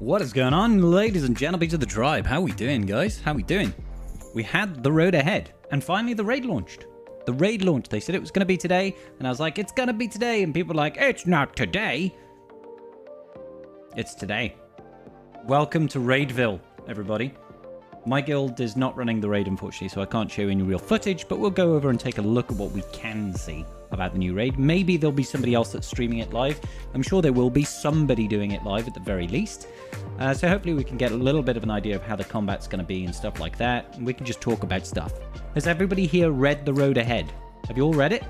What is going on, ladies and gentlemen of the tribe? How we doing, guys? How we doing? We had the road ahead, and finally the raid launched. The raid launched. They said it was going to be today, and I was like, it's going to be today. And people were like, it's not today. It's today. Welcome to Raidville, everybody. My guild is not running the raid, unfortunately, so I can't show you any real footage, but we'll go over and take a look at what we can see about the new raid. Maybe there'll be somebody else that's streaming it live. I'm sure there will be somebody doing it live at the very least. So hopefully we can get a little bit of an idea of how the combat's going to be and stuff like that, and we can just talk about stuff. Has everybody here read the road ahead? Have you all read it?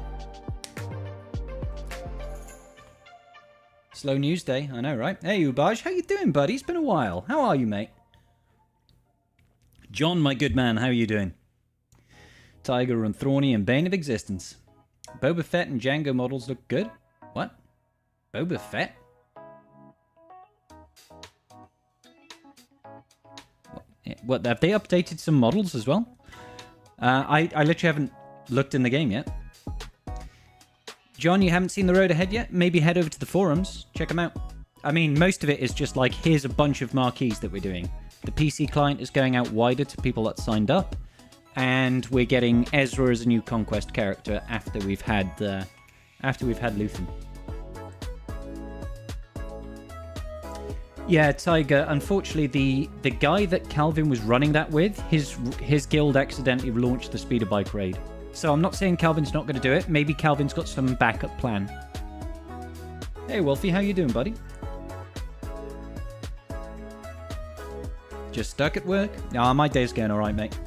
Slow news day, I know, right? Hey, Ubaj, how you doing, buddy? It's been a while. How are you, mate? John, my good man, how are you doing? Tiger and Thorny and Bane of Existence. Boba Fett and Django models look good. What? Boba Fett? What, have they updated some models as well? I literally haven't looked in the game yet. John, you haven't seen the road ahead yet? Maybe head over to the forums. Check them out. I mean, most of it is just like, here's a bunch of marquees that we're doing. The PC client is going out wider to people that signed up. And we're getting Ezra as a new Conquest character after we've had Luthen. Yeah, Tiger, unfortunately the guy that Calvin was running that with, his guild accidentally launched the speeder bike raid. So I'm not saying Calvin's not going to do it. Maybe Calvin's got some backup plan. Hey Wolfie, how you doing, buddy? Just stuck at work? Nah, my day's going alright, mate.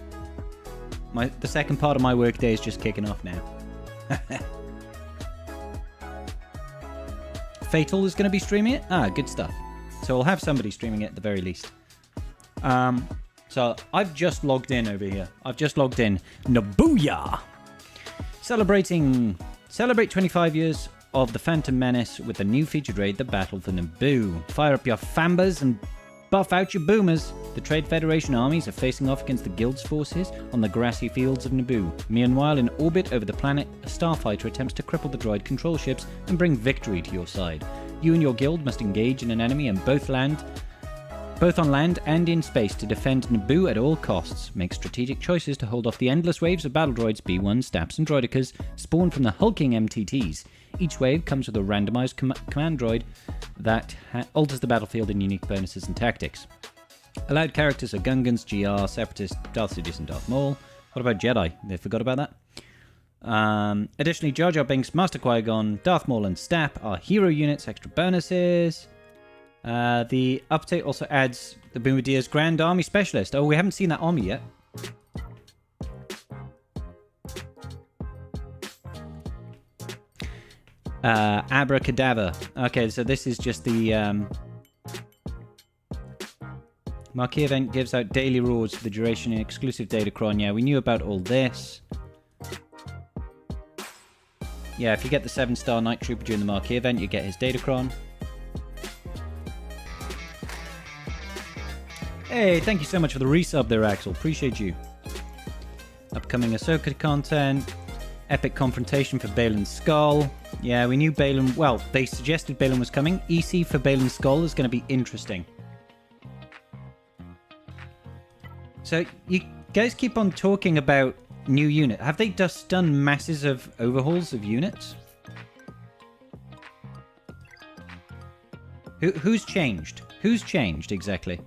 The second part of my work day is just kicking off now. Fatal is going to be streaming it? Ah, good stuff. So we'll have somebody streaming it at the very least. So I've just logged in over here. I've just logged in. Nabooyah! Celebrate 25 years of the Phantom Menace with the new featured raid, the Battle for Naboo. Fire up your fambas and buff out your boomers. The Trade Federation armies are facing off against the Guild's forces on the grassy fields of Naboo. Meanwhile, in orbit over the planet, a starfighter attempts to cripple the droid control ships and bring victory to your side. You and your guild must engage in an enemy on both on land and in space to defend Naboo at all costs. Make strategic choices to hold off the endless waves of battle droids, B1, Staps, and Droidicas spawned from the hulking MTTs. Each wave comes with a randomized command droid that alters the battlefield in unique bonuses and tactics. Allowed characters are Gungans, GR, Separatists, Darth Sidious, and Darth Maul. What about Jedi? They forgot about that. Additionally, Jar Jar Binks, Master Qui-Gon, Darth Maul, and Stap are hero units, extra bonuses. The update also adds the Boomadia's Grand Army Specialist. Oh, we haven't seen that army yet. Abracadabra. Okay, so this is just the Marquee event gives out daily rewards for the duration in exclusive Datacron. Yeah, we knew about all this. Yeah, if you get the 7-star Night Trooper during the Marquee event, you get his Datacron. Hey, thank you so much for the resub there, Axel. Appreciate you. Upcoming Ahsoka content. Epic confrontation for Balin's Skull. Yeah, we knew Balin... Well, they suggested Balin was coming. EC for Balin's Skull is going to be interesting. So, you guys keep on talking about new unit. Have they just done masses of overhauls of units? Who's changed? Who's changed, exactly?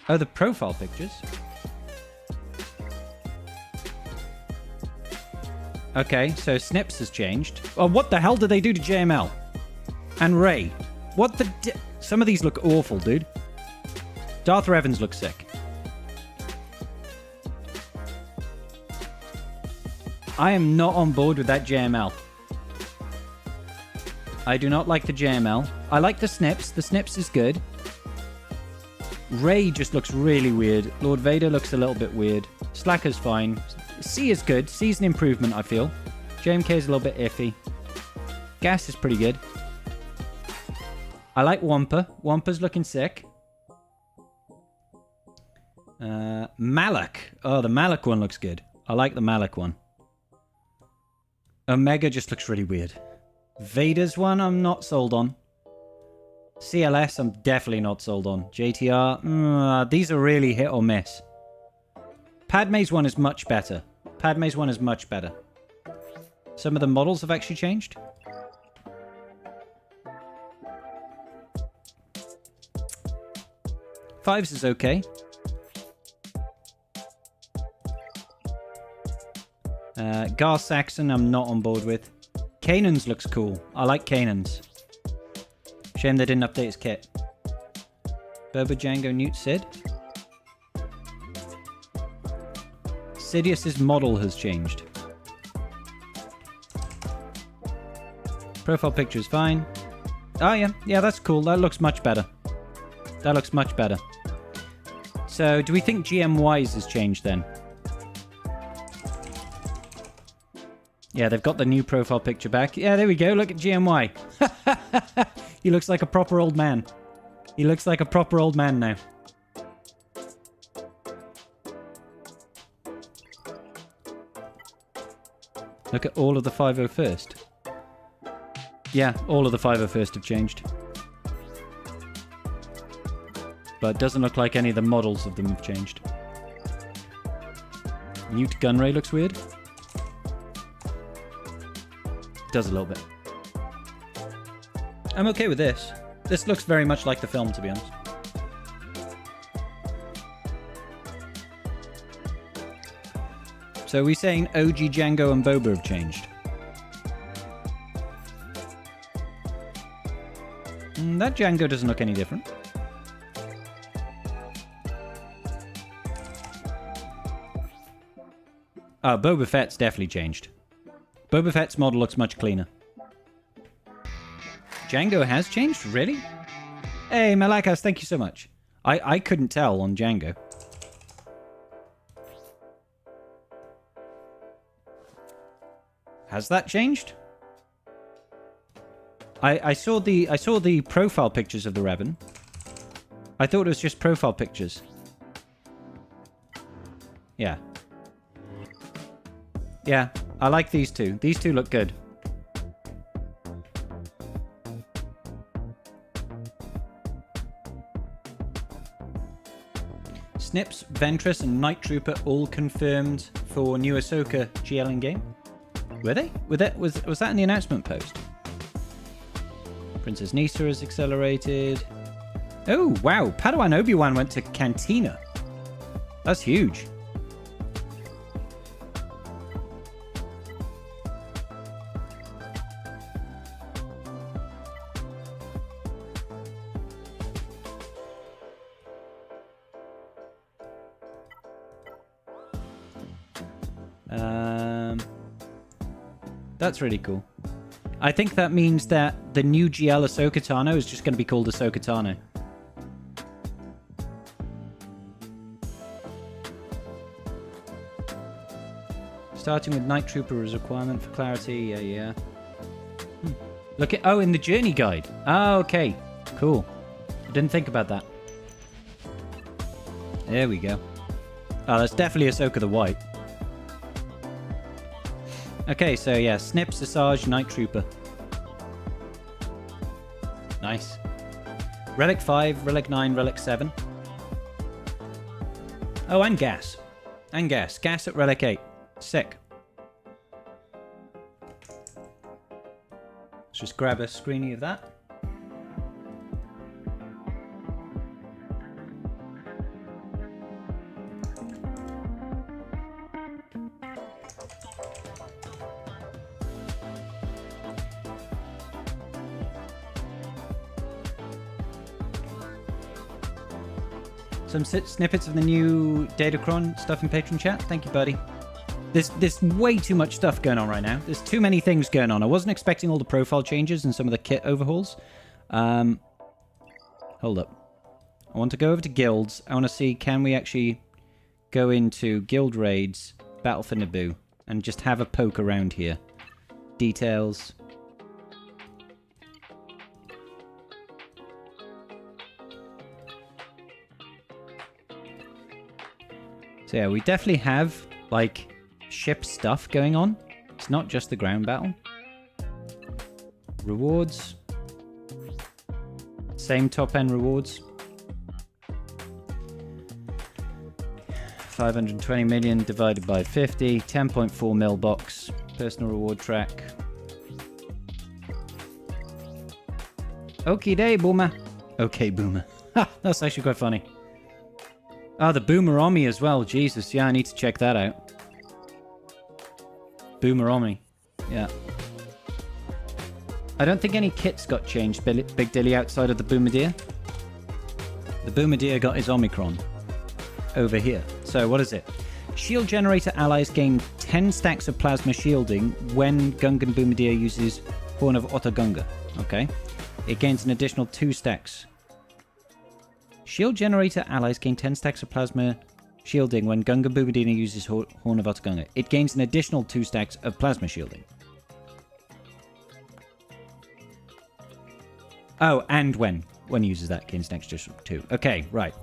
Oh, the profile pictures? Okay, so Snips has changed. Oh, what the hell did they do to JML? And Ray? What the... Some of these look awful, dude. Darth Revan's looks sick. I am not on board with that JML. I do not like the JML. I like the Snips. The Snips is good. Ray just looks really weird. Lord Vader looks a little bit weird. Slacker's fine. C is good. C's an improvement, I feel. JMK is a little bit iffy. Gas is pretty good. I like Wampa. Wampa's looking sick. Malak. Oh, the Malak one looks good. I like the Malak one. Omega just looks really weird. Vader's one I'm not sold on. CLS, I'm definitely not sold on. JTR, these are really hit or miss. Padme's one is much better. Padme's one is much better. Some of the models have actually changed. Fives is okay. Gar Saxon, I'm not on board with. Kanan's looks cool. I like Kanan's. Shame they didn't update his kit. Boba Django Newt Sid. Sidious's model has changed. Profile picture is fine. Oh yeah, yeah, that's cool. That looks much better. That looks much better. So, do we think GMY's has changed then? Yeah, they've got the new profile picture back. Yeah, there we go. Look at GMY. He looks like a proper old man. He looks like a proper old man now. Look at all of the 501st. Yeah, all of the 501st have changed. But it doesn't look like any of the models of them have changed. Newt Gunray looks weird. Does a little bit. I'm okay with this. This looks very much like the film, to be honest. So are we saying OG Django and Boba have changed? That Django doesn't look any different. Oh, Boba Fett's definitely changed. Boba Fett's model looks much cleaner. Django has changed? Really? Hey, Malakas, thank you so much. I couldn't tell on Django. Has that changed? I saw the profile pictures of the Revan. I thought it was just profile pictures. Yeah. Yeah, I like these two. These two look good. Snips, Ventress, and Night Trooper all confirmed for new Ahsoka GL in-game. Were they? Was that in the announcement post? Princess Nisa has accelerated. Oh, wow. Padawan Obi-Wan went to Cantina. That's huge. That's really cool. I think that means that the new GL Ahsoka Tano is just going to be called Ahsoka Tano. Starting with Night Trooper as a requirement for clarity. Yeah. Look at... Oh, in the journey guide. Oh, okay. Cool. I didn't think about that. There we go. Oh, that's definitely Ahsoka the White. Okay, so yeah, Snips, Asajj, Night Trooper. Nice. Relic 5, Relic 9, Relic 7. Oh, and Gas. And Gas. Gas at Relic 8. Sick. Let's just grab a screenie of that. Some snippets of the new Datacron stuff in Patreon chat. Thank you, buddy. There's way too much stuff going on right now. There's too many things going on. I wasn't expecting all the profile changes and some of the kit overhauls. Hold up. I want to go over to guilds. I want to see, can we actually go into guild raids, Battle for Naboo, and just have a poke around here. Details. So yeah, we definitely have, like, ship stuff going on. It's not just the ground battle. Rewards. same top-end rewards. 520 million divided by 50. 10.4 mil box. Personal reward track. Okay day, boomer. Okay, boomer. Ha, that's actually quite funny. Ah, the Boomer Omi as well. Jesus, yeah, I need to check that out. Boomer Omi. Yeah. I don't think any kits got changed, Big Dilly, outside of the Bombardier. The Bombardier got his Omicron over here. So, what is it? Shield generator allies gain 10 stacks of plasma shielding when Gungan Bombardier uses Horn of Otogunga. Okay. It gains an additional 2 stacks. Shield generator allies gain 10 stacks of plasma shielding when Gungan Bombardier uses Horn of Otogunga. It gains an additional 2 stacks of plasma shielding. Oh, and when uses that, gains an extra 2. Okay, right.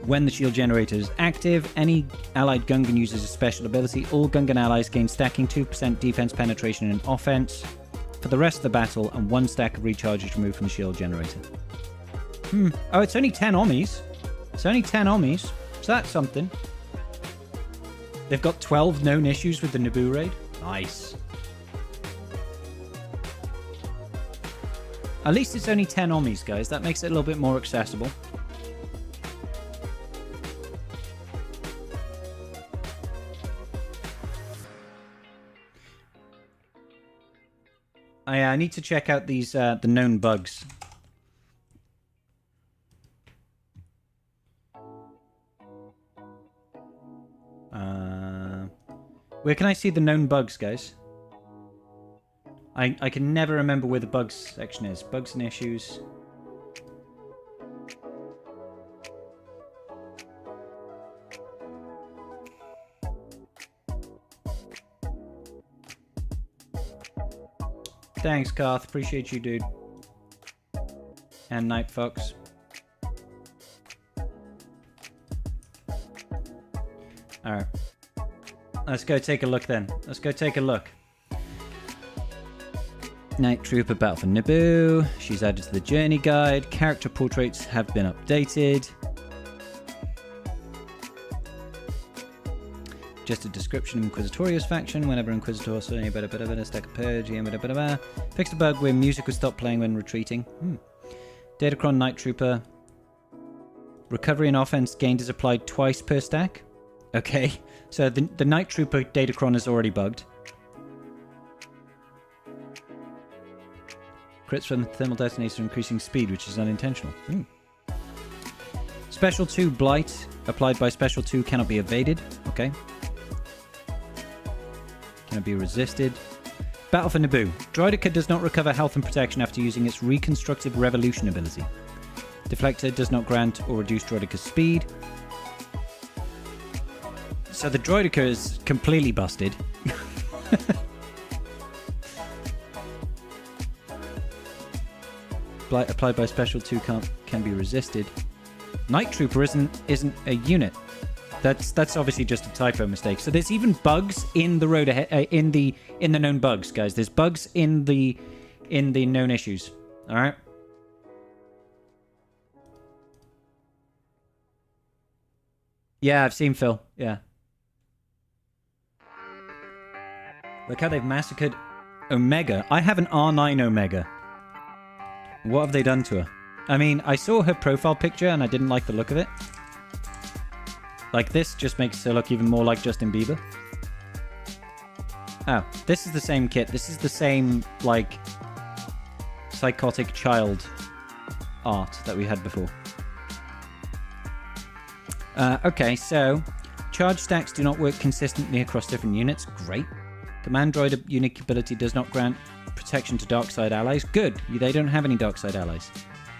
When the shield generator is active, any allied Gungan uses a special ability. All Gungan allies gain stacking 2% defense, penetration, and offense for the rest of the battle, and 1 stack of recharge is removed from the shield generator. Oh, it's only 10 Omis. It's only 10 Omis. So that's something. They've got 12 known issues with the Naboo raid. Nice. At least it's only 10 Omis, guys. That makes it a little bit more accessible. I need to check out these the known bugs. Where can I see the known bugs, guys? I can never remember where the bugs section is. Bugs and issues. Thanks, Garth. Appreciate you, dude. And Night Fox. Alright. Let's go take a look then. Let's go take a look. Night Trooper Battle for Naboo. She's added to the journey guide. Character portraits have been updated. Just a description of Inquisitorius faction. Whenever Inquisitor saw any stack of purge, fixed a bug where music would stop playing when retreating. Datacron Night Trooper. Recovery and offense gained is applied twice per stack. Okay, so the Night Trooper Datacron is already bugged. Crits from the thermal detonator increasing speed, which is unintentional. Special 2 Blight applied by Special 2 cannot be evaded. Okay. Cannot be resisted. Battle for Naboo. Droideka does not recover health and protection after using its Reconstructive Revolution ability. Deflector does not grant or reduce Droideka's speed. So the Droideka is completely busted. Blight applied by Special 2 can be resisted. Night Trooper isn't a unit. That's obviously just a typo mistake. So there's even bugs in the road ahead, in the known bugs, guys. There's bugs in the known issues. All right. Yeah, I've seen Phil. Yeah. Look how they've massacred Omega. I have an R9 Omega. What have they done to her? I mean, I saw her profile picture and I didn't like the look of it. Like, this just makes her look even more like Justin Bieber. Oh, this is the same kit. This is the same, like, psychotic child art that we had before. Okay, so charge stacks do not work consistently across different units. Great. Command droid unique ability does not grant protection to dark side allies. Good. They don't have any dark side allies.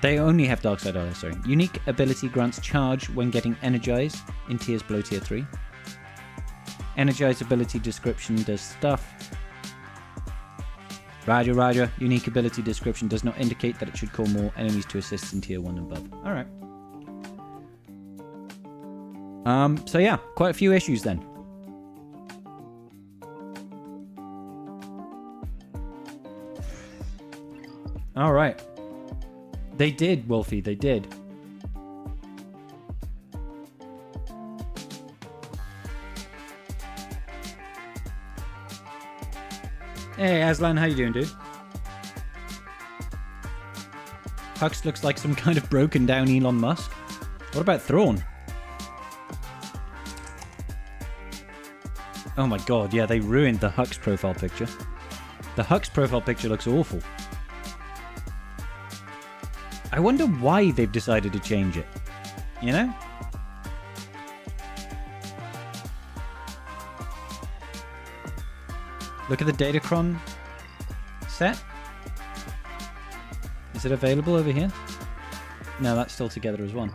They only have dark side allies, sorry. Unique ability grants charge when getting energized in tiers below tier 3. Energized ability description does stuff. Roger, roger. Unique ability description does not indicate that it should call more enemies to assist in tier 1 and above. Alright. So yeah, quite a few issues then. All right. They did, Wolfie. They did. Hey, Aslan, how you doing, dude? Hux looks like some kind of broken down Elon Musk. What about Thrawn? Oh my god, yeah, they ruined the Hux profile picture. The Hux profile picture looks awful. I wonder why they've decided to change it. You know? Look at the Datacron set. Is it available over here? No, that's still together as one.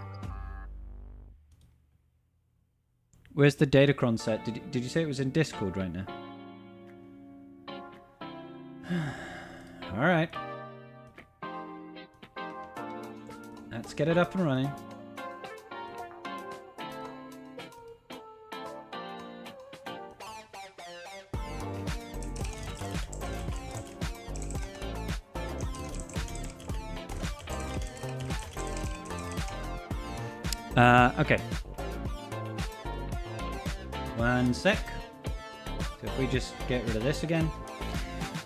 Where's the Datacron set? Did you say it was in Discord right now? Alright. Let's get it up and running. Okay. One sec. So if we just get rid of this again.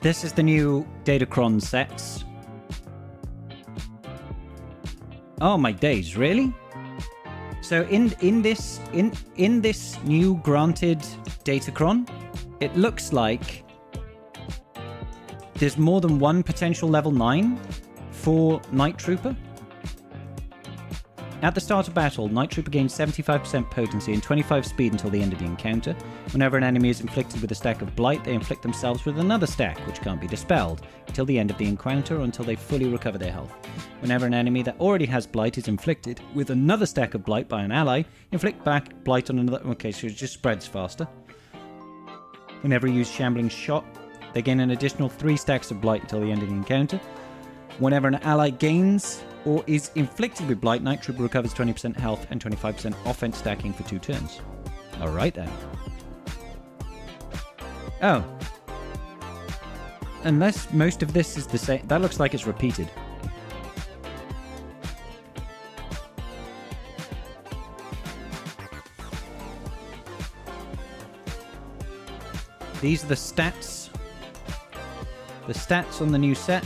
This is the new Datacron sets. Oh my days, really? So in this new granted Datacron, it looks like there's more than one potential level 9 for Night Trooper. At the start of battle, Night Trooper gains 75% potency and 25 speed until the end of the encounter. Whenever an enemy is inflicted with a stack of Blight, they inflict themselves with another stack, which can't be dispelled, until the end of the encounter or until they fully recover their health. Whenever an enemy that already has Blight is inflicted with another stack of Blight by an ally, inflict back Blight on another... Okay, so it just spreads faster. Whenever you use Shambling Shot, they gain an additional 3 stacks of Blight until the end of the encounter. Whenever an ally gains or is inflicted with Blight, Night Trooper recovers 20% health and 25% offense stacking for 2 turns. Alright then. Oh. Unless most of this is the same. That looks like it's repeated. These are the stats. The stats on the new set.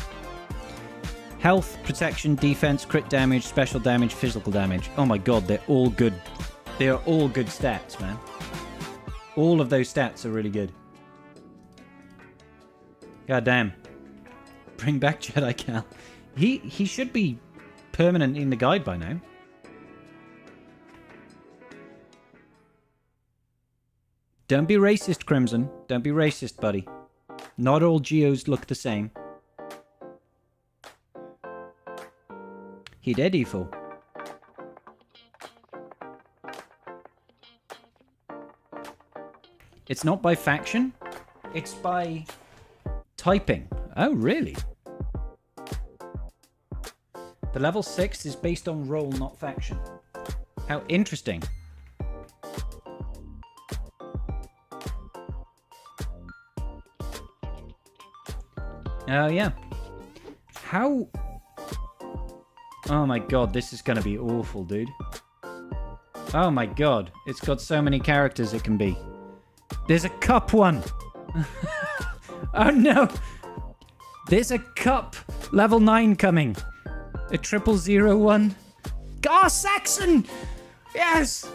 Health, protection, defense, crit damage, special damage, physical damage. Oh my god, they're all good. They are all good stats, man. All of those stats are really good. God damn. Bring back Jedi Cal. He should be permanent in the guide by now. Don't be racist, Crimson. Don't be racist, buddy. Not all Geos look the same. He dead evil. It's not by faction. It's by typing. Oh, really? The level 6 is based on role, not faction. How interesting. Oh, yeah. How... Oh my god, this is gonna be awful, dude. Oh my god, it's got so many characters it can be. There's a cup one! Oh no! There's a cup level 9 coming. A 0001. Gar Saxon! Yes!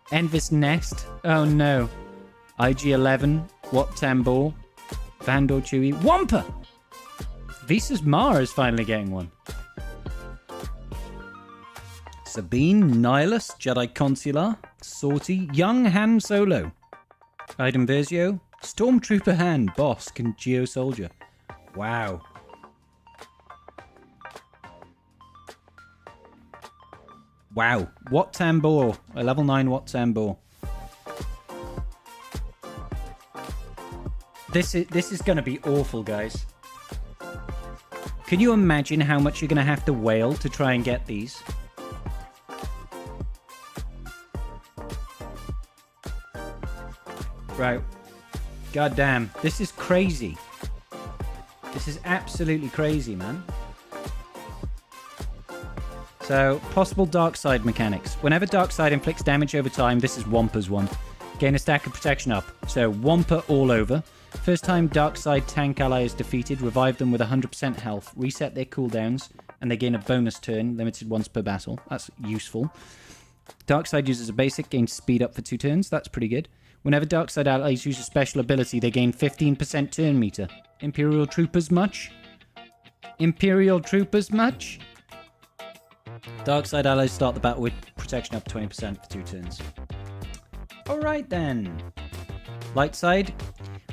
Envis Nest. Oh no. IG-11. Wat Tambor. Vandor Chewie. Wampa! Visas Mar is finally getting one. Sabine, Nihilus, Jedi Consular, Sortie, Young Han Solo, Item Versio, Stormtrooper Han, Bosk, and Geo Soldier. Wow. Wow. Wat Tambor, a level 9 Wat Tambor. This is going to be awful, guys. Can you imagine how much you're going to have to wail to try and get these? Right. God damn. This is crazy. This is absolutely crazy, man. So, possible dark side mechanics. Whenever dark side inflicts damage over time, this is Wampa's one. Gain a stack of protection up. So, Wampa all over. First time dark side tank ally is defeated, revive them with 100% health, reset their cooldowns, and they gain a bonus turn, limited once per battle. That's useful. Dark side uses a basic, gains speed up for 2 turns. That's pretty good. Whenever dark side allies use a special ability, they gain 15% turn meter. Imperial Troopers much? Imperial Troopers much? Dark side allies start the battle with protection up 20% for 2 turns. Alright then. Light side.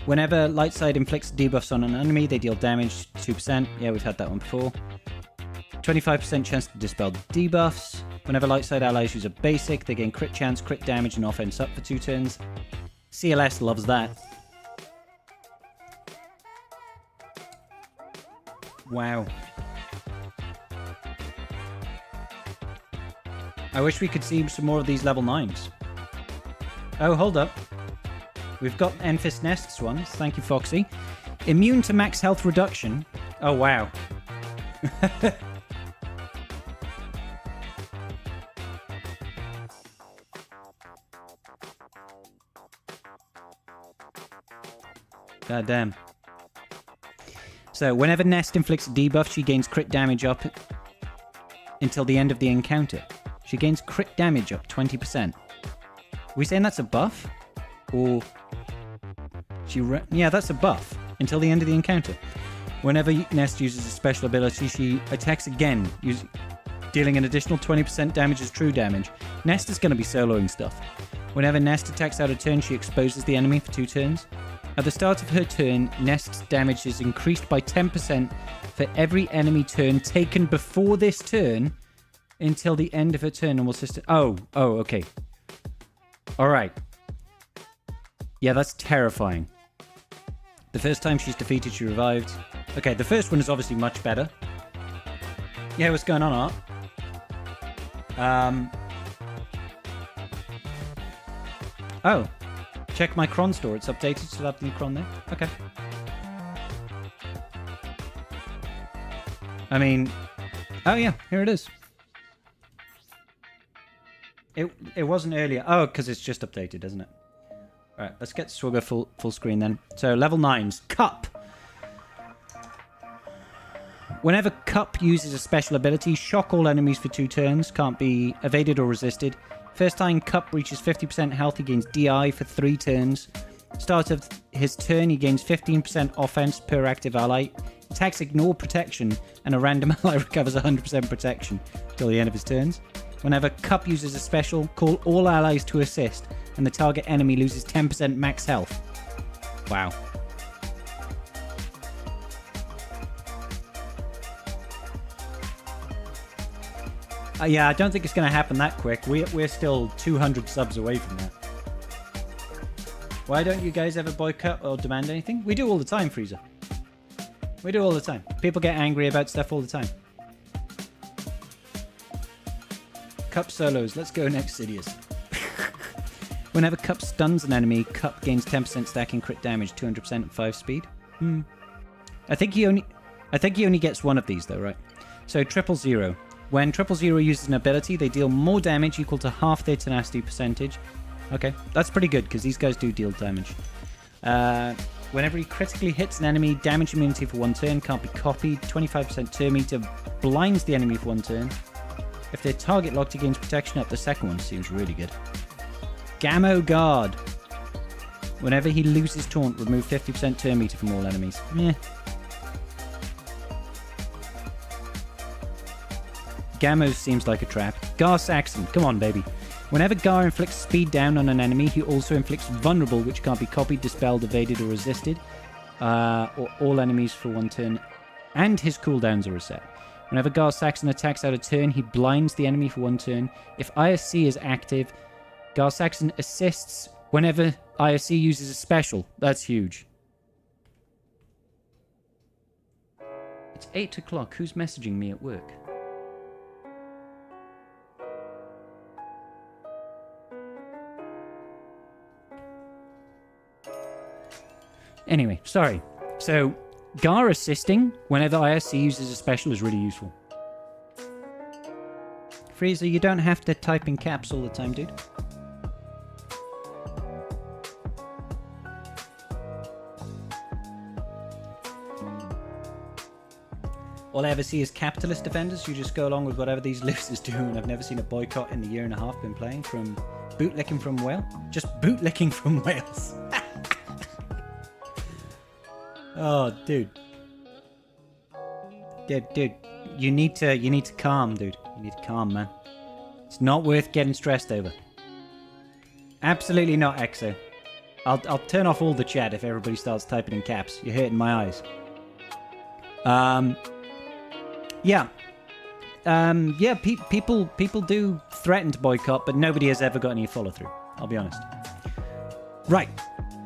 Whenever light side inflicts debuffs on an enemy, they deal damage 2%. Yeah, we've had that one before. 25% chance to dispel debuffs. Whenever light side allies use a basic, they gain crit chance, crit damage, and offense up for 2 turns. CLS loves that. Wow. I wish we could see some more of these level 9s. Oh, hold up. We've got Enfys Nest's ones. Thank you, Foxy. Immune to max health reduction. Oh, wow. God damn. So, whenever Nest inflicts a debuff, she gains crit damage up until the end of the encounter. She gains crit damage up 20%. Are we saying that's a buff? Or... yeah, that's a buff. Until the end of the encounter. Whenever Nest uses a special ability, she attacks again, dealing an additional 20% damage as true damage. Nest is going to be soloing stuff. Whenever Nest attacks out of turn, she exposes the enemy for 2 turns. At the start of her turn, Nest's damage is increased by 10% for every enemy turn taken before this turn until the end of her turn and will system... Oh, okay. Alright. Yeah, that's terrifying. The first time she's defeated, she revived. Okay, the first one is obviously much better. Yeah, what's going on, Art? Oh. Check my Cron store. It's updated, so I'll have the new Cron there. Okay. I mean... Oh, yeah. Here it is. It wasn't earlier. Oh, because it's just updated, isn't it? Alright, let's get Swigger full screen then. So, level 9s. Cup. Whenever Cup uses a special ability, shock all enemies for 2 turns. Can't be evaded or resisted. First time Cup reaches 50% health, he gains DI for 3 turns. Start of his turn, he gains 15% offense per active ally. Attacks ignore protection, and a random ally recovers 100% protection till the end of his turns. Whenever Cup uses a special, call all allies to assist, and the target enemy loses 10% max health. Wow. Yeah, I don't think it's going to happen that quick. We're still 200 subs away from that. Why don't you guys ever boycott or demand anything? We do all the time, Frieza. We do all the time. People get angry about stuff all the time. Cup solos. Let's go next, Sidious. Whenever Cup stuns an enemy, Cup gains 10% stacking crit damage, 200% at 5 speed. I think he only gets one of these though, right? So 000. When 000 uses an ability, they deal more damage equal to half their tenacity percentage. Okay, that's pretty good because these guys do deal damage. Whenever he critically hits an enemy, damage immunity for 1 turn can't be copied. 25% turn meter blinds the enemy for 1 turn. If they're target locked, he gains protection up. The second one seems really good. Gammo Guard. Whenever he loses taunt, remove 50% turn meter from all enemies. Meh. Gammo seems like a trap. Gar Saxon. Come on, baby. Whenever Gar inflicts speed down on an enemy, he also inflicts vulnerable, which can't be copied, dispelled, evaded, or resisted. Or all enemies for 1 turn. And his cooldowns are reset. Whenever Gar Saxon attacks out of turn, he blinds the enemy for 1 turn. If ISC is active, Gar Saxon assists whenever ISC uses a special. That's huge. It's 8 o'clock. Who's messaging me at work? Anyway, sorry. So, Gar assisting whenever ISC uses a special is really useful. Freezer, you don't have to type in caps all the time, dude. All I ever see is capitalist defenders who just go along with whatever these losers do, and I've never seen a boycott in the year and a half been playing from bootlicking from Wales. Just bootlicking from Wales. Oh, dude. Dude, you need to calm, dude. You need to calm, man. It's not worth getting stressed over. Absolutely not, Exo. I'll turn off all the chat if everybody starts typing in caps. You're hurting my eyes. Yeah. People do threaten to boycott, but nobody has ever got any follow-through. I'll be honest. Right.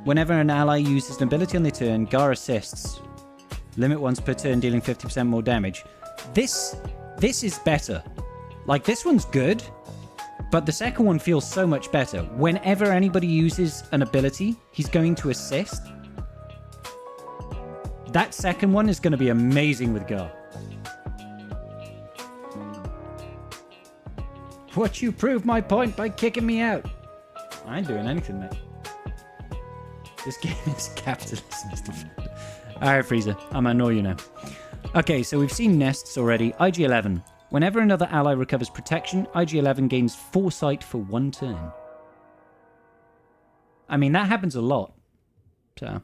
Whenever an ally uses an ability on their turn, Gar assists. Limit once per turn, dealing 50% more damage. This is better. Like, this one's good, but the second one feels so much better. Whenever anybody uses an ability, he's going to assist. That second one is going to be amazing with Gar. What, you prove my point by kicking me out? I ain't doing anything, mate. This game is capitalism. Alright, Freezer. I'm gonna annoy you now. Okay, so we've seen nests already. IG-11. Whenever another ally recovers protection, IG-11 gains foresight for 1 turn. I mean, that happens a lot. So,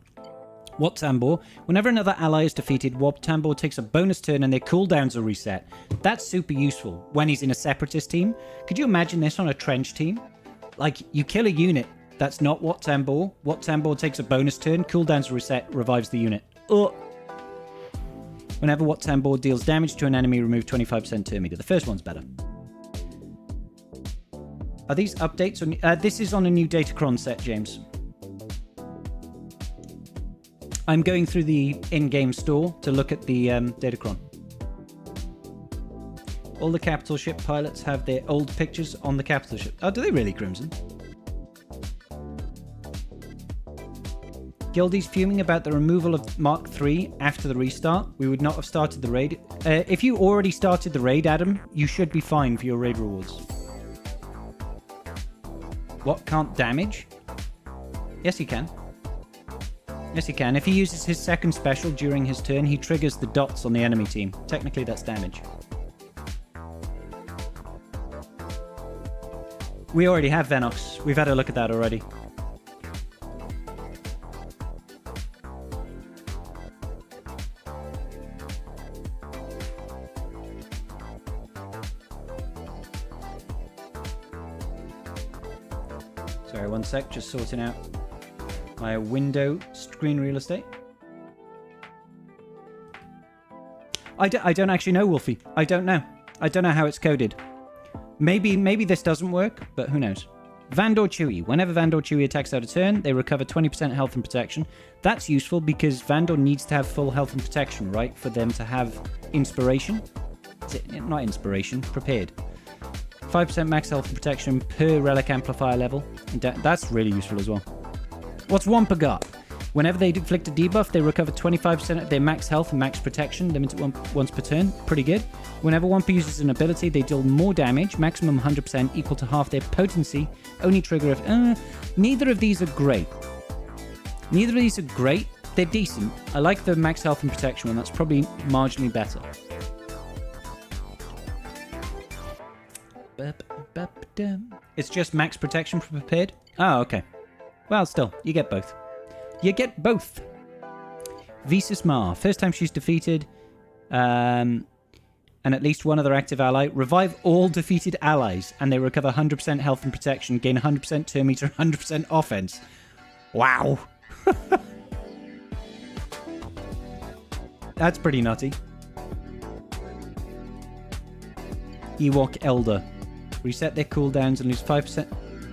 Wat Tambor. Whenever another ally is defeated, Wat Tambor takes a bonus turn and their cooldowns are reset. That's super useful when he's in a separatist team. Could you imagine this on a trench team? Like, you kill a unit that's not Wat Tambor. Wat Tambor takes a bonus turn, cooldowns are reset, revives the unit. Ugh. Whenever Wat Tambor deals damage to an enemy, remove 25% turn meter. The first one's better. Are these updates? This is on a new Datacron set, James. I'm going through the in-game store to look at the Datacron. All the capital ship pilots have their old pictures on the capital ship. Oh, do they really, Crimson? Gildy's fuming about the removal of Mark III after the restart. We would not have started the raid. If you already started the raid, Adam, you should be fine for your raid rewards. What, can't damage? Yes, he can. Yes, he can. If he uses his second special during his turn, he triggers the dots on the enemy team. Technically, that's damage. We already have Venox. We've had a look at that already. Sorry, one sec. Just sorting out my window screen real estate. I don't actually know, Wolfie. I don't know. I don't know how it's coded. Maybe this doesn't work, but who knows. Vandor Chewy. Whenever Vandor Chewy attacks out a turn, they recover 20% health and protection. That's useful because Vandor needs to have full health and protection, right? For them to have inspiration. Is it not inspiration? Prepared. 5% max health and protection per relic amplifier level. That's really useful as well. What's Wampa got? Whenever they inflict a debuff, they recover 25% of their max health and max protection, limited once per turn. Pretty good. Whenever Wampa uses an ability, they deal more damage, maximum 100%, equal to half their potency. Only trigger if... neither of these are great. Neither of these are great. They're decent. I like the max health and protection one. That's probably marginally better. It's just max protection for prepared? Oh, okay. Well, still, you get both. You get both. Visas Mar. First time she's defeated, and at least one other active ally. Revive all defeated allies, and they recover 100% health and protection, gain 100% turn meter, 100% offense. Wow. That's pretty nutty. Ewok Elder. Reset their cooldowns and lose 5%.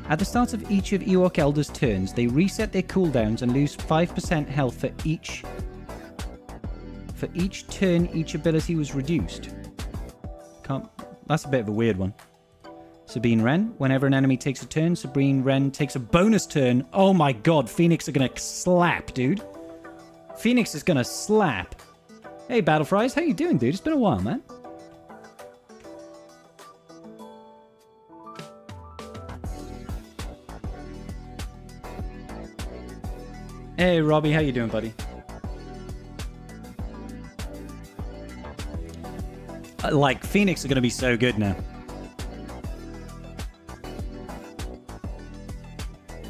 At the start of each of Ewok Elder's turns, they reset their cooldowns and lose 5% health for each turn each ability was reduced. That's a bit of a weird one. Sabine Wren. Whenever an enemy takes a turn, Sabine Wren takes a bonus turn. Oh my god, Phoenix are gonna slap, dude. Phoenix is gonna slap. Hey, Battle Fries, how you doing, dude? It's been a while, man. Hey, Robbie, how you doing, buddy? Like, Phoenix are gonna be so good now.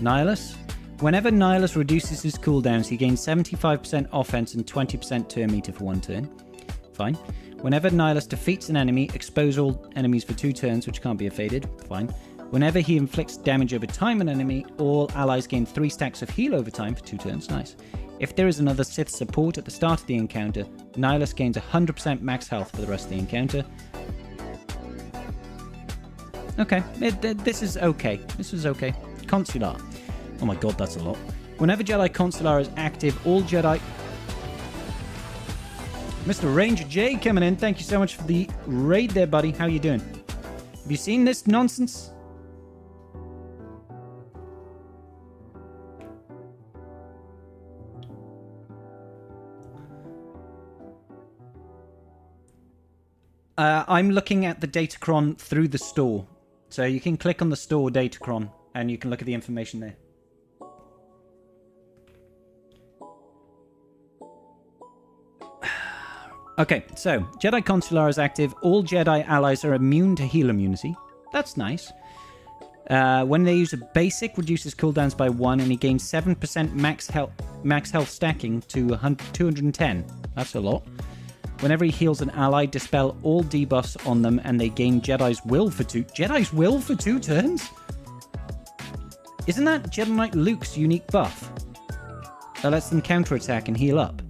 Nihilus? Whenever Nihilus reduces his cooldowns, he gains 75% offense and 20% turn meter for 1 turn. Fine. Whenever Nihilus defeats an enemy, expose all enemies for 2 turns, which can't be evaded. Fine. Whenever he inflicts damage over time on an enemy, all allies gain 3 stacks of heal over time for 2 turns. Nice. If there is another Sith support at the start of the encounter, Nihilus gains 100% max health for the rest of the encounter. Okay. This is okay. This is okay. Consular. Oh my god, that's a lot. Whenever Jedi Consular is active, all Jedi... Mr. Ranger J coming in. Thank you so much for the raid there, buddy. How you doing? Have you seen this nonsense? I'm looking at the Datacron through the store. So you can click on the store Datacron and you can look at the information there. Okay, so Jedi Consular is active. All Jedi allies are immune to heal immunity. That's nice. When they use a basic, reduces cooldowns by 1, and he gains 7% max health stacking to 210. That's a lot. Whenever he heals an ally, dispel all debuffs on them, and they gain Jedi's Will for 2... Jedi's Will for 2 turns? Isn't that Jedi Knight Luke's unique buff? That lets them counterattack and heal up.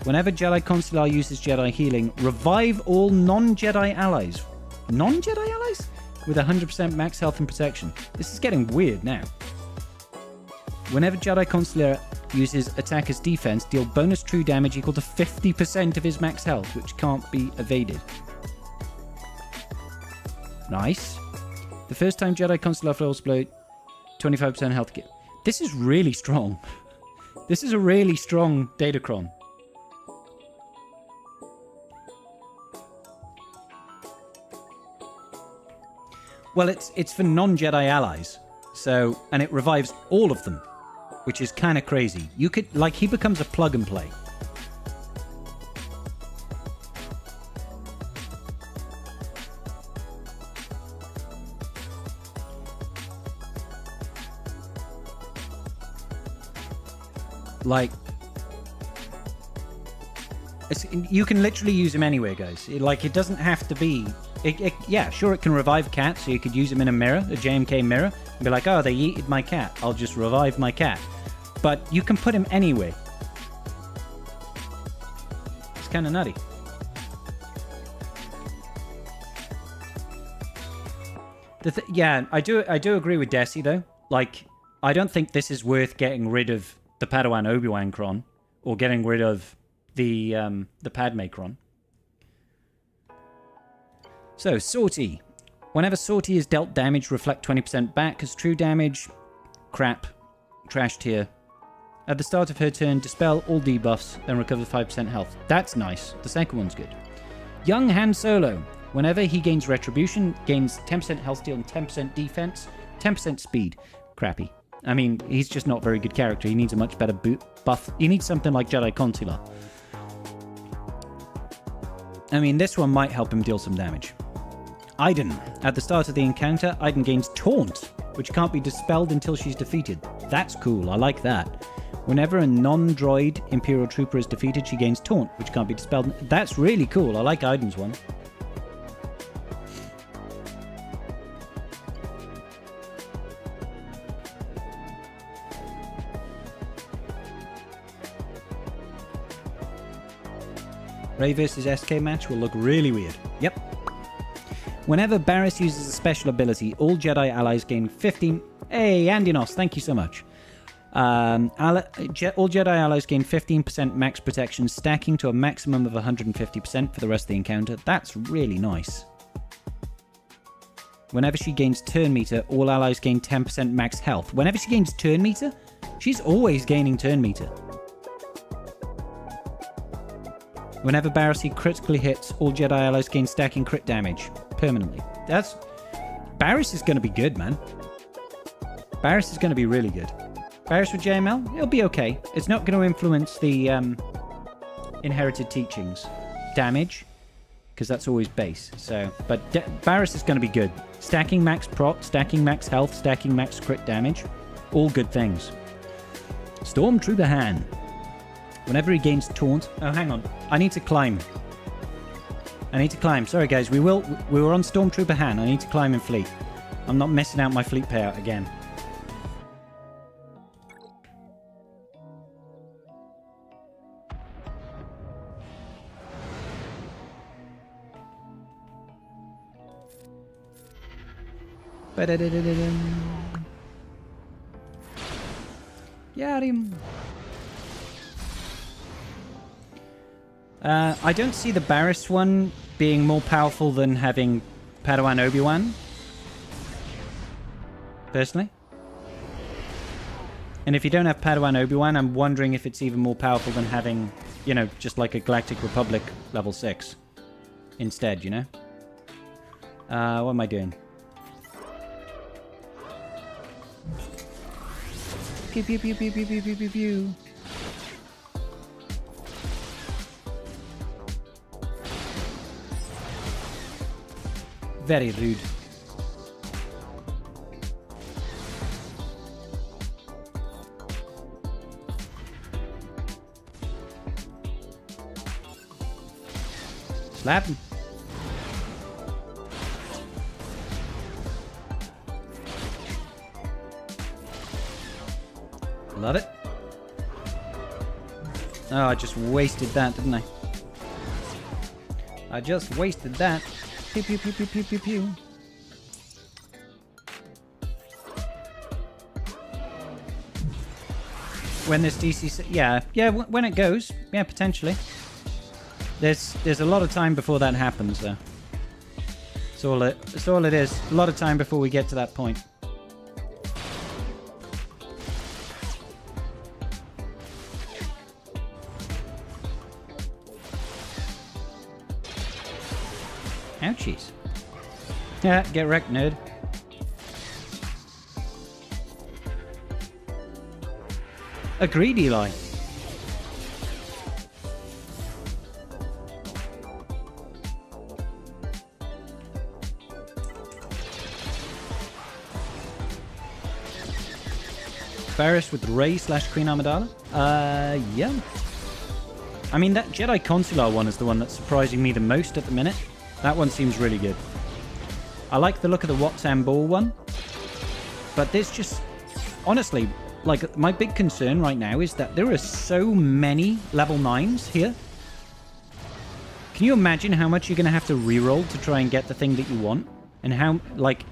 Whenever Jedi Consular uses Jedi healing, revive all non-Jedi allies. Non-Jedi allies? With 100% max health and protection. This is getting weird now. Whenever Jedi Consular uses attack as defense, deal bonus true damage equal to 50% of his max health, which can't be evaded. Nice. The first time Jedi Consular falls below 25% health kit. This is really strong. This is a really strong Datacron. Well, it's for non-Jedi allies. So, and it revives all of them, which is kind of crazy. You could, like, he becomes a plug and play. Like, you can literally use him anywhere, guys. Like, it doesn't have to be... yeah, sure, it can revive cats, so you could use him in a mirror, a JMK mirror, and be like, oh, they yeeted my cat. I'll just revive my cat. But you can put him anywhere. It's kind of nutty. Yeah, I do agree with Desi, though. Like, I don't think this is worth getting rid of the Padawan Obi-Wan Cron, or getting rid of the Padme Cron. So, Sortie. Whenever Sortie is dealt damage, reflect 20% back as true damage. Crap. Trash tier. At the start of her turn, dispel all debuffs, then recover 5% health. That's nice. The second one's good. Young Han Solo. Whenever he gains Retribution, gains 10% health steal and 10% defense, 10% speed. Crappy. I mean, he's just not a very good character. He needs a much better buff. He needs something like Jedi Consular. I mean, this one might help him deal some damage. Iden. At the start of the encounter, Iden gains Taunt, which can't be dispelled until she's defeated. That's cool, I like that. Whenever a non-droid Imperial Trooper is defeated, she gains Taunt, which can't be dispelled. That's really cool, I like Iden's one. Rey vs SK match will look really weird. Yep. Whenever Barriss uses a special ability, all Jedi allies gain 15... Hey, Andinos, thank you so much. All Jedi allies gain 15% max protection, stacking to a maximum of 150% for the rest of the encounter. That's really nice. Whenever she gains turn meter, all allies gain 10% max health. Whenever she gains turn meter, she's always gaining turn meter. Whenever Barrisy critically hits, all Jedi allies gain stacking crit damage permanently. Barris is going to be good, man. Barris is going to be really good. Barris with JML, it'll be okay. It's not going to influence the inherited teachings damage, because that's always base. So, but Barris is going to be good. Stacking max prot, stacking max health, stacking max crit damage, all good things. Stormtrooper Han. Whenever he gains taunt... Oh, hang on. I need to climb. Sorry, guys. We were on Stormtrooper Han. I need to climb in fleet. I'm not messing out my fleet payout again. Got him. I don't see the Barris one being more powerful than having Padawan Obi-Wan. Personally. And if you don't have Padawan Obi-Wan, I'm wondering if it's even more powerful than having, you know, just like a Galactic Republic level 6. Instead, you know? What am I doing? Pew pew pew pew pew pew pew pew pew. Very rude. Slap him. Love it. Oh, I just wasted that, didn't I? I just wasted that. Pew pew pew pew pew pew pew. When this DC... Yeah, when it goes. Yeah, potentially. There's a lot of time before that happens, though. That's all it is. A lot of time before we get to that point. Ouchies. Yeah, get wrecked, nerd. Agreed, Eli. Barris with Rey / Queen Amidala? Yeah. I mean, that Jedi Consular one is the one that's surprising me the most at the minute. That one seems really good. I like the look of the Watson Ball one. But there's just... Honestly, like, my big concern right now is that there are so many level 9s here. Can you imagine how much you're going to have to reroll to try and get the thing that you want? And how, like...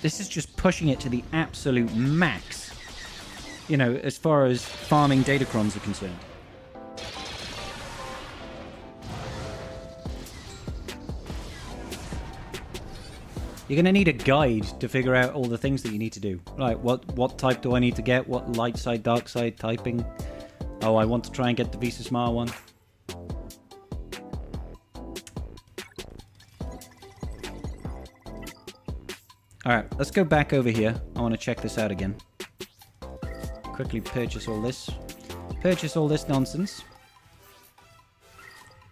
This is just pushing it to the absolute max. You know, as far as farming Datacrons are concerned. You're going to need a guide to figure out all the things that you need to do. Like, what type do I need to get? What light side, dark side typing? Oh, I want to try and get the Visa Smile one. Alright, let's go back over here. I want to check this out again. Quickly purchase all this. Purchase all this nonsense.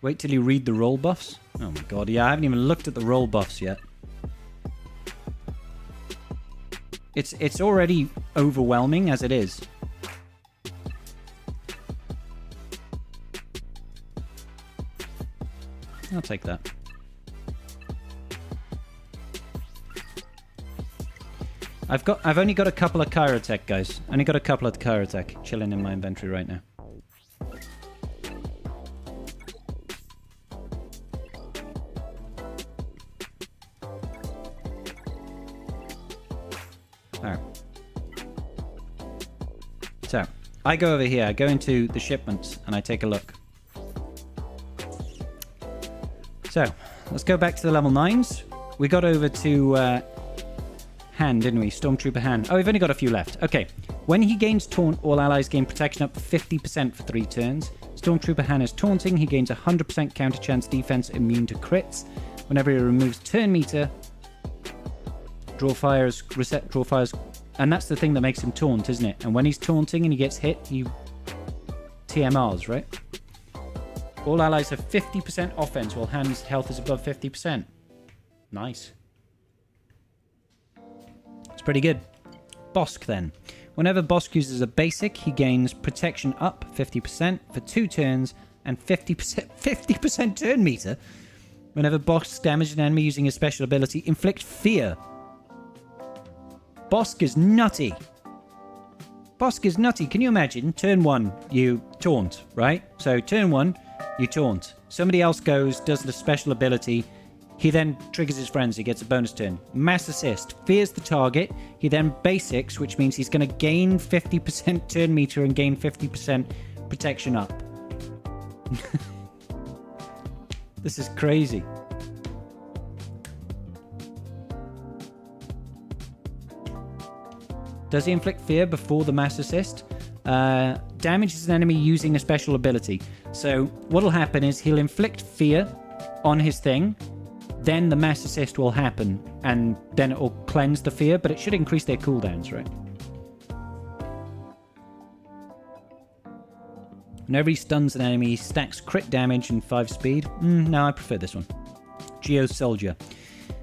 Wait till you read the roll buffs. Oh my god, yeah, I haven't even looked at the roll buffs yet. It's already overwhelming as it is. I'll take that. I've only got a couple of Kyrotech, guys. Only got a couple of Kyrotech chilling in my inventory right now. Alright. So, I go over here, I go into the shipments, and I take a look. So, let's go back to the level 9s. We got over to Han, didn't we? Stormtrooper Han. Oh, we've only got a few left. Okay. When he gains taunt, all allies gain protection up to 50% for 3 turns. Stormtrooper Han is taunting. He gains 100% counter chance defense, immune to crits. Whenever he removes turn meter, reset draw fires. And that's the thing that makes him taunt, isn't it? And when he's taunting and he gets hit, he TMRs, right? All allies have 50% offense while Han's health is above 50%. Nice. It's pretty good. Bosk then. Whenever Bosk uses a basic, he gains protection up 50% for 2 turns and 50% turn meter. Whenever Bosk damages an enemy using a special ability, inflict fear. Bosk is nutty. Bosk is nutty. Can you imagine? Turn 1, you taunt, right? So turn 1, you taunt. Somebody else goes, does the special ability. He then triggers his friends. He gets a bonus turn. Mass assist. Fears the target. He then basics, which means he's going to gain 50% turn meter and gain 50% protection up. This is crazy. Does he inflict fear before the mass assist? Damages an enemy using a special ability. So what'll happen is he'll inflict fear on his thing. Then the mass assist will happen, and then it will cleanse the fear, but it should increase their cooldowns, right? Whenever he stuns an enemy, he stacks crit damage and 5 speed. No, I prefer this one. Geo Soldier.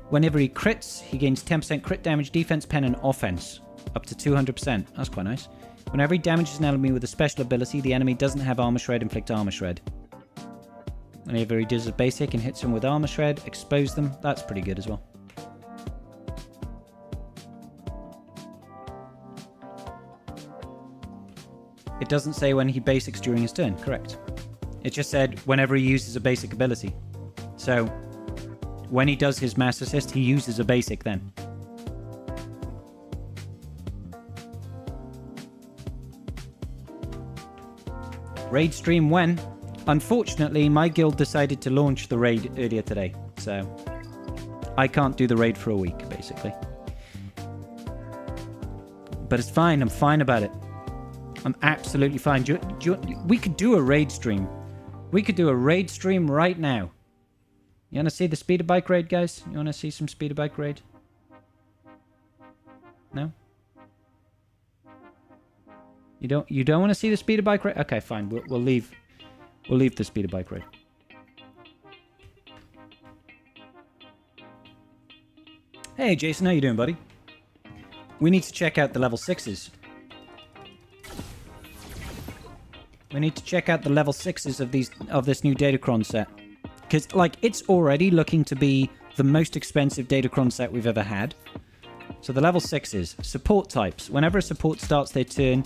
Whenever he crits, he gains 10% crit damage, defense, pen, and offense. Up to 200%. That's quite nice. Whenever he damages an enemy with a special ability, the enemy doesn't have armor shred, inflict armor shred. Whenever he does a basic and hits them with armor shred, expose them. That's pretty good as well. It doesn't say when he basics during his turn, correct. It just said whenever he uses a basic ability. So, when he does his mass assist, he uses a basic then. Raid stream when? Unfortunately, my guild decided to launch the raid earlier today, so I can't do the raid for a week, basically. But it's fine, I'm fine about it. I'm absolutely fine. We could do a raid stream. We could do a raid stream right now. You want to see the speeder bike raid, guys? You want to see some speeder bike raid? No? You don't want to see the speeder bike raid? Okay, fine. We'll leave the speeder bike raid. Hey, Jason, how you doing, buddy? We need to check out the level 6s. We need to check out the level 6s of this new Datacron set. Because, like, it's already looking to be the most expensive Datacron set we've ever had. So the level 6s. Support types. Whenever a support starts their turn,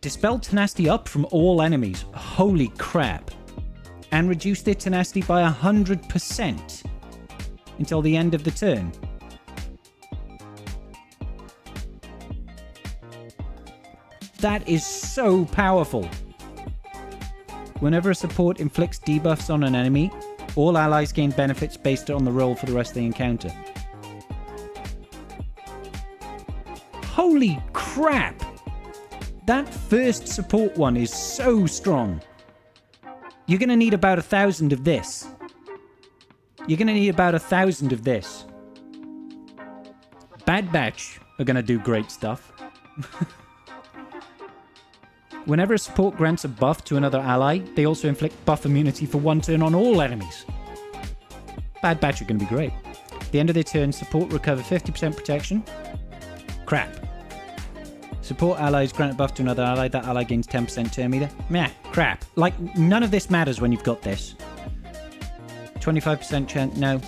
dispel tenacity up from all enemies. Holy crap. And reduce their tenacity by 100% until the end of the turn. That is so powerful. Whenever a support inflicts debuffs on an enemy, all allies gain benefits based on the roll for the rest of the encounter. Holy crap! That first support one is so strong. You're going to need about 1,000 of this. You're going to need about 1,000 of this. Bad Batch are going to do great stuff. Whenever a support grants a buff to another ally, they also inflict buff immunity for 1 turn on all enemies. Bad Batch are going to be great. At the end of their turn, support recover 50% protection. Crap. Support allies grant a buff to another ally. That ally gains 10% turn meter. Meh, crap. Like, none of this matters when you've got this. 25% chance. No.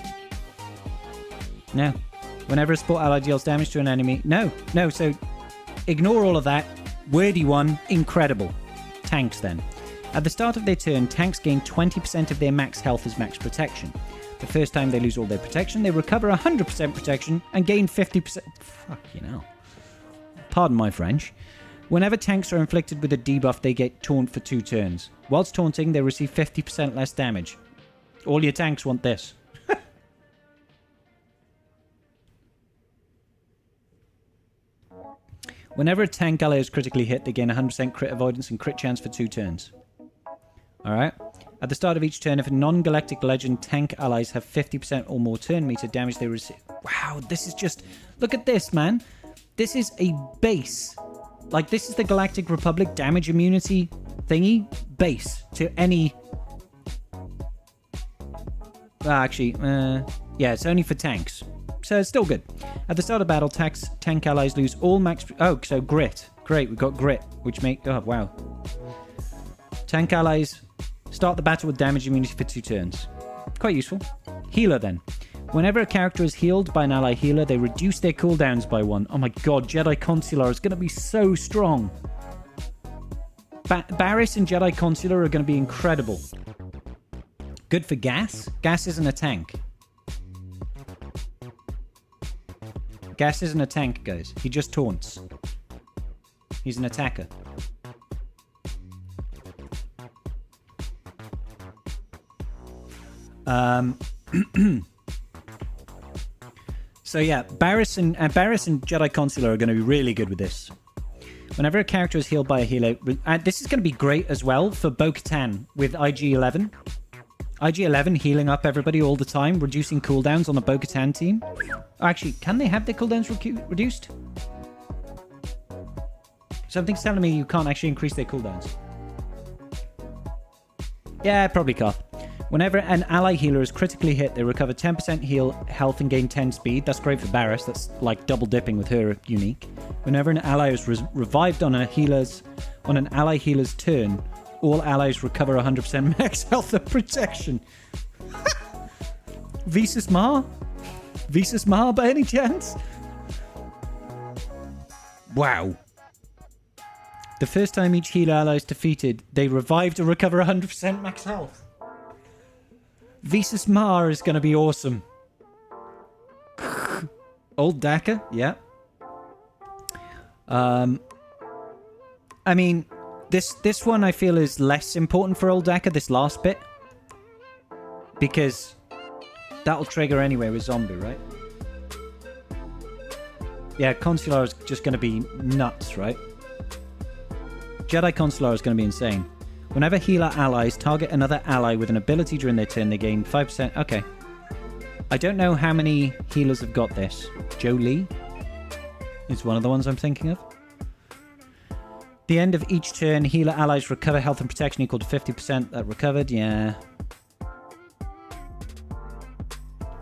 No. Whenever a support ally deals damage to an enemy. No. No, so ignore all of that. Wordy one. Incredible. Tanks, then. At the start of their turn, tanks gain 20% of their max health as max protection. The first time they lose all their protection, they recover 100% protection and gain 50%. Fuck, you know. Pardon my French. Whenever tanks are inflicted with a debuff, they get taunt for 2 turns. Whilst taunting, they receive 50% less damage. All your tanks want this. Whenever a tank ally is critically hit, they gain 100% crit avoidance and crit chance for 2 turns. Alright. At the start of each turn, if a non-galactic legend tank allies have 50% or more turn meter damage they receive... Wow, this is just... Look at this, man. This is a base. Like, this is the Galactic Republic damage immunity thingy base to any... Actually, yeah, it's only for tanks. So it's still good. At the start of battle, tank allies lose all max... Oh, so grit. Great, we've got grit, which make... Oh, wow. Tank allies start the battle with damage immunity for 2 turns. Quite useful. Healer, then. Whenever a character is healed by an ally healer, they reduce their cooldowns by 1. Oh my god, Jedi Consular is going to be so strong. Barris and Jedi Consular are going to be incredible. Good for Gas. Gas isn't a tank. Gas isn't a tank, guys. He just taunts. He's an attacker. So yeah, Barris and Jedi Consular are going to be really good with this. Whenever a character is healed by a healer, this is going to be great as well for Bo-Katan with IG-11. IG-11 healing up everybody all the time, reducing cooldowns on the Bo-Katan team. Actually, can they have their cooldowns reduced? Something's telling me you can't actually increase their cooldowns. Yeah, probably can't. Whenever an ally healer is critically hit, they recover 10% health and gain 10 speed. That's great for Barris. That's like double dipping with her unique. Whenever an ally is revived on an ally healer's turn, all allies recover 100% max health and protection. Visas Mar? Visas Mar by any chance? Wow. The first time each healer ally is defeated, they revive to recover 100% max health. Visas Mar is going to be awesome. Old Daka, yeah. I mean, this one I feel is less important for Old Daka, this last bit. Because that'll trigger anyway with Zombie, right? Yeah, Consular is just going to be nuts, right? Jedi Consular is going to be insane. Whenever healer allies target another ally with an ability during their turn, they gain 5%. Okay. I don't know how many healers have got this. Jolie is one of the ones I'm thinking of. The end of each turn, healer allies recover health and protection equal to 50% that recovered. Yeah.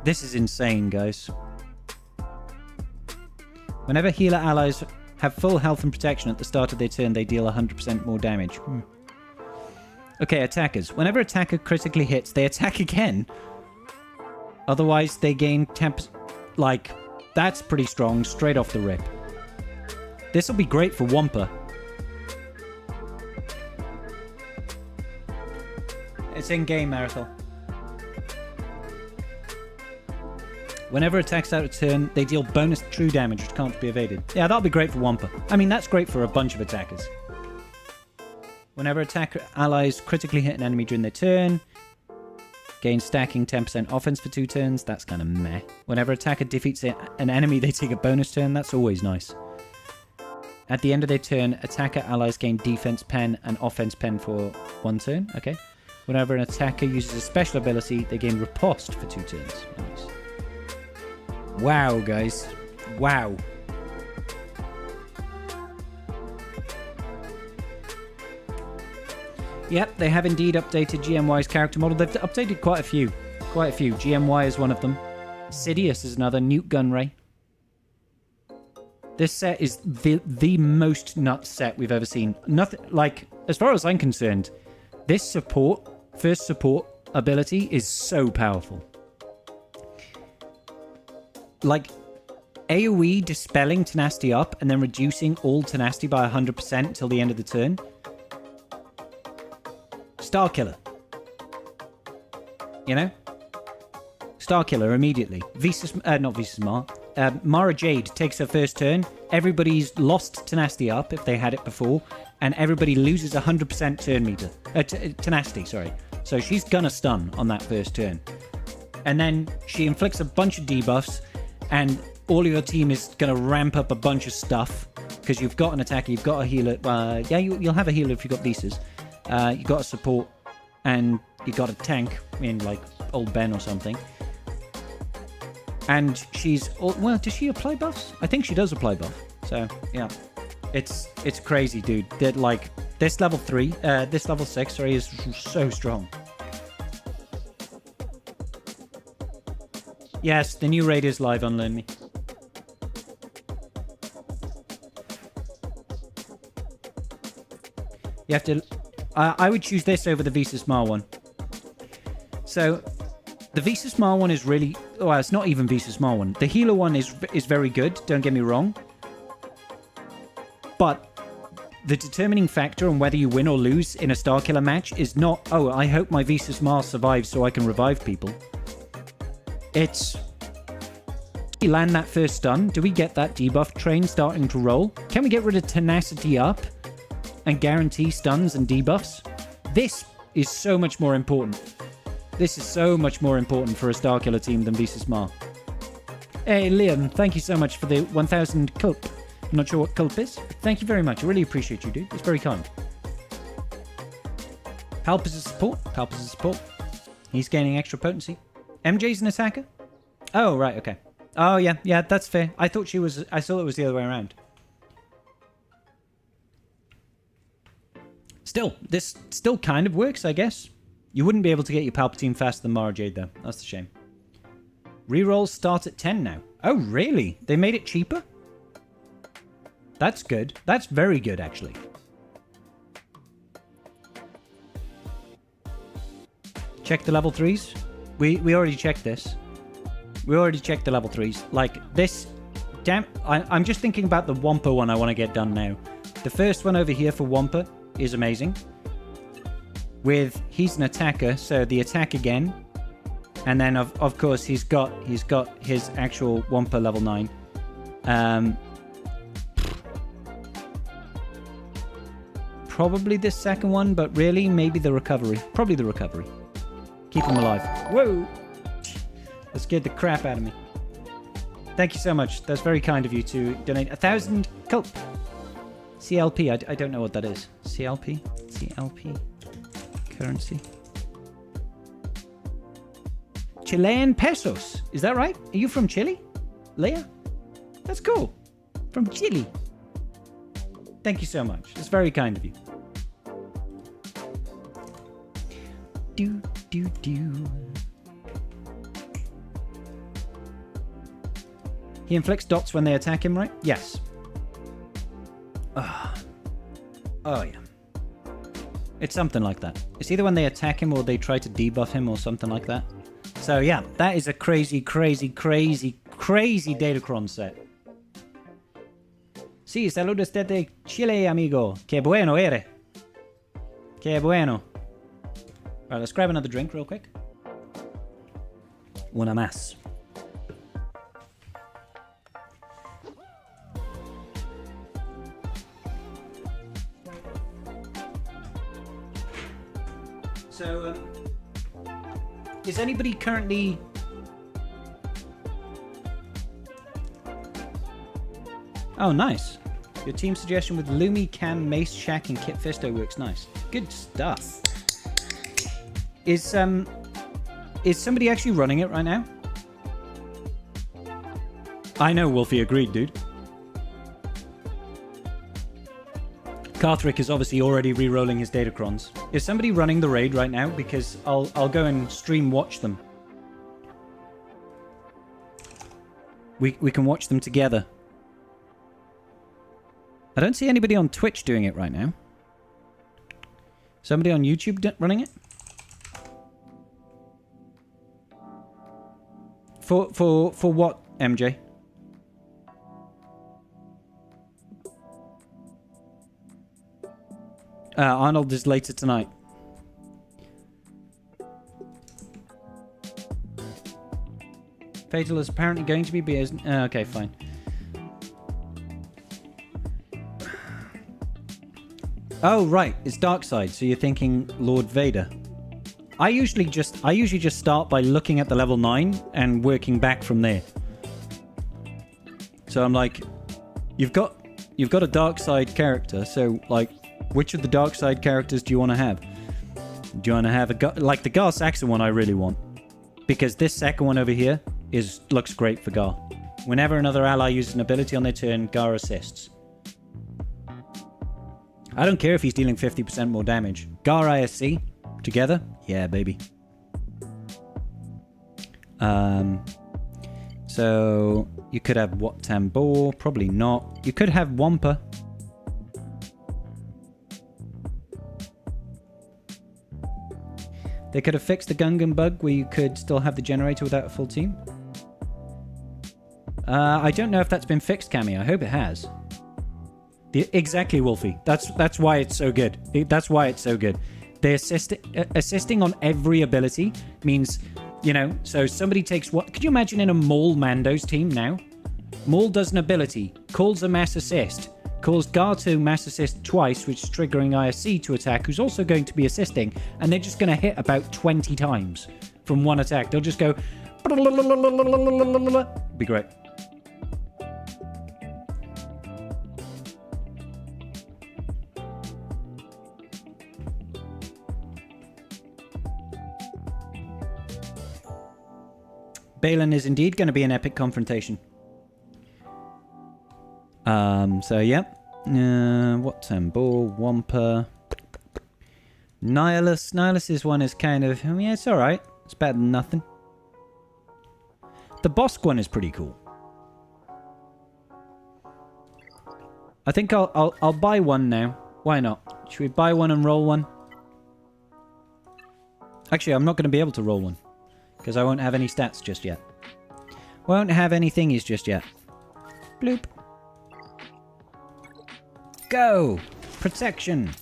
This is insane, guys. Whenever healer allies have full health and protection at the start of their turn, they deal 100% more damage. Okay, attackers. Whenever attacker critically hits, they attack again. Otherwise, they gain 10%. Like, that's pretty strong, straight off the rip. This will be great for Wampa. It's in-game, Marathon. Whenever attacks out of turn, they deal bonus true damage, which can't be evaded. Yeah, that'll be great for Wampa. I mean, that's great for a bunch of attackers. Whenever attacker allies critically hit an enemy during their turn, gain stacking 10% offense for 2 turns. That's kind of meh. Whenever attacker defeats an enemy, they take a bonus turn. That's always nice. At the end of their turn, attacker allies gain defense pen and offense pen for 1 turn. Okay. Whenever an attacker uses a special ability, they gain riposte for 2 turns. Nice. Wow, guys. Wow. Yep, they have indeed updated GMY's character model. They've updated quite a few. Quite a few. GMY is one of them. Sidious is another. Newt Gunray. This set is the most nuts set we've ever seen. Nothing, like, as far as I'm concerned, this first support ability is so powerful. Like, AoE dispelling tenacity up and then reducing all tenacity by 100% till the end of the turn. Star Killer. You know? Star Killer immediately. Not Visas Mar. Mara Jade takes her first turn. Everybody's lost tenacity up if they had it before. And everybody loses 100% turn meter. Tenacity, sorry. So she's gonna stun on that first turn. And then she inflicts a bunch of debuffs. And all of your team is gonna ramp up a bunch of stuff. because you've got an attacker, you've got a healer. Yeah, you'll have a healer if you've got Visas. You've got a support, and you've got a tank in, like, Old Ben or something. And she's... Well, does she apply buffs? I think she does apply buff. So, yeah. It's crazy, dude. That, like, this level 3, this level 6, sorry, is so strong. Yes, the new raid is live on Learn Me. You have to... I would choose this over the Visas Mar one. So, the Visas Mar one is really... Well, it's not even Visas Mar one. The healer one is very good, don't get me wrong. But the determining factor on whether you win or lose in a Starkiller match is not, oh, I hope my Visas Mar survives so I can revive people. It's... Do we land that first stun? Do we get that debuff train starting to roll? Can we get rid of Tenacity up and guarantee stuns and debuffs? This is so much more important. This is so much more important for a Starkiller team than Visas Mar. Hey, Liam, thank you so much for the 1000 culp. I'm not sure what culp is. Thank you very much. I really appreciate you, dude. It's very kind. Palp is a support. Palp is a support. He's gaining extra potency. MJ's an attacker? Oh, right, okay. Oh, yeah, yeah, that's fair. I thought it was the other way around. Still, this still kind of works, I guess. You wouldn't be able to get your Palpatine faster than Mara Jade, though. That's a shame. Rerolls start at 10 now. Oh, really? They made it cheaper? That's good. That's very good, actually. Check the level 3s. We already checked this. We already checked the level 3s. Like, this... Damn... I'm just thinking about the Wampa one I want to get done now. The first one over here for Wampa is amazing. With... He's an attacker, so the attack again. And then, of course, he's got his actual Wampa level 9. Probably this second one, but really, maybe the recovery. Probably the recovery. Keep him alive. Whoa! That scared the crap out of me. Thank you so much. That's very kind of you to donate 1,000 culp. CLP, I don't know what that is. CLP? CLP? Currency? Chilean pesos. Is that right? Are you from Chile? Leia? That's cool. From Chile. Thank you so much. It's very kind of you. Do, do, do. He inflicts dots when they attack him, right? Yes. Oh, yeah. It's something like that. It's either when they attack him or they try to debuff him or something like that. So, yeah. That is a crazy, crazy, crazy, crazy Datacron set. Sí, saludos desde Chile, amigo. Qué bueno eres. Qué bueno. Right, let's grab another drink real quick. Una más. So, is anybody currently... Oh, nice. Your team suggestion with Lumi, Cam, Mace, Shaq, and Kit Fisto works nice. Good stuff. Is somebody actually running it right now? I know, Wolfie agreed, dude. Carthrick is obviously already re-rolling his Datacrons. Is somebody running the raid right now? Because I'll go and stream watch them. We can watch them together. I don't see anybody on Twitch doing it right now. Somebody on YouTube running it? For what, MJ? Arnold is later tonight. Fatal is apparently going to be beers. Okay, fine. Oh, right. It's Darkseid, so you're thinking Lord Vader. I usually just start by looking at the level 9 and working back from there. So I'm like, you've got you've got a dark side character, so, like, which of the dark side characters do you want to have? Do you want to have like the Gar Saxon one I really want. Because this second one over here looks great for Gar. Whenever another ally uses an ability on their turn, Gar assists. I don't care if he's dealing 50% more damage. Gar ISC, together? Yeah, baby. So, you could have Wat Tambor, probably not. You could have Wampa. They could have fixed the Gungan bug where you could still have the generator without a full team. I don't know if that's been fixed, Cammy. I hope it has. Exactly, Wolfie. That's why it's so good. That's why it's so good. They assisting on every ability means, you know, so somebody takes what... Could you imagine in a Maul Mando's team now? Maul does an ability, calls a mass assist, calls Gar to mass assist twice, which is triggering ISC to attack, who's also going to be assisting, and they're just going to hit about 20 times from one attack. They'll just go... Be great. Balin is indeed going to be an epic confrontation. So yeah. Wat Tambor, Wampa. Nihilus. Nihilus's one is kind of... I mean, it's alright. It's better than nothing. The Bosk one is pretty cool. I think I'll buy one now. Why not? Should we buy one and roll one? Actually, I'm not going to be able to roll one. Because I won't have any stats just yet. Won't have any thingies just yet. Bloop. Go! Protection.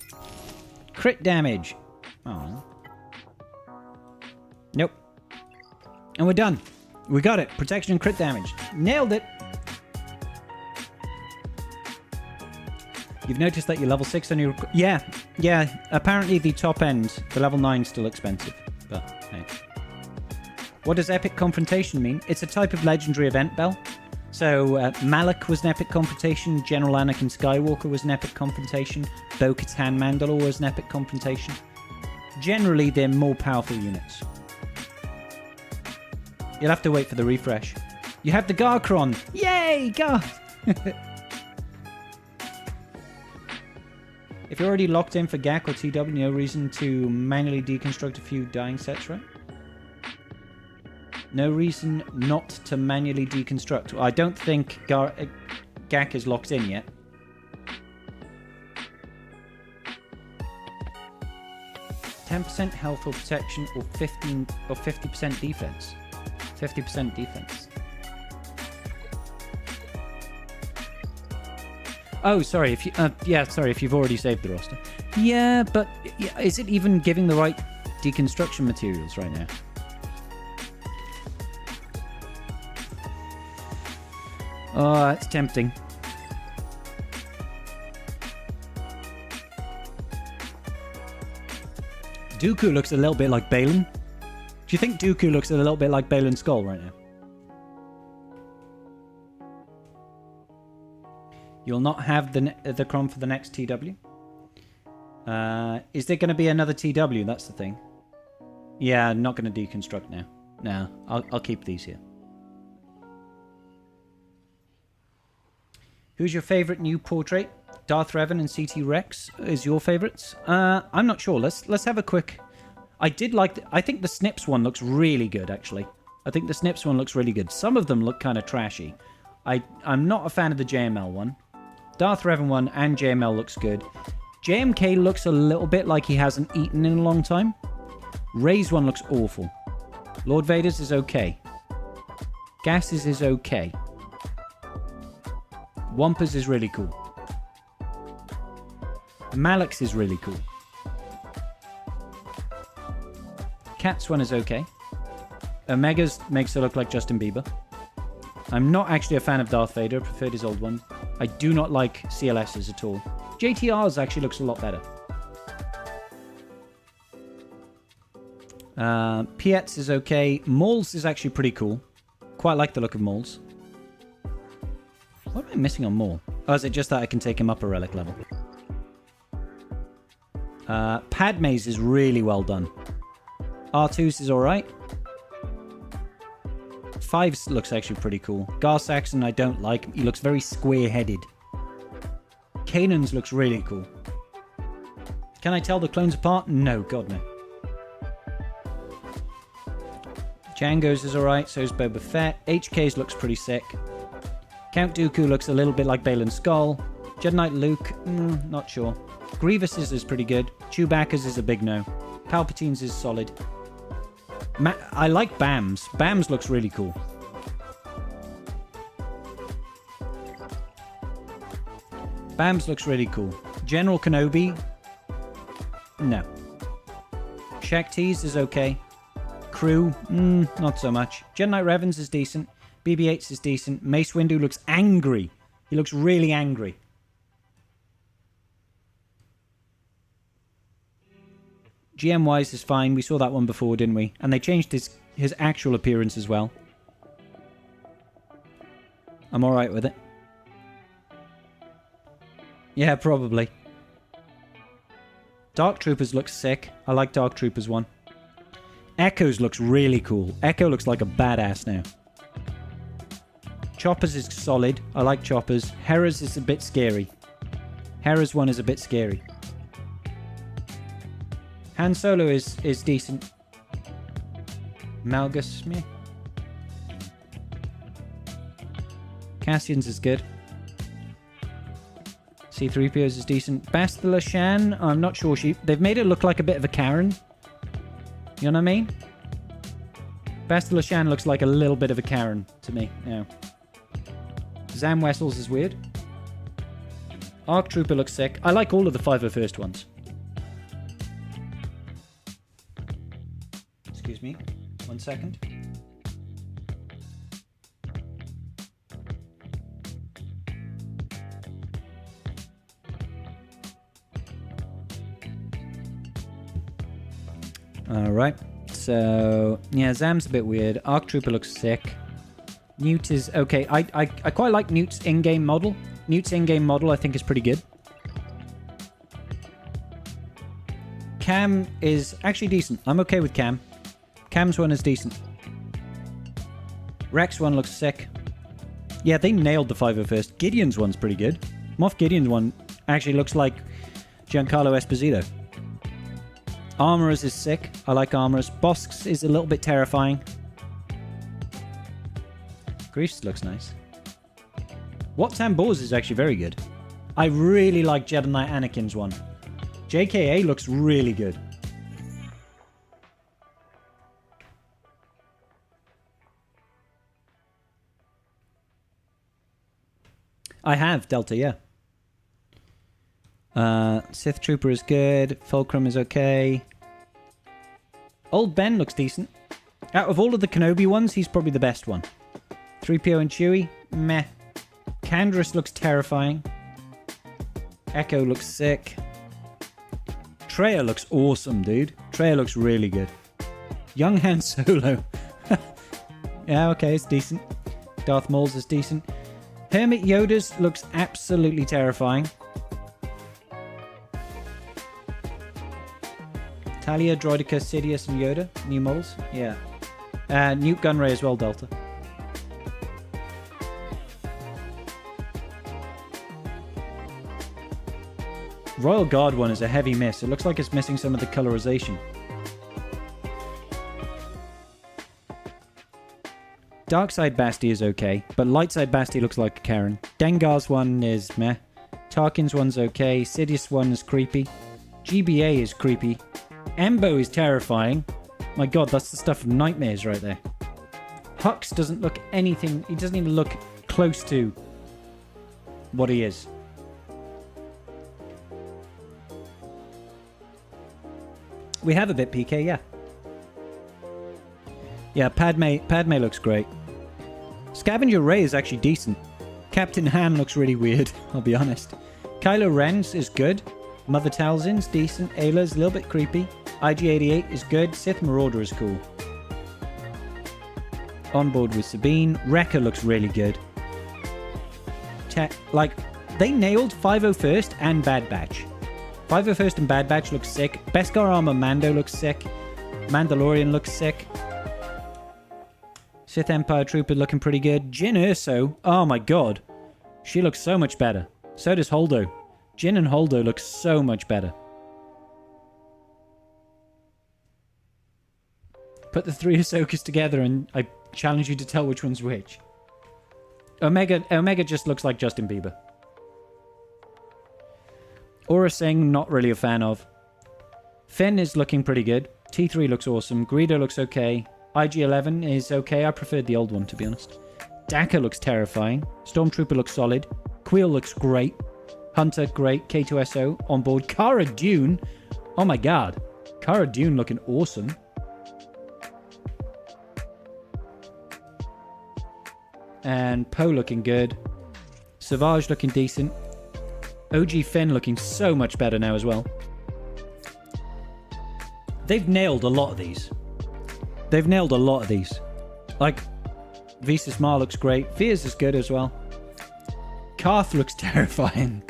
Crit damage. Oh. Nope. And we're done. We got it. Protection and crit damage. Nailed it. You've noticed that you're level 6 on your... Yeah. Apparently the top end, the level 9 is still expensive. But, hey. What does Epic Confrontation mean? It's a type of legendary event, Bell. So, Malak was an Epic Confrontation, General Anakin Skywalker was an Epic Confrontation, Bo-Katan Mandalore was an Epic Confrontation. Generally, they're more powerful units. You'll have to wait for the refresh. You have the Garkron! Yay, Gar! If you're already locked in for GAC or TW, no reason to manually deconstruct a few dying sets, right? No reason not to manually deconstruct. Well, I don't think GAC is locked in yet. %10 health or protection or 50% defense. 50% defense. Oh, sorry. If you, sorry. If you've already saved the roster. Yeah, but is it even giving the right deconstruction materials right now? Oh, it's tempting. Dooku looks a little bit like Balin. Do you think Dooku looks a little bit like Balin's skull right now? You'll not have the Cron for the next TW. Is there going to be another TW? That's the thing. Yeah, I'm not going to deconstruct now. No, I'll keep these here. Who's your favorite new portrait? Darth Revan and CT Rex is your favorites? I'm not sure. Let's have a quick... I think the Snips one looks really good, actually. I think the Snips one looks really good. Some of them look kind of trashy. I'm not a fan of the JML one. Darth Revan one and JML looks good. JMK looks a little bit like he hasn't eaten in a long time. Rey's one looks awful. Lord Vader's is okay. Gas's is okay. Wampa's is really cool. Malak's is really cool. Cat's one is okay. Omega's makes it look like Justin Bieber. I'm not actually a fan of Darth Vader. I preferred his old one. I do not like CLS's at all. JTR's actually looks a lot better. Piet's is okay. Maul's is actually pretty cool. Quite like the look of Maul's. What am I missing on Maul? Oh, is it just that I can take him up a relic level? Padme's is really well done. R2's is alright. 5's looks actually pretty cool. Gar Saxon I don't like. He looks very square-headed. Kanan's looks really cool. Can I tell the clones apart? No, God no. Django's is alright, so's Boba Fett. HK's looks pretty sick. Count Dooku looks a little bit like Baylan Skoll. Jedi Knight Luke, not sure. Grievous's is pretty good. Chewbacca's is a big no. Palpatine's is solid. I like Bam's. Bam's looks really cool. Bam's looks really cool. General Kenobi, no. Shaq T's is okay. Crew, not so much. Jedi Knight Revan's is decent. BB-8's is decent. Mace Windu looks angry. He looks really angry. GM Wise is fine. We saw that one before, didn't we? And they changed his actual appearance as well. I'm alright with it. Yeah, probably. Dark Troopers looks sick. I like Dark Troopers 1. Echo's looks really cool. Echo looks like a badass now. Choppers is solid. I like Choppers. Hera's is a bit scary. Hera's one is a bit scary. Han Solo is decent. Malgus, meh. Cassian's is good. C-3PO's is decent. Bastila Shan, I'm not sure they've made it look like a bit of a Karen. You know what I mean? Bastila Shan looks like a little bit of a Karen to me now. Zam Wessels is weird. Arc Trooper looks sick. I like all of the 501st ones. Excuse me. 1 second. Alright. So, yeah, Zam's a bit weird. Arc Trooper looks sick. Newt is okay. I quite like Newt's in-game model. Newt's in-game model I think is pretty good. Cam is actually decent. I'm okay with Cam. Cam's one is decent. Rex one looks sick. Yeah, they nailed the 501st. Gideon's one's pretty good. Moff Gideon's one actually looks like Giancarlo Esposito. Armorers is sick. I like Armorers. Bossk is a little bit terrifying. Griefs looks nice. Wat Tambors is actually very good. I really like Jedi Knight Anakin's one. JKA looks really good. I have Delta, yeah. Sith Trooper is good. Fulcrum is okay. Old Ben looks decent. Out of all of the Kenobi ones, he's probably the best one. 3PO and Chewie, meh. Canderous looks terrifying. Echo looks sick. Traya looks awesome, dude. Traya looks really good. Young Han Solo. Yeah, okay, it's decent. Darth Maul's is decent. Hermit Yoda's looks absolutely terrifying. Talia, Droideka, Sidious, and Yoda. New models. Yeah. Newt Gunray as well, Delta. Royal Guard one is a heavy miss. It looks like it's missing some of the colorization. Darkside Basti is okay, but Lightside Basti looks like a Karen. Dengar's one is meh. Tarkin's one's okay. Sidious one is creepy. GBA is creepy. Embo is terrifying. My god, that's the stuff from Nightmares right there. Hux doesn't look anything... He doesn't even look close to what he is. We have a bit PK, yeah. Yeah, Padme looks great. Scavenger Ray is actually decent. Captain Han looks really weird, I'll be honest. Kylo Ren's is good. Mother Talzin's decent. Ayla's a little bit creepy. IG-88 is good. Sith Marauder is cool. On board with Sabine. Wrecker looks really good. Like, they nailed 501st and Bad Batch. 501st and Bad Batch looks sick. Beskar Armor Mando looks sick. Mandalorian looks sick. Sith Empire Trooper looking pretty good. Jyn Erso, oh my god. She looks so much better. So does Holdo. Jyn and Holdo look so much better. Put the 3 Ahsokas together and I challenge you to tell which one's which. Omega just looks like Justin Bieber. Aura Singh, not really a fan of. Finn is looking pretty good. T3 looks awesome. Greedo looks okay. IG-11 is okay. I preferred the old one, to be honest. Daka looks terrifying. Stormtrooper looks solid. Queel looks great. Hunter, great. K2SO on board. Cara Dune. Oh my god. Cara Dune looking awesome. And Poe looking good. Savage looking decent. OG Finn looking so much better now as well. They've nailed a lot of these. Like, Visas Mar looks great. Veers is good as well. Karth looks terrifying.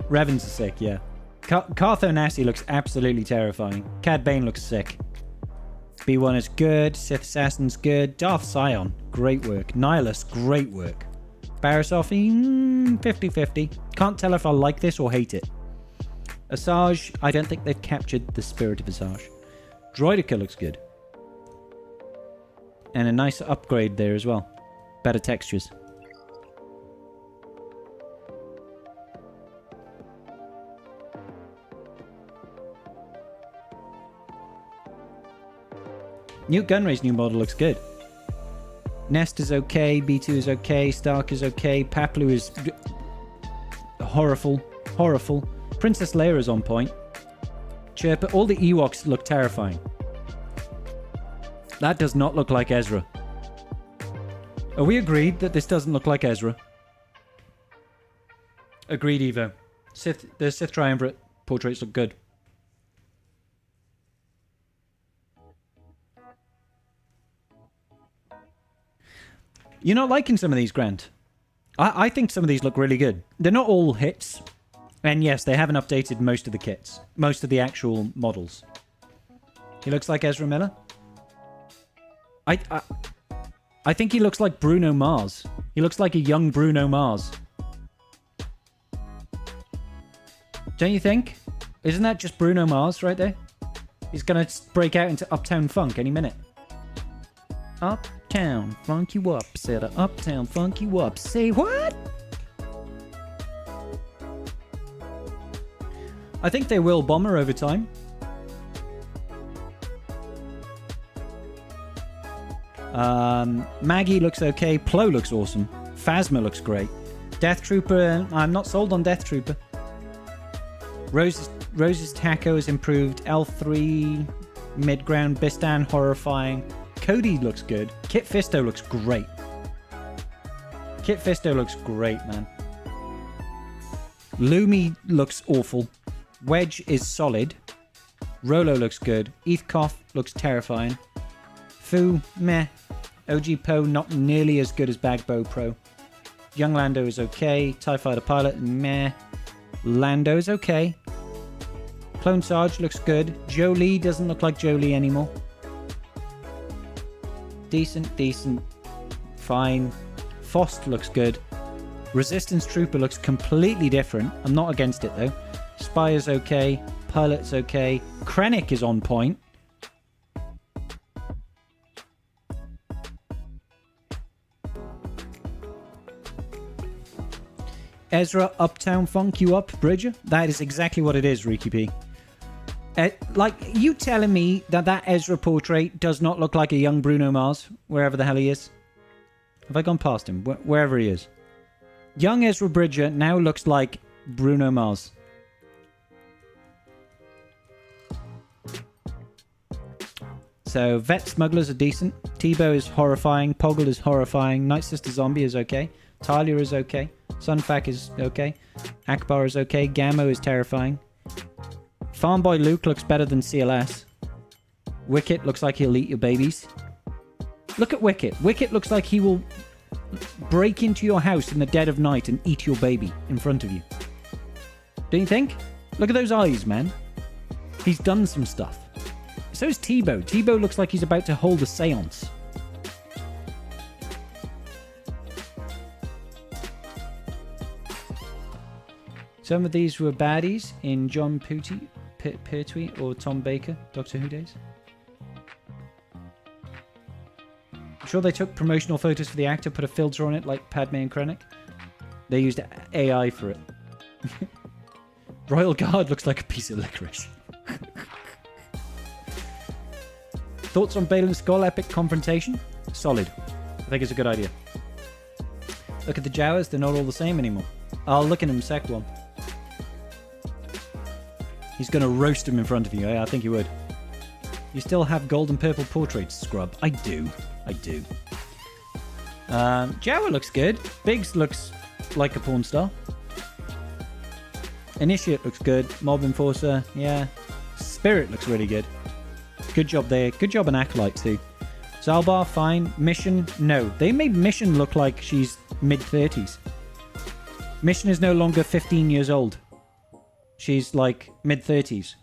Revens is sick, yeah. Karth Onasi looks absolutely terrifying. Cad Bane looks sick. B1 is good. Sith Assassin's good. Darth Sion, great work. Nihilus, great work. Barrisoff, 50-50. Can't tell if I like this or hate it. Asajj, I don't think they've captured the spirit of Asajj. Droideka looks good. And a nice upgrade there as well. Better textures. Newt Gunray's new model looks good. Nest is okay, B2 is okay, Stark is okay, Paplu is horrible. Princess Leia is on point. Chirpa, all the Ewoks look terrifying. That does not look like Ezra. Are we agreed that this doesn't look like Ezra? Agreed, Evo. The Sith Triumvirate portraits look good. You're not liking some of these, Grant? I think some of these look really good. They're not all hits. And yes, they haven't updated most of the kits. Most of the actual models. He looks like Ezra Miller. I think he looks like Bruno Mars. He looks like a young Bruno Mars. Don't you think? Isn't that just Bruno Mars right there? He's gonna break out into Uptown Funk any minute. Uptown funk you up, said Uptown funk you up. Say what? I think they will bomber over time. Maggie looks okay. Plo looks awesome. Phasma looks great. Death Trooper, I'm not sold on Death Trooper. Rose's Taco is improved. L3 mid-ground. Bistan horrifying. Cody looks good. Kit Fisto looks great. Man. Lumi looks awful. Wedge is solid. Rolo looks good. Eathcoff looks terrifying. Fu, meh. OG Poe not nearly as good as Bagbo Pro. Young Lando is okay. TIE Fighter Pilot, meh. Lando is okay. Clone Sarge looks good. Jolie doesn't look like Jolie anymore. Decent. Fine. Fost looks good. Resistance Trooper looks completely different. I'm not against it though. Spy is okay. Pilot's okay. Krennic is on point. Ezra Uptown Funk you up, Bridger? That is exactly what it is, Ricky P. Like, you telling me that Ezra portrait does not look like a young Bruno Mars, wherever the hell he is? Have I gone past him? Wherever he is. Young Ezra Bridger now looks like Bruno Mars. So, Vet Smugglers are decent. Tebow is horrifying. Poggle is horrifying. Night Sister Zombie is okay. Talia is okay. Sunfac is okay. Akbar is okay. Gammo is terrifying. Farm Boy Luke looks better than CLS. Wicket looks like he'll eat your babies. Look at Wicket. Wicket looks like he will break into your house in the dead of night and eat your baby in front of you. Don't you think? Look at those eyes, man. He's done some stuff. So is Tebow. Tebow looks like he's about to hold a seance. Some of these were baddies in John Pertwee or Tom Baker, Doctor Who days. I'm sure they took promotional photos for the actor, put a filter on it like Padme and Krennic. They used AI for it. Royal Guard looks like a piece of licorice. Thoughts on Bale and Skull epic confrontation? Solid. I think it's a good idea. Look at the Jawas, they're not all the same anymore. I'll look at him sec one. He's going to roast him in front of you. I think he would. You still have gold and purple portraits, scrub. I do. Jawa looks good. Biggs looks like a porn star. Initiate looks good. Mob Enforcer, yeah. Spirit looks really good. Good job there. Good job on Acolyte too. Zalbar, fine. Mission, no. They made Mission look like she's mid-30s. Mission is no longer 15 years old. She's like mid-30s.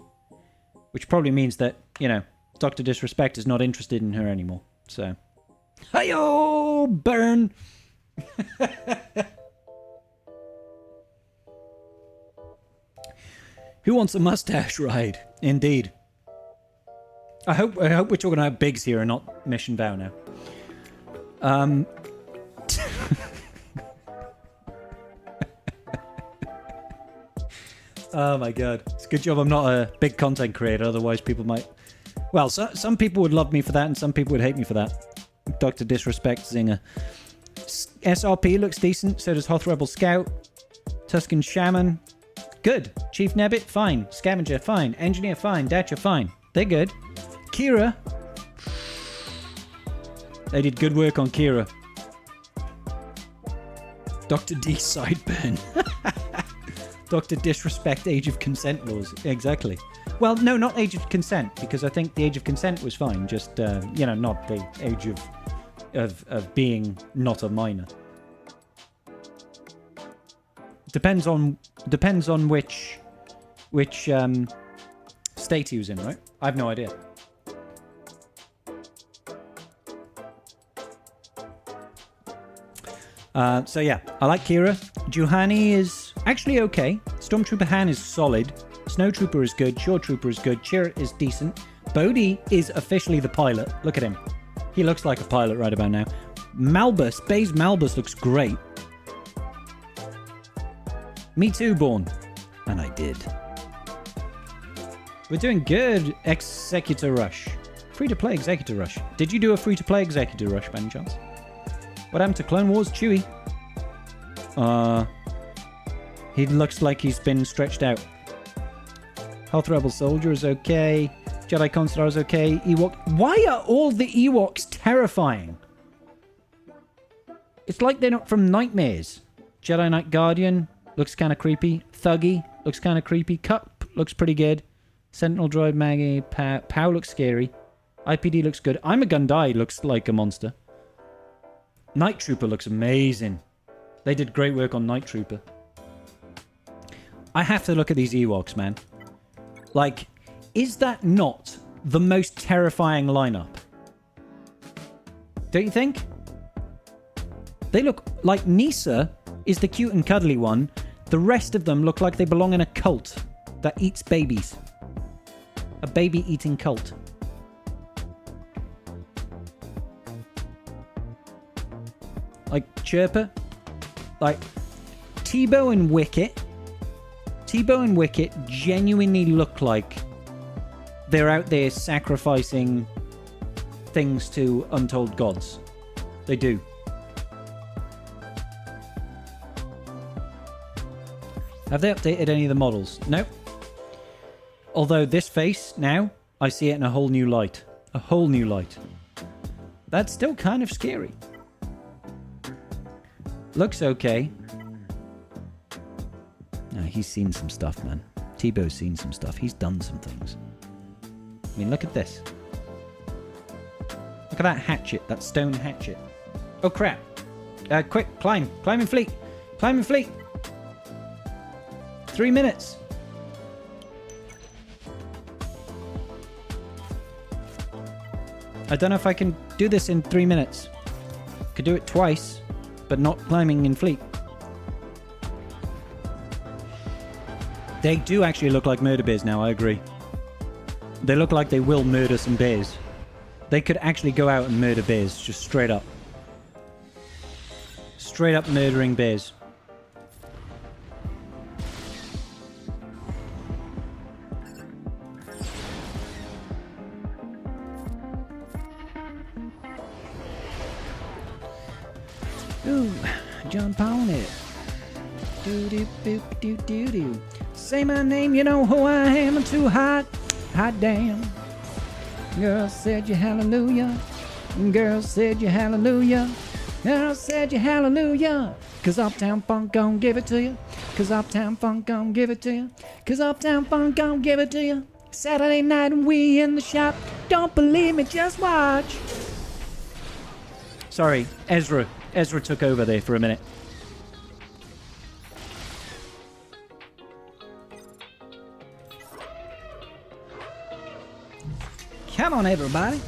Which probably means that, you know, Dr. Disrespect is not interested in her anymore. So. Hi-yo! Burn! Who wants a mustache ride? Indeed. I hope we're talking about Biggs here and not Mission Vow now. Oh my god. It's a good job I'm not a big content creator, otherwise people might... Well, some people would love me for that and some people would hate me for that. Dr. Disrespect Zinger. SRP looks decent, so does Hoth Rebel Scout. Tuscan Shaman, good. Chief Nebbit, fine. Scavenger, fine. Engineer, fine. Dacha, fine. They're good. Kira. They did good work on Kira. Dr. D sideburn. Dr. Disrespect Age of Consent laws. Exactly. Well, no, not Age of Consent, because I think the Age of Consent was fine. Just, you know, not the age of being not a minor. Depends on which state he was in, right? I have no idea. So yeah, I like Kira. Juhani is actually okay. Stormtrooper Han is solid. Snowtrooper is good. Shore Trooper is good. Chirrut is decent. Bodhi is officially the pilot. Look at him. He looks like a pilot right about now. Malbus, Baze Malbus looks great. Me too, Born. And I did. We're doing good, Executor Rush. Free-to-play Executor Rush. Did you do a free-to-play Executor Rush by any chance? What happened to Clone Wars? Chewie. He looks like he's been stretched out. Health Rebel Soldier is okay. Jedi Constar is okay. Ewok. Why are all the Ewoks terrifying? It's like they're not from Nightmares. Jedi Knight Guardian looks kind of creepy. Thuggy looks kind of creepy. Cup looks pretty good. Sentinel Droid Maggie. Pow looks scary. IPD looks good. I'm a Gundai looks like a monster. Night Trooper looks amazing. They did great work on Night Trooper. I have to look at these Ewoks, man. Like, is that not the most terrifying lineup? Don't you think? They look like Nisa is the cute and cuddly one. The rest of them look like they belong in a cult that eats babies. A baby-eating cult. Like Chirper. Like Tebow and Wicket. Tebow and Wicket genuinely look like they're out there sacrificing things to untold gods. They do. Have they updated any of the models? Nope. Although this face, now, I see it in a whole new light. A whole new light. That's still kind of scary. Looks okay. No, he's seen some stuff, man. Tebow's seen some stuff. He's done some things. I mean, look at this. Look at that hatchet. That stone hatchet. Oh, crap. Quick, climb. Climb in fleet. Climb in fleet. 3 minutes. I don't know if I can do this in 3 minutes. Could do it twice, but not climbing in fleet. They do actually look like murder bears now, I agree. They look like they will murder some bears. They could actually go out and murder bears, just straight up. Straight up murdering bears. Ooh, jump on it. Do do boop do do do. Say my name, you know who I am. I'm too hot, hot damn. Girl said you hallelujah. Girl said you hallelujah. Girl said you hallelujah. 'Cause Uptown Funk gon' give it to you. 'Cause Uptown Funk gon' give it to you. 'Cause Uptown Funk gon' give it to you. Saturday night and we in the shop. Don't believe me, just watch. Sorry, Ezra. Ezra took over there for a minute. Come on, everybody.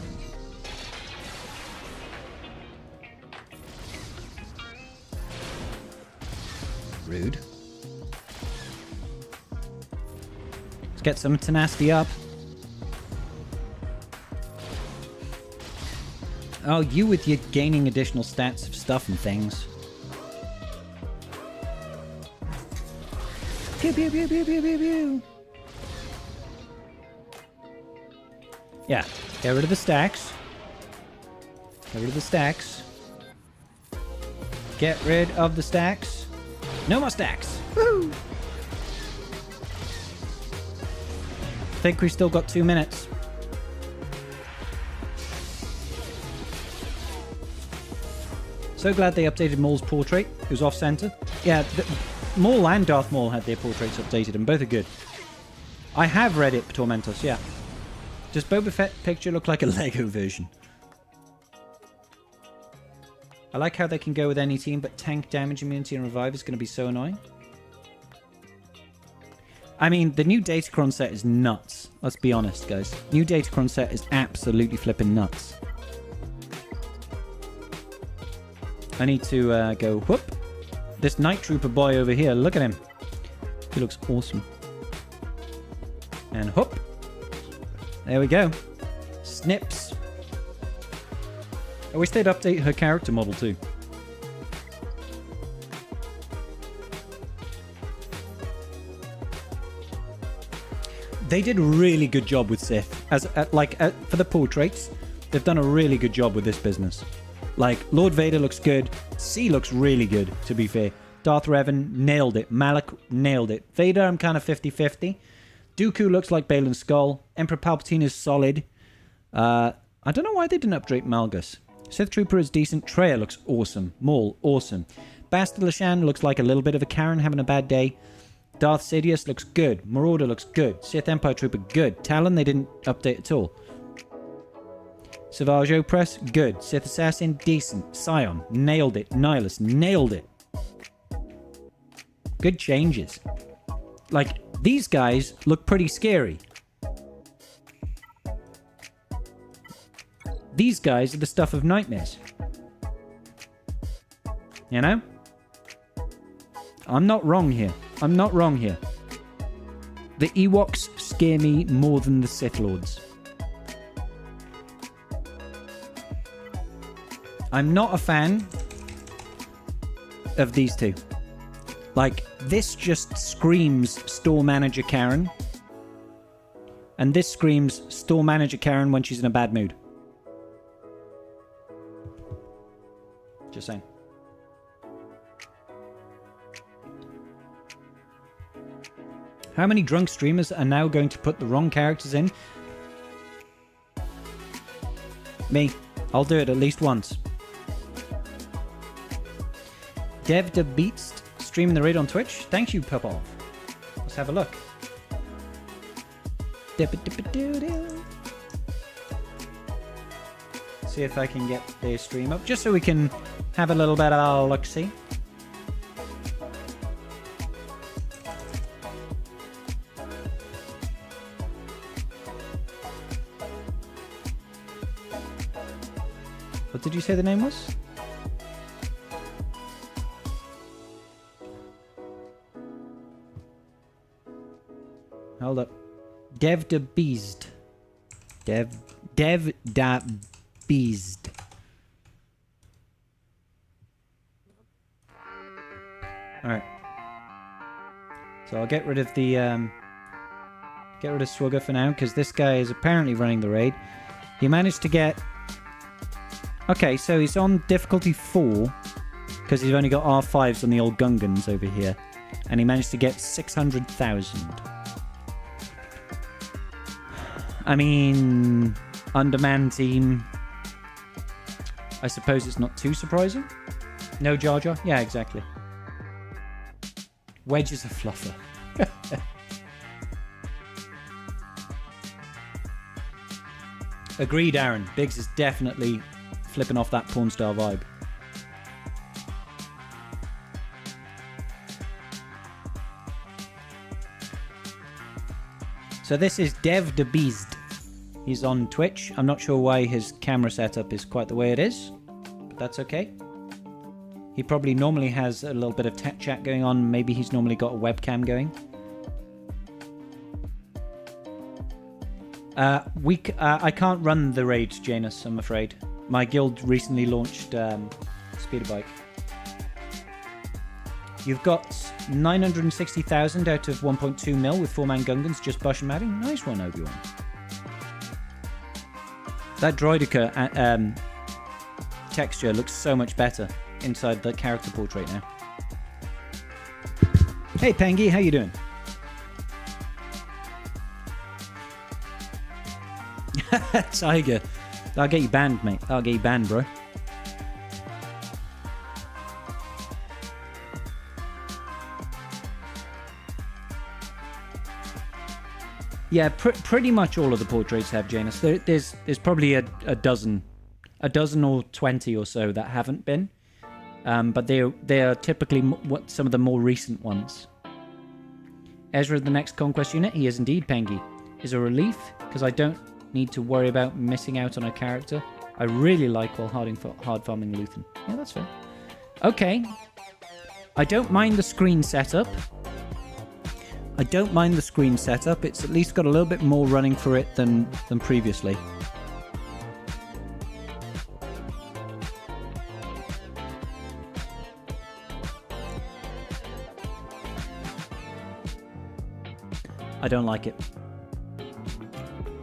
Rude. Let's get some tenacity up. Oh, you with your gaining additional stats of stuff and things. Pew pew pew pew pew pew pew. Yeah, get rid of the stacks. Get rid of the stacks. Get rid of the stacks. No more stacks. Woo! I think we've still got 2 minutes. So glad they updated Maul's portrait, who's off-center. Yeah, Maul and Darth Maul had their portraits updated, and both are good. I have read it, Tormentos, yeah. Does Boba Fett picture look like a Lego version? I like how they can go with any team, but tank damage, immunity, and revive is going to be so annoying. I mean, the new Datacron set is nuts. Let's be honest, guys. New Datacron set is absolutely flipping nuts. I need to go, whoop. This Night Trooper boy over here, look at him. He looks awesome. And whoop. There we go. Snips. I wish they'd update her character model too. They did a really good job with Sith. For the portraits, they've done a really good job with this business. Like, Lord Vader looks good. C looks really good, to be fair. Darth Revan nailed it. Malak nailed it. Vader, I'm kind of 50-50. Dooku looks like Balin's skull. Emperor Palpatine is solid. I don't know why they didn't update Malgus. Sith Trooper is decent. Traya looks awesome. Maul, awesome. Bastard Lashan looks like a little bit of a Karen having a bad day. Darth Sidious looks good. Marauder looks good. Sith Empire Trooper, good. Talon, they didn't update at all. Savage Opress, good. Sith Assassin, decent. Scion, nailed it. Nihilus, nailed it. Good changes. Like, these guys look pretty scary. These guys are the stuff of nightmares. You know? I'm not wrong here. I'm not wrong here. The Ewoks scare me more than the Sith Lords. I'm not a fan of these two. Like, this just screams Store Manager Karen. And this screams Store Manager Karen when she's in a bad mood. Just saying. How many drunk streamers are now going to put the wrong characters in? Me. I'll do it at least once. Dev the Beats streaming the raid on Twitch. Thank you, Popov. Let's have a look. See if I can get their stream up, just so we can have a little bit of a look-see. What did you say the name was? Hold up. Dev da Beast. Dev da Beast. Alright. So I'll get rid of the get rid of Swugger for now, because this guy is apparently running the raid. He managed to get... Okay, so he's on difficulty 4, because he's only got R5s on the old Gungans over here. And he managed to get 600,000. I mean, undermanned team. I suppose it's not too surprising. No Jar Jar? Yeah, exactly. Wedge is a fluffer. Agreed, Aaron. Biggs is definitely flipping off that porn star vibe. So this is Dev the Beast. He's on Twitch. I'm not sure why his camera setup is quite the way it is, but that's okay. He probably normally has a little bit of chat going on. Maybe he's normally got a webcam going. I can't run the raid, Janus, I'm afraid. My guild recently launched Speeder Bike. You've got 960,000 out of 1.2 mil with 4-man Gungans, just bush and matting. Nice one, Obi-Wan. That Droidica texture looks so much better inside the character portrait now. Hey, Pengy, how you doing? Tiger. I'll get you banned, mate. I'll get you banned, bro. Yeah, pretty much all of the portraits have Janus. There's probably a dozen or 20 or so that haven't been, but they are typically some of the more recent ones. Ezra, the next conquest unit, he is indeed Pengy. Is a relief because I don't need to worry about missing out on a character I really like while hard farming Luthen. Yeah, that's fair. Okay, I don't mind the screen setup. It's at least got a little bit more running for it than previously. I don't like it.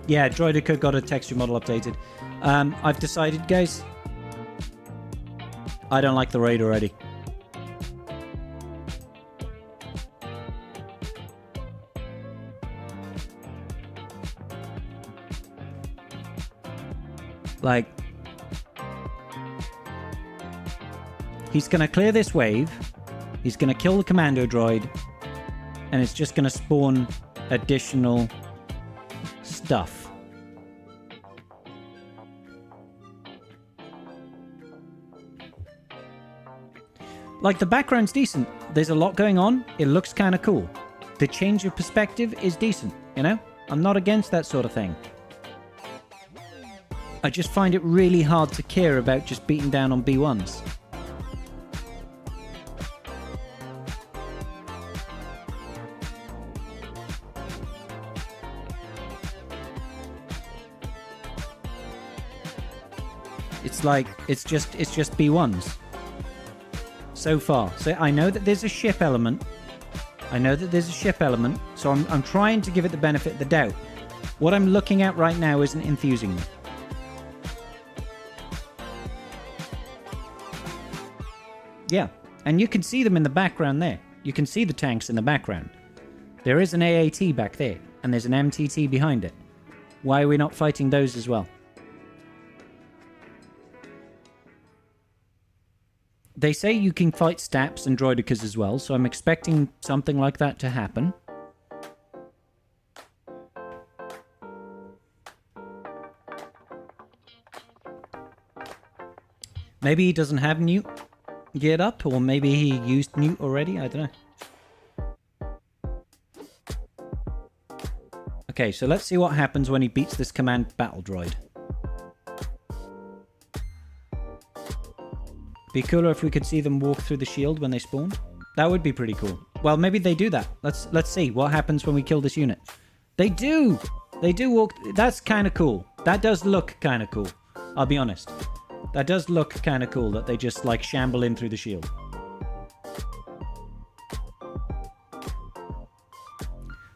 Yeah, Droidica got a texture model updated. I've decided, guys, I don't like the raid already. Like, he's going to clear this wave, he's going to kill the commando droid, and it's just going to spawn additional stuff. Like, the background's decent. There's a lot going on. It looks kind of cool. The change of perspective is decent, you know? I'm not against that sort of thing. I just find it really hard to care about just beating down on B1s. It's like, it's just B1s. So far. So I know that there's a ship element. So I'm trying to give it the benefit of the doubt. What I'm looking at right now isn't enthusing me. Yeah, and you can see them in the background there. You can see the tanks in the background. There is an AAT back there, and there's an MTT behind it. Why are we not fighting those as well? They say you can fight Staps and Droidicas as well, so I'm expecting something like that to happen. Maybe he doesn't have Newt geared up, or maybe he used Newt already. I don't know. Okay, so let's see what happens when he beats this command battle droid. Be cooler if we could see them walk through the shield when they spawned. That would be pretty cool. Well, maybe they do that. Let's see what happens when we kill this unit. They do! They do walk... That's kind of cool. That does look kind of cool. I'll be honest. That does look kind of cool that they just, like, shamble in through the shield.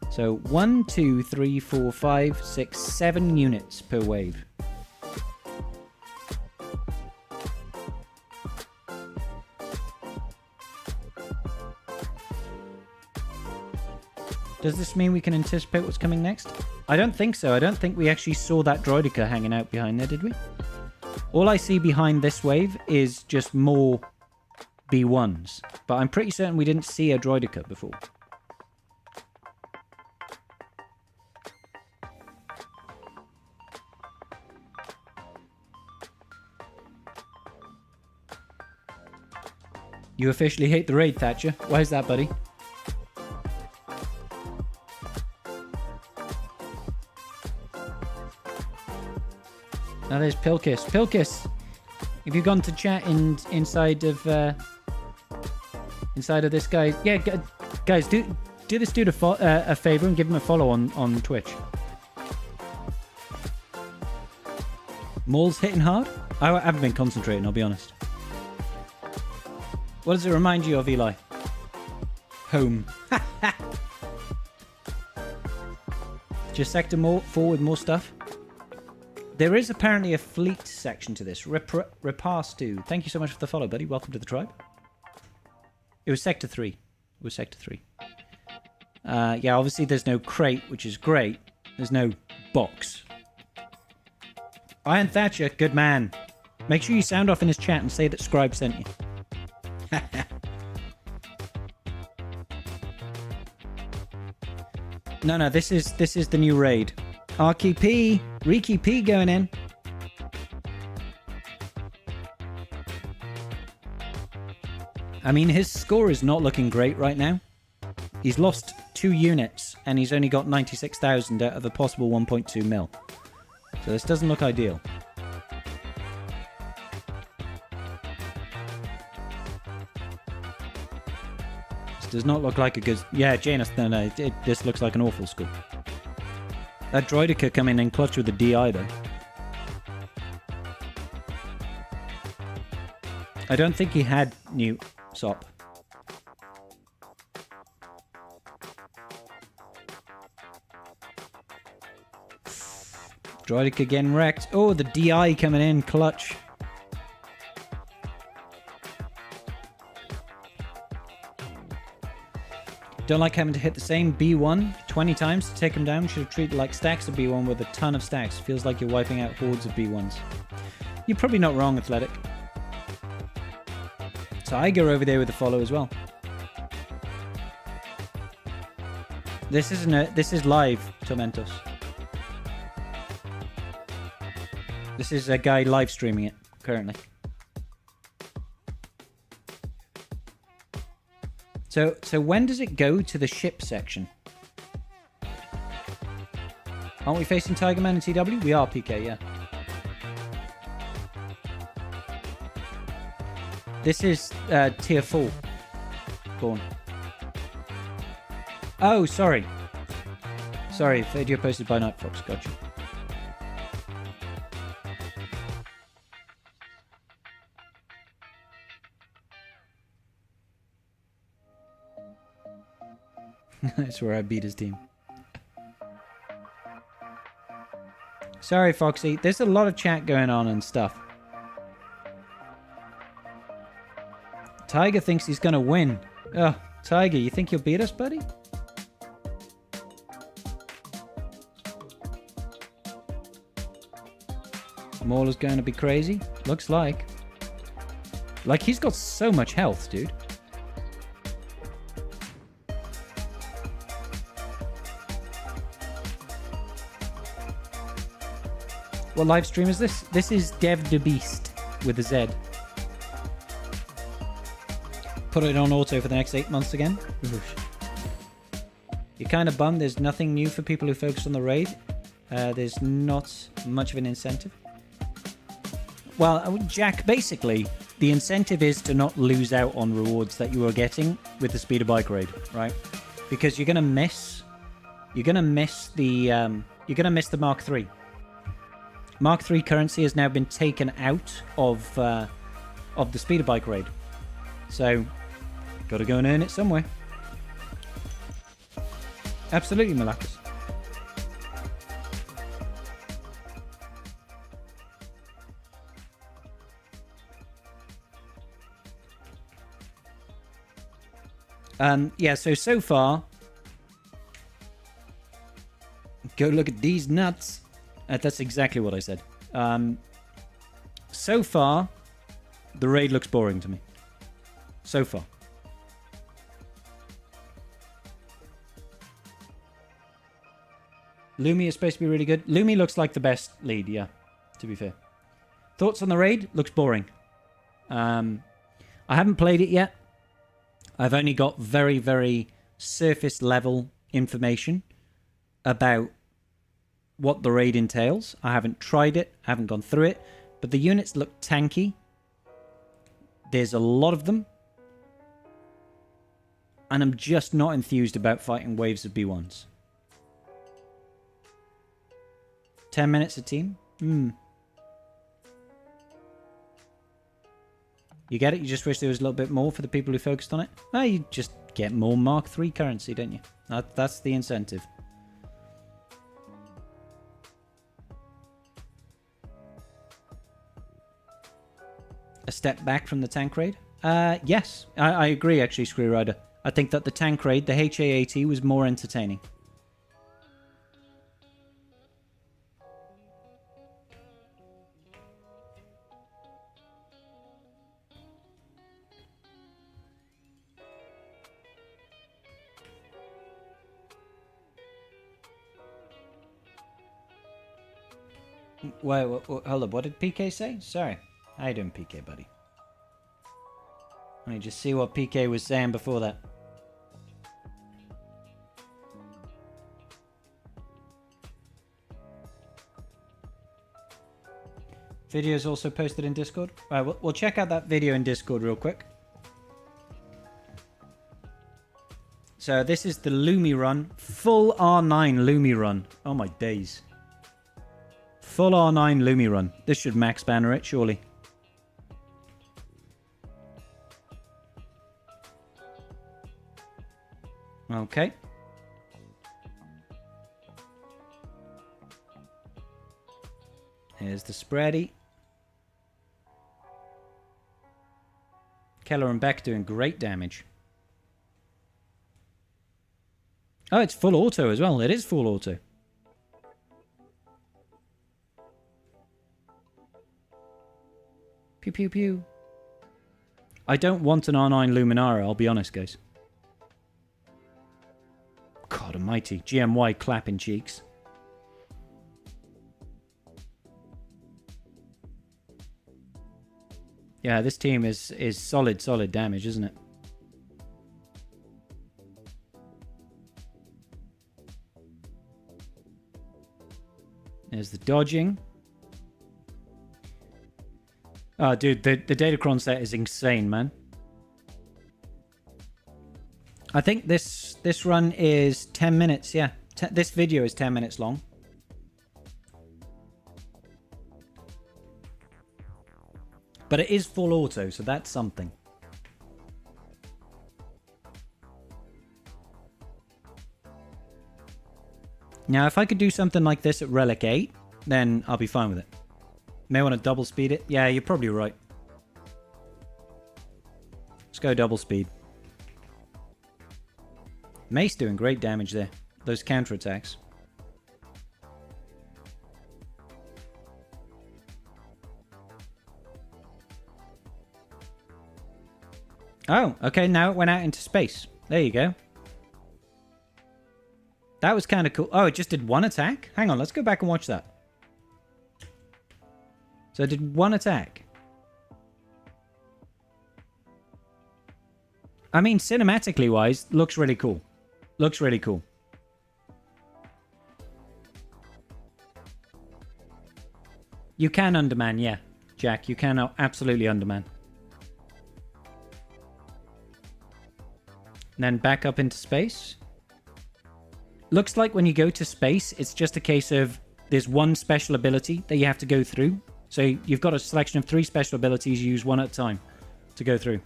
So, 1, 2, 3, 4, 5, 6, 7 units per wave. Does this mean we can anticipate what's coming next? I don't think so. I don't think we actually saw that droidica hanging out behind there, did we? All I see behind this wave is just more B1s. But I'm pretty certain we didn't see a droidica before. You officially hate the raid, Thatcher. Why is that, buddy? Now there's Pilkiss. Pilkiss! Have you gone to chat inside of this guy? Yeah, guys, do this dude a favor and give him a follow on Twitch. Maul's hitting hard? I haven't been concentrating, I'll be honest. What does it remind you of, Eli? Home. Just sector 4 with more stuff. There is apparently a fleet section to this. Repastu. Thank you so much for the follow, buddy. Welcome to the tribe. It was Sector 3. It was Sector 3. Yeah, obviously there's no crate, which is great. There's no box. Iron Thatcher, good man. Make sure you sound off in his chat and say that Scribe sent you. No, this is the new raid. Arky P, Reeky P going in. I mean, his score is not looking great right now. He's lost 2 units and he's only got 96,000 out of a possible 1.2 mil. So this doesn't look ideal. This does not look like a good... Yeah, Janus, no, this looks like an awful score. That droidica coming in clutch with the DI though. I don't think he had Newt Sop. Droidica getting wrecked. Oh, the DI coming in clutch. Don't like having to hit the same B1 20 times to take him down. Should have treated like stacks of B1 with a ton of stacks. Feels like you're wiping out hordes of B1s. You're probably not wrong, Athletic. Tiger over there with the follow as well. This is live, Tormentos. This is a guy live streaming it currently. So when does it go to the ship section? Aren't we facing Tiger Man and TW? We are, PK, yeah. This is tier 4. Corn. Oh, sorry. Sorry, video posted by Night Fox. Gotcha. That's where I beat his team. Sorry, Foxy. There's a lot of chat going on and stuff. Tiger thinks he's going to win. Oh, Tiger, you think you'll beat us, buddy? Maul is going to be crazy. Looks like. Like, he's got so much health, dude. What live stream is this? This is Dev the Beast with a Z. Put it on auto for the next 8 months again. You're kind of bummed there's nothing new for people who focus on the raid. There's not much of an incentive. Well, Jack, basically, the incentive is to not lose out on rewards that you are getting with the speeder bike raid, right? Because you're gonna miss the Mark III. Mark III currency has now been taken out of the speeder bike raid, so got to go and earn it somewhere. Absolutely, Malakas. Yeah, so far, go look at these nuts. That's exactly what I said. So far, the raid looks boring to me. So far. Lumi is supposed to be really good. Lumi looks like the best lead, yeah, to be fair. Thoughts on the raid? Looks boring. I haven't played it yet. I've only got very, very surface level information about what the raid entails. I haven't tried it, I haven't gone through it, but the units look tanky. There's a lot of them. And I'm just not enthused about fighting waves of B1s. 10 minutes a team? You get it? You just wish there was a little bit more for the people who focused on it? Oh, you just get more Mark III currency, don't you? That's the incentive. A step back from the tank raid? Yes, I agree, actually, Screwrider. I think that the tank raid, the HAAT, was more entertaining. Wait, hold up. What did PK say? Sorry. How you doing, PK, buddy? Let me just see what PK was saying before that. Video is also posted in Discord. All right, we'll check out that video in Discord real quick. So this is the Lumi run. Full R9 Lumi run. Oh my days. Full R9 Lumi run. This should max banner it, surely. Okay. Here's the spready. Keller and Beck doing great damage. Oh, it's full auto as well. It is full auto. Pew, pew, pew. I don't want an R9 Luminara, I'll be honest, guys. God almighty. GMY clapping cheeks. Yeah, this team is solid damage, isn't it? There's the dodging. Oh, dude, the Datacron set is insane, man. I think this run is 10 minutes, yeah. This video is 10 minutes long. But it is full auto, so that's something. Now, if I could do something like this at Relic 8, then I'll be fine with it. May want to double speed it. Yeah, you're probably right. Let's go double speed. Mace doing great damage there. Those counterattacks. Oh, okay, now it went out into space. There you go. That was kind of cool. Oh, it just did one attack? Hang on, let's go back and watch that. So it did one attack. I mean, cinematically wise, looks really cool. Looks really cool. You can underman, yeah. Jack, you can absolutely underman. And then back up into space. Looks like when you go to space, it's just a case of there's one special ability that you have to go through. So you've got a selection of 3 special abilities, you use one at a time to go through.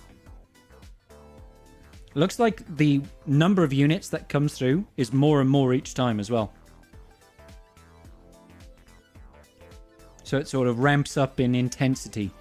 Looks like the number of units that comes through is more and more each time as well. So it sort of ramps up in intensity.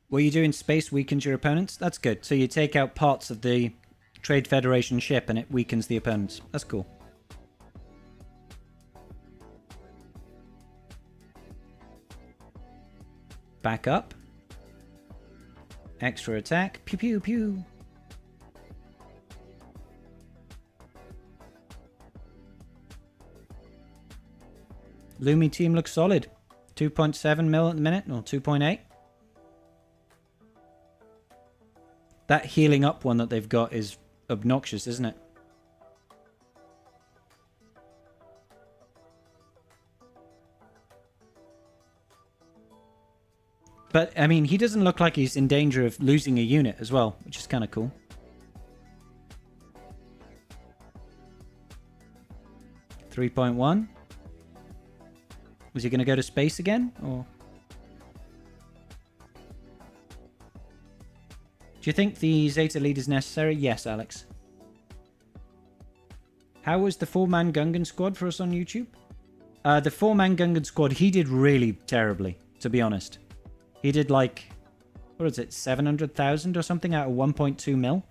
What you do in space weakens your opponents? That's good. So you take out parts of the Trade Federation ship and it weakens the opponents. That's cool. Back up. Extra attack. Pew pew pew. Lumi team looks solid. 2.7 mil at the minute, or 2.8. That healing up one that they've got is obnoxious, isn't it? But, I mean, he doesn't look like he's in danger of losing a unit as well, which is kind of cool. $3.1. Was he going to go to space again? Or do you think the Zeta lead is necessary? Yes, Alex. How was the 4-man Gungan squad for us on YouTube? The 4-man Gungan squad, he did really terribly, to be honest. He did like, what is it, 700,000 or something out of 1.2 mil?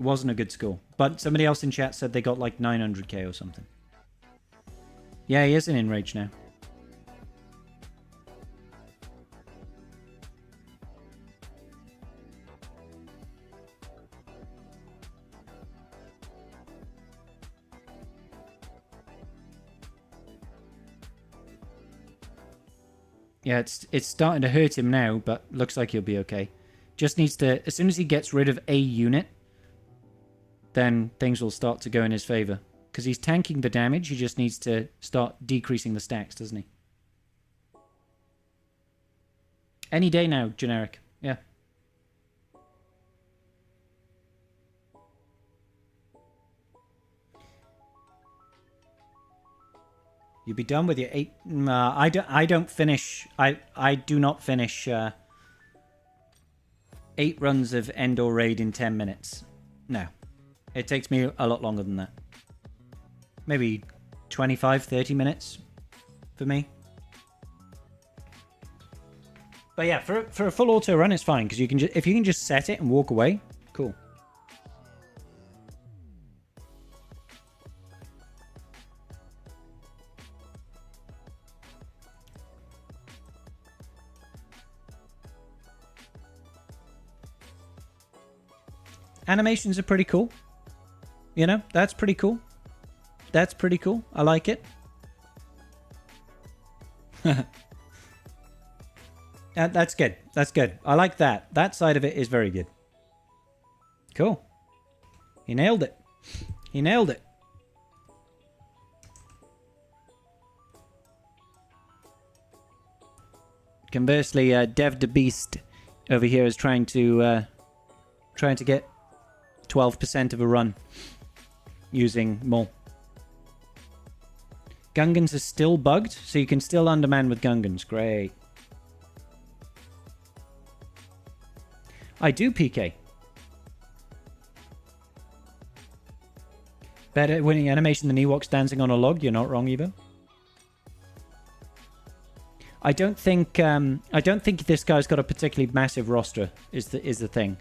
Wasn't a good score. But somebody else in chat said they got like 900k or something. Yeah, he is in Enrage now. Yeah, it's starting to hurt him now, but looks like he'll be okay. Just needs to, as soon as he gets rid of a unit, then things will start to go in his favor. Because he's tanking the damage, he just needs to start decreasing the stacks, doesn't he? Any day now, generic. Yeah. You'll be done with your 8. I don't finish. I do not finish 8 runs of Endor raid in 10 minutes. No, it takes me a lot longer than that. Maybe 25, 30 minutes for me. But yeah, for a full auto run, it's fine because you can if you can just set it and walk away, cool. Animations are pretty cool. You know, that's pretty cool. That's pretty cool. I like it. That's good. That's good. I like that. That side of it is very good. Cool. He nailed it. He nailed it. Conversely, Dev the Beast over here is trying to get 12% of a run using Maul. Gungans are still bugged, so you can still underman with Gungans. Great. I do PK. Better winning animation than Ewoks dancing on a log. You're not wrong, Evo. I don't think this guy's got a particularly massive roster. Is the thing.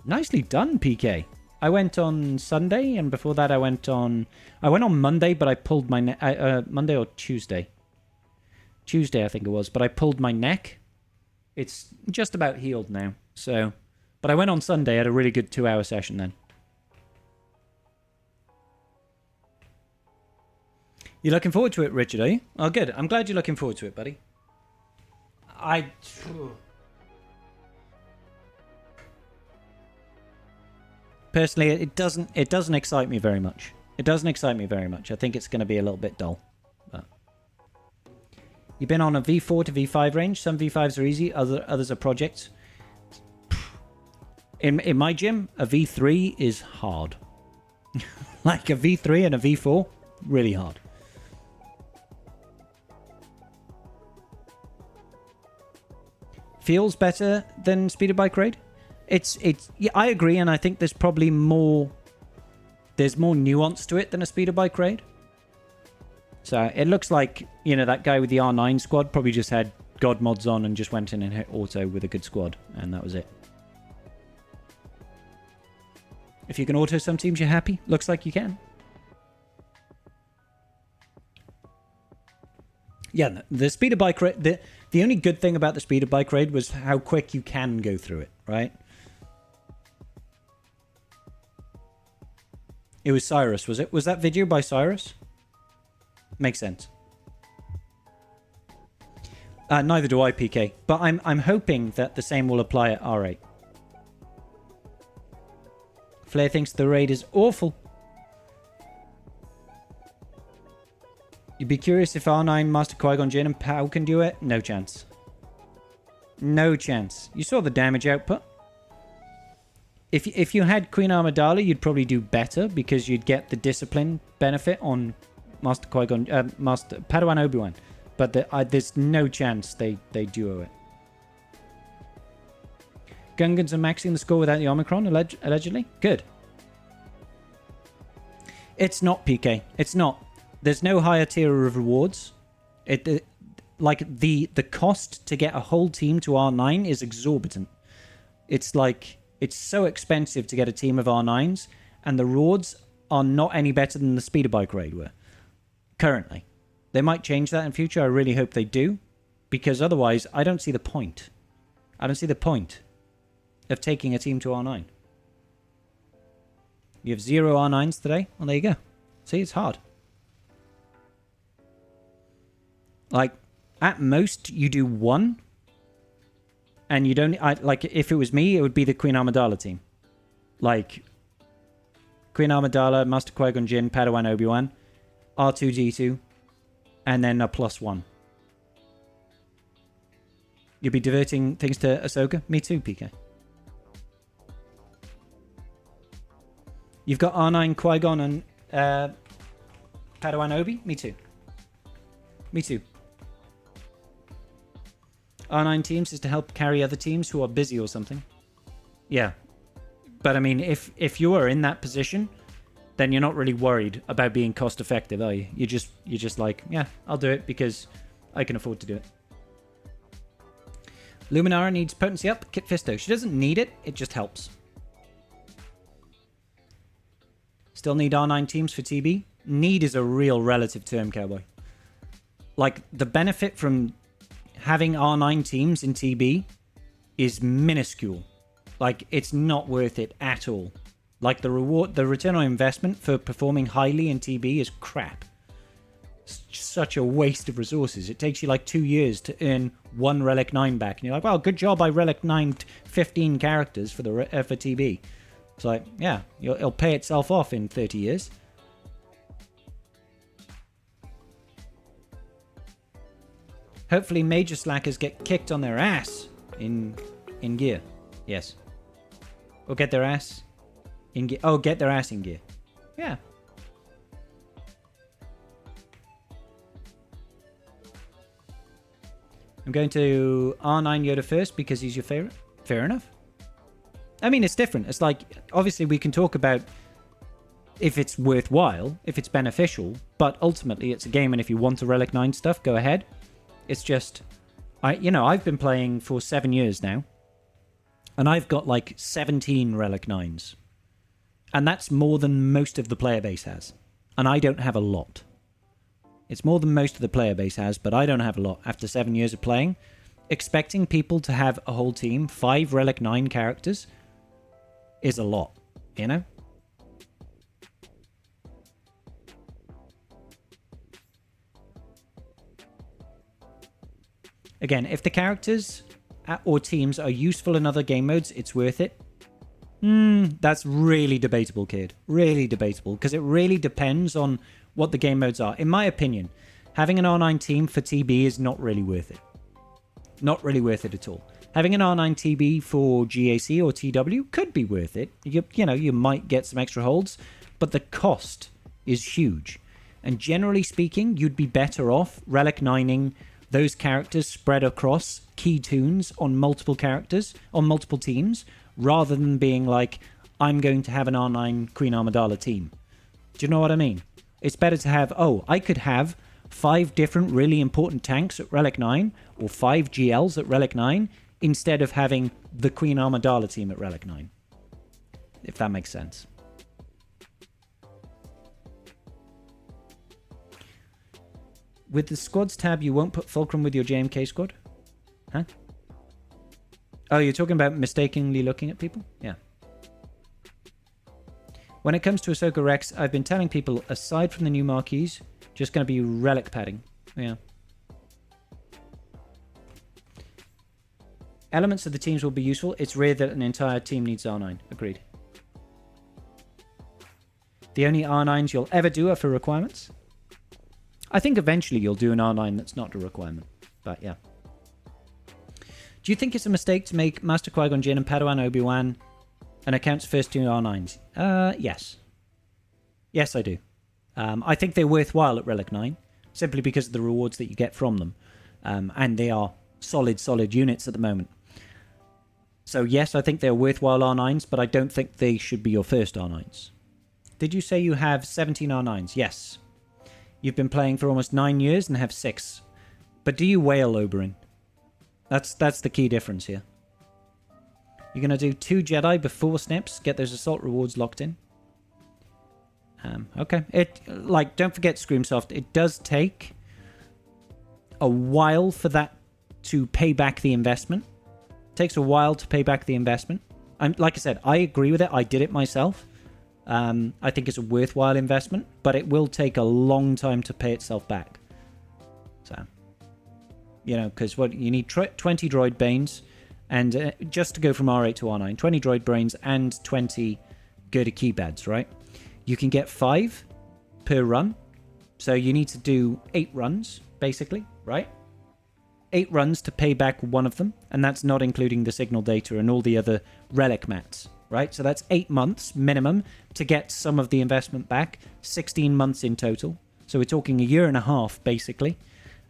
Nicely done, PK. I went on Sunday, and before that I went on Monday, but I pulled my neck. Monday or Tuesday. Tuesday, I think it was, but I pulled my neck. It's just about healed now. So, but I went on Sunday, had a really good 2-hour session then. You're looking forward to it, Richard, are you? Oh, good. I'm glad you're looking forward to it, buddy. Personally, it doesn't excite me very much. It doesn't excite me very much. I think it's going to be a little bit dull. But you've been on a V4 to V5 range. Some V5s are easy, others are projects. In my gym, a V3 is hard. Like a V3 and a V4, really hard. Feels better than speeder bike raid. Yeah, I agree, and I think there's probably more nuance to it than a speeder bike raid. So it looks like, you know, that guy with the R9 squad probably just had God mods on and just went in and hit auto with a good squad, and that was it. If you can auto some teams, you're happy. Looks like you can. Yeah, the speeder bike raid. The only good thing about the speeder bike raid was how quick you can go through it, right? It was Cyrus, was it? Was that video by Cyrus? Makes sense. Neither do I, PK. But I'm hoping that the same will apply at R8. Flair thinks the raid is awful. You'd be curious if R9, Master Qui-Gon Jinn, and Pow can do it? No chance. No chance. You saw the damage output. If you had Queen Amidala, you'd probably do better because you'd get the discipline benefit on Master Qui-Gon, Master Padawan Obi-Wan. But there's no chance they duo it. Gungans are maxing the score without the Omicron, allegedly. Good. It's not, PK. It's not. There's no higher tier of rewards. Like the cost to get a whole team to R9 is exorbitant. It's like it's so expensive to get a team of R9s, and the rewards are not any better than the speeder bike raid were currently. They might change that in future. I really hope they do, because otherwise I don't see the point. I don't see the point of taking a team to R9. You have 0 R9s today? Well, there you go. See, it's hard. Like, at most, you do 1. And you don't... like, if it was me, it would be the Queen Amidala team. Like, Queen Amidala, Master Qui-Gon Jinn, Padawan Obi-Wan, R2-D2, and then a +1. You'll be diverting things to Ahsoka? Me too, PK. You've got R9, Qui-Gon, and Padawan Obi? Me too. Me too. R9 teams is to help carry other teams who are busy or something. Yeah. But I mean, if you are in that position, then you're not really worried about being cost effective, are you? You're just like, yeah, I'll do it because I can afford to do it. Luminara needs potency up. Kit Fisto. She doesn't need it, it just helps. Still need R9 teams for TB? Need is a real relative term, Cowboy. Like, the benefit from having R9 teams in TB is minuscule. Like, it's not worth it at all. Like, the return on investment for performing highly in TB is crap. It's such a waste of resources. It takes you like 2 years to earn 1 Relic 9 back. And you're like, well, good job I Relic 9 15 characters for TB. It's like, yeah, it'll pay itself off in 30 years. Hopefully major slackers get kicked on their ass in gear. Yes. Or get their ass in gear. Oh, get their ass in gear. Yeah. I'm going to R9 Yoda first because he's your favorite. Fair enough. I mean, it's different. It's like, obviously we can talk about if it's worthwhile, if it's beneficial, but ultimately it's a game, and if you want to Relic 9 stuff, go ahead. It's just, I've been playing for 7 years now, and I've got like 17 Relic 9s. And that's more than most of the player base has. And I don't have a lot. It's more than most of the player base has, but I don't have a lot. After 7 years of playing, expecting people to have a whole team, 5 Relic 9 characters, is a lot, you know? Again, if the characters or teams are useful in other game modes, it's worth it. That's really debatable, kid. Really debatable, because it really depends on what the game modes are. In my opinion, having an R9 team for TB is not really worth it. Not really worth it at all. Having an R9 TB for GAC or TW could be worth it. You know, you might get some extra holds, but the cost is huge. And generally speaking, you'd be better off Relic 9ing those characters spread across key tunes on multiple characters, on multiple teams, rather than being like, I'm going to have an R9 Queen Amidala team. Do you know what I mean? It's better to have, I could have 5 different really important tanks at Relic 9, or 5 GLs at Relic 9, instead of having the Queen Amidala team at Relic 9. If that makes sense. With the squads tab, you won't put Fulcrum with your JMK squad? Huh? Oh, you're talking about mistakenly looking at people? Yeah. When it comes to Ahsoka Rex, I've been telling people, aside from the new marquees, just going to be relic padding. Yeah. Elements of the teams will be useful. It's rare that an entire team needs R9. Agreed. The only R9s you'll ever do are for requirements. I think eventually you'll do an R9 that's not a requirement. But yeah. Do you think it's a mistake to make Master Qui-Gon Jinn and Padawan Obi-Wan an account's first 2 R9s? Yes. Yes, I do. I think they're worthwhile at Relic 9, simply because of the rewards that you get from them. And they are solid units at the moment. So yes, I think they're worthwhile R9s, but I don't think they should be your first R9s. Did you say you have 17 R9s? Yes. You've been playing for almost 9 years and have 6. But do you whale Oberyn? That's the key difference here. You're going to do 2 Jedi before Snips, get those assault rewards locked in. Okay. Don't forget, Screamsoft, it does take a while for that to pay back the investment. It takes a while to pay back the investment. Like I said, I agree with it. I did it myself. I think it's a worthwhile investment, but it will take a long time to pay itself back. So, you know, because what you need 20 droid banes, and just to go from R8 to R9, 20 droid brains and 20 Gerda keypads, right? You can get 5 per run, so you need to do 8 runs, basically, right? 8 runs to pay back one of them, and that's not including the signal data and all the other relic mats, right? So that's 8 months minimum to get some of the investment back, 16 months in total. So we're talking a year and a half, basically,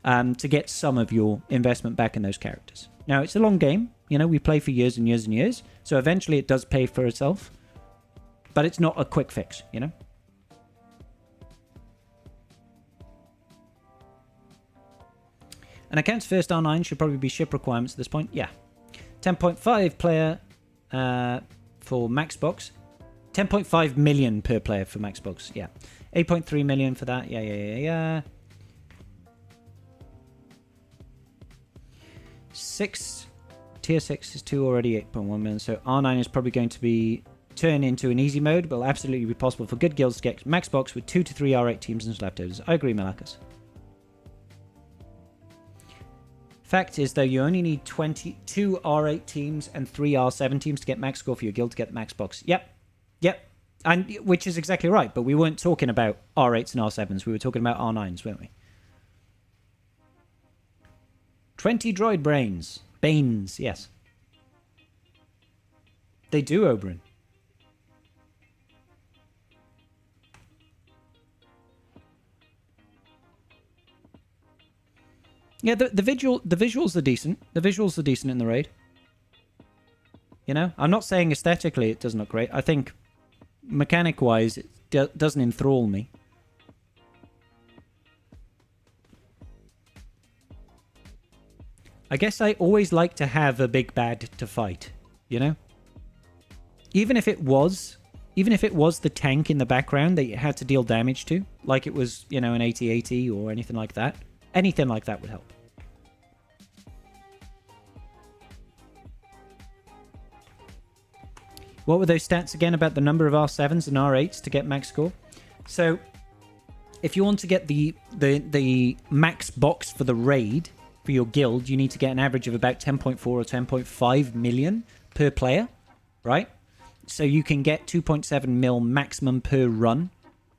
to get some of your investment back in those characters. Now, it's a long game. You know, we play for years and years and years, so eventually it does pay for itself, but it's not a quick fix, you know? An account's first R9 should probably be ship requirements at this point. Yeah. 10.5 player for Maxbox. 10.5 million per player for Maxbox. Yeah. 8.3 million for that. Yeah. 6. Tier 6 is 2 already, 8.1 million. So R9 is probably going to be turned into an easy mode, but will absolutely be possible for good guilds to get Maxbox with 2 to 3 R8 teams and leftovers. I agree, Malakas. Fact is, though, you only need 22 R8 teams and 3 R7 teams to get max score for your guild to get the max box. Yep. And which is exactly right, but we weren't talking about R8s and R7s. We were talking about R9s, weren't we? 20 droid brains. Banes, yes. They do, Oberyn. Yeah, the visuals are decent. The visuals are decent in the raid. You know, I'm not saying aesthetically it doesn't look great. I think mechanic-wise it doesn't enthrall me. I guess I always like to have a big bad to fight, you know? Even if it was even if it was the tank in the background that you had to deal damage to, like it was, you know, an 8080 or anything like that would help. What were those stats again about the number of R7s and R8s to get max score? So, if you want to get the max box for the raid for your guild, you need to get an average of about 10.4 or 10.5 million per player, right? So you can get 2.7 mil maximum per run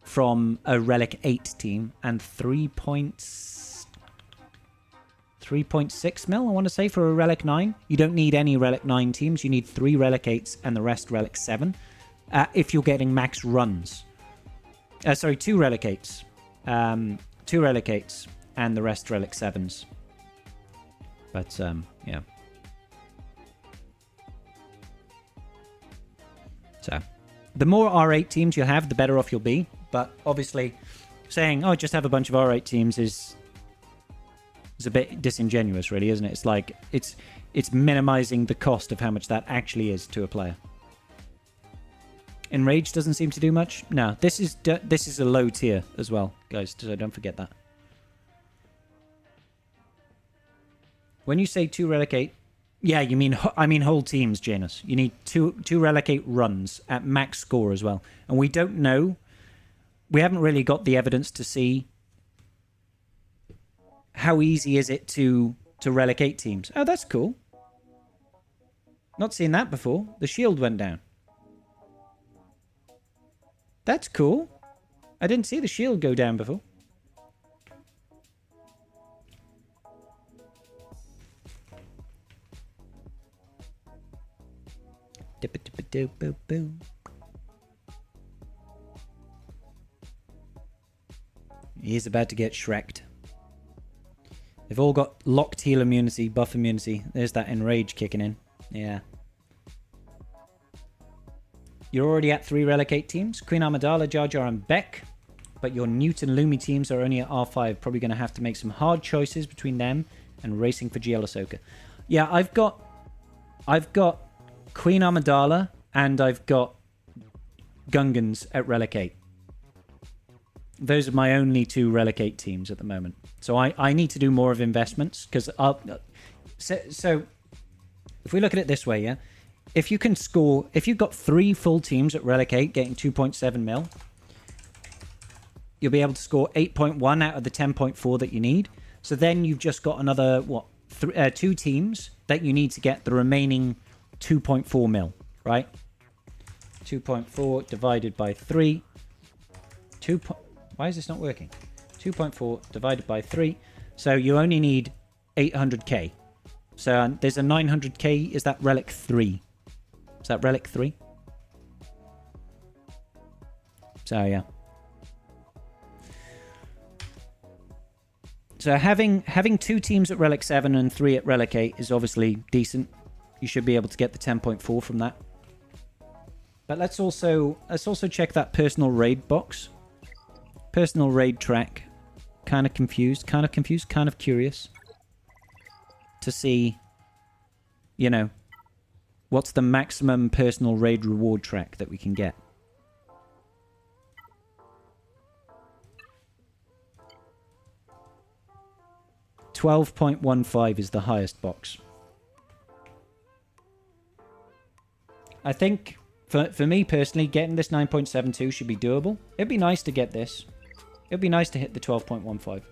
from a Relic 8 team and 3.6 mil, I want to say, for a Relic 9. You don't need any Relic 9 teams. You need 3 Relic 8s and the rest Relic 7 if you're getting max runs. 2 Relic 8s. 2 Relic 8s and the rest Relic 7s. But, yeah. So, the more R8 teams you have, the better off you'll be. But obviously, saying, oh, just have a bunch of R8 teams is a bit disingenuous, really, isn't it? It's like, it's minimizing the cost of how much that actually is to a player. Enrage doesn't seem to do much. No, this is a low tier as well, guys, so don't forget that. When you say 2 Relic 8, yeah, I mean whole teams, Janus. You need two Relic 8 runs at max score as well. And we don't know. We haven't really got the evidence to see how easy is it to Relic 8 teams. Oh, that's cool. Not seen that before. The shield went down. That's cool. I didn't see the shield go down before. He's about to get Shrek'd. They've all got locked heal immunity, buff immunity. There's that enrage kicking in. Yeah. You're already at 3 Relic 8 teams. Queen Amidala, Jar Jar, and Beck. But your Newt and Lumi teams are only at R5. Probably going to have to make some hard choices between them and racing for GL Ahsoka. Yeah, I've got Queen Amidala and I've got Gungans at Relic 8. Those are my only 2 Relic 8 teams at the moment. So I need to do more of investments because so if we look at it this way, yeah, if you can score, if you've got 3 full teams at Relic 8 getting 2.7 mil, you'll be able to score 8.1 out of the 10.4 that you need. So then you've just got another 2 teams that you need to get the remaining 2.4 mil, right? 2.4 divided by 3. Why is this not working? 2.4 divided by 3. So you only need 800k. So there's a 900k. Is that Relic 3? Is that Relic 3? So yeah. So having 2 teams at Relic 7 and 3 at Relic 8 is obviously decent. You should be able to get the 10.4 from that. But let's also check that personal raid box. Personal raid track. Kind of confused, kind of curious to see, you know, what's the maximum personal raid reward track that we can get. $12.15 is the highest box. I think, for me personally, getting this 9.72 should be doable. It'd be nice to get this. It'd be nice to hit the 12.15.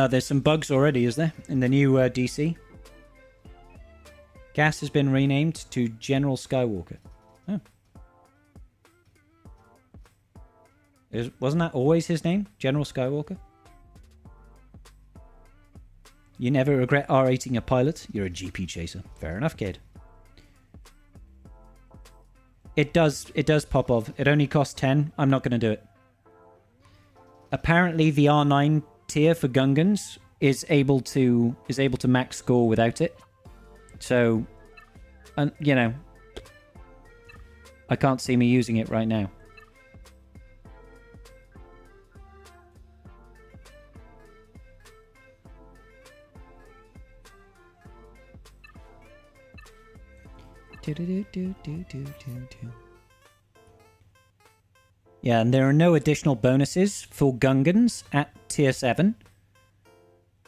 There's some bugs already, is there? In the new DC? Gas has been renamed to General Skywalker. Oh. Wasn't that always his name? General Skywalker? You never regret R8ing a pilot? You're a GP chaser. Fair enough, kid. It does pop off. It only costs 10. I'm not going to do it. Apparently the R9 tier for Gungans is able to max score without it. So, you know, I can't see me using it right now. Yeah, and there are no additional bonuses for Gungans at tier 7.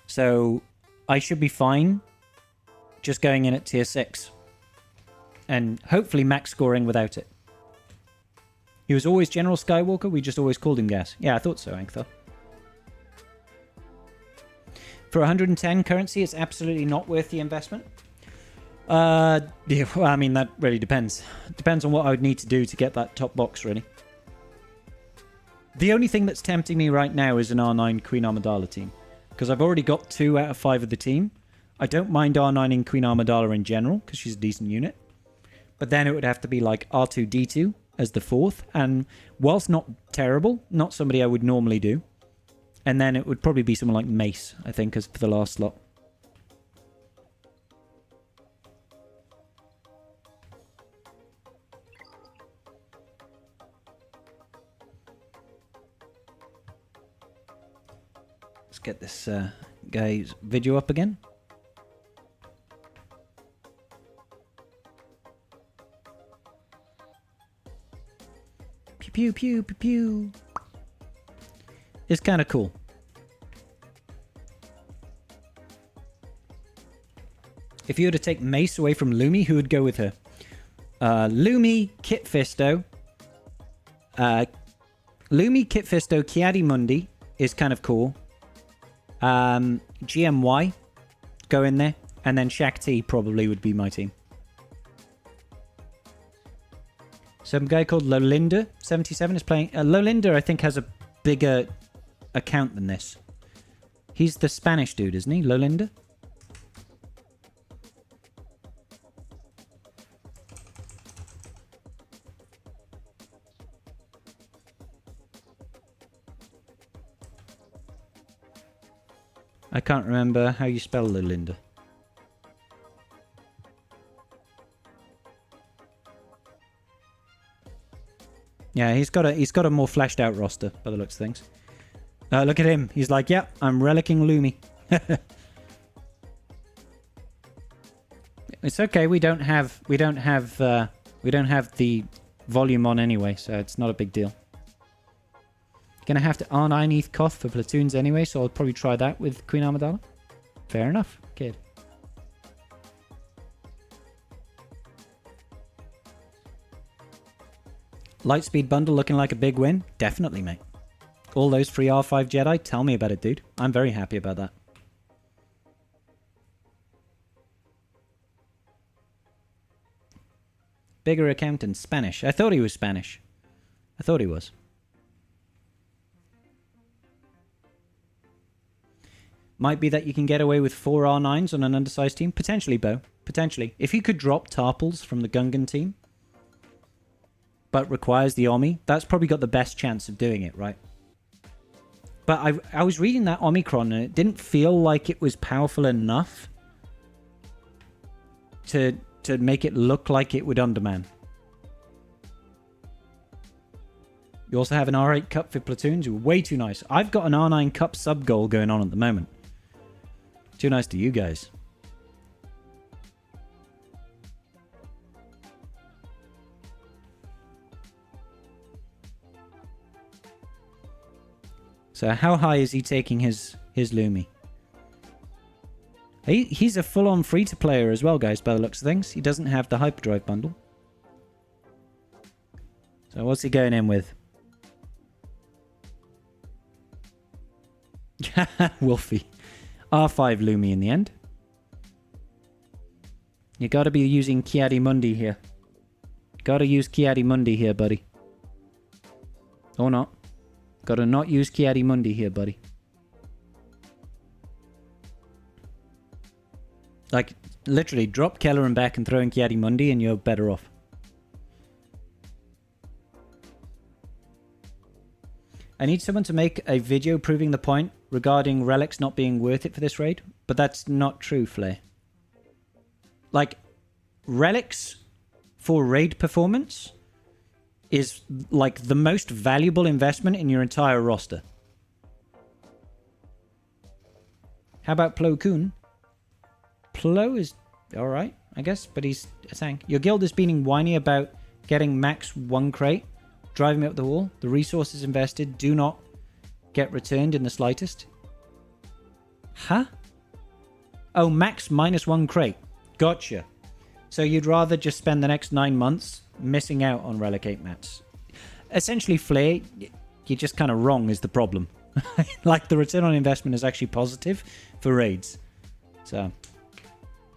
So I should be fine just going in at tier 6. And hopefully max scoring without it. He was always General Skywalker, we just always called him Gas. Yeah, I thought so, Ankthor. For 110 currency, it's absolutely not worth the investment. Yeah, well, I mean, that really depends. Depends on what I would need to do to get that top box, really. The only thing that's tempting me right now is an R9 Queen Amidala team. Because I've already got 2 out of 5 of the team. I don't mind R9ing Queen Amidala in general, because she's a decent unit. But then it would have to be like R2-D2 as the 4th. And whilst not terrible, not somebody I would normally do. And then it would probably be someone like Mace, I think, as for the last slot. Let's get this guy's video up again. Pew pew pew pew pew. It's kind of cool. If you were to take Mace away from Lumi, who would go with her? Lumi, Kit Fisto. Lumi, Kit Fisto, Kiadi-Mundi is kind of cool. GMY, go in there. And then Shakti probably would be my team. Some guy called Lolinda77 is playing. Lolinda, I think, has a bigger account than this. He's the Spanish dude, isn't he? Lolinda? I can't remember how you spell Lolinda. Yeah, he's got a more fleshed out roster by the looks of things. Look at him. He's like, "Yep, I'm relicking Lumi." It's okay. We don't have the volume on anyway, so it's not a big deal. Gonna have to R9 ETH Koth for platoons anyway, so I'll probably try that with Queen Amidala. Fair enough, kid. Lightspeed bundle looking like a big win? Definitely, mate. All those free R5 Jedi? Tell me about it, dude. I'm very happy about that. Bigger account in Spanish. I thought he was Spanish. I thought he was. Might be that you can get away with 4 R9s on an undersized team. Potentially, Bo. Potentially. If you could drop Tarpals from the Gungan team, but requires the Omi, that's probably got the best chance of doing it, right? But I was reading that Omicron and it didn't feel like it was powerful enough to make it look like it would underman. You also have an R8 Cup for platoons. Way too nice. I've got an R9 Cup sub goal going on at the moment. Too nice to you guys. So how high is he taking his Lumi? He's a full-on free-to-player as well, guys, by the looks of things. He doesn't have the hyperdrive bundle. So what's he going in with? Wolfie. R5 Lumi in the end. You gotta be using Kiadi-Mundi here. Gotta use Kiadi-Mundi here, buddy. Or not. Gotta not use Kiadi-Mundi here, buddy. Like, literally, drop Keller and back and throw in Kiadi-Mundi and you're better off. I need someone to make a video proving the point regarding relics not being worth it for this raid, but that's not true, Flay. Like, relics for raid performance is like the most valuable investment in your entire roster. How about Plo Koon? Plo is alright. I guess, but he's a tank. Your guild is being whiny about getting max 1 crate, driving me up the wall. The resources invested do not get returned in the slightest. Huh? Oh, max -1 crate. Gotcha. So you'd rather just spend the next 9 months missing out on Relic 8 mats. Essentially, Flare, you're just kind of wrong is the problem. Like, the return on investment is actually positive for raids. So,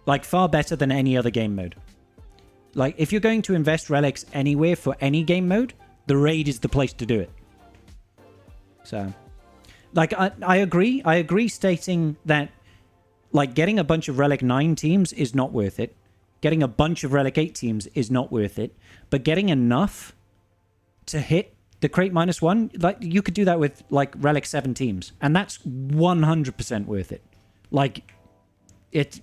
like, far better than any other game mode. Like, if you're going to invest relics anywhere for any game mode, the raid is the place to do it. So, like, I agree. I agree stating that, like, getting a bunch of Relic 9 teams is not worth it. Getting a bunch of Relic 8 teams is not worth it. But getting enough to hit the crate -1, like, you could do that with, like, Relic 7 teams. And that's 100% worth it. Like, it's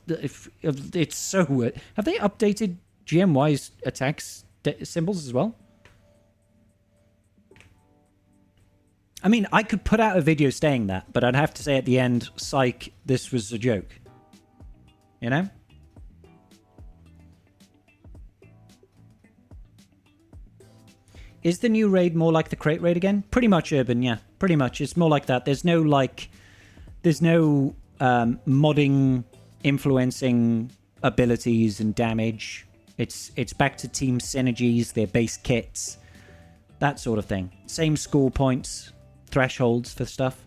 so worth it. Have they updated GMY's attacks symbols as well? I mean, I could put out a video saying that, but I'd have to say at the end, psych, this was a joke. You know? Is the new raid more like the crate raid again? Pretty much, Urban, yeah. Pretty much. It's more like that. There's no, modding, influencing abilities and damage. It's back to team synergies, their base kits, that sort of thing. Same score points, thresholds for stuff.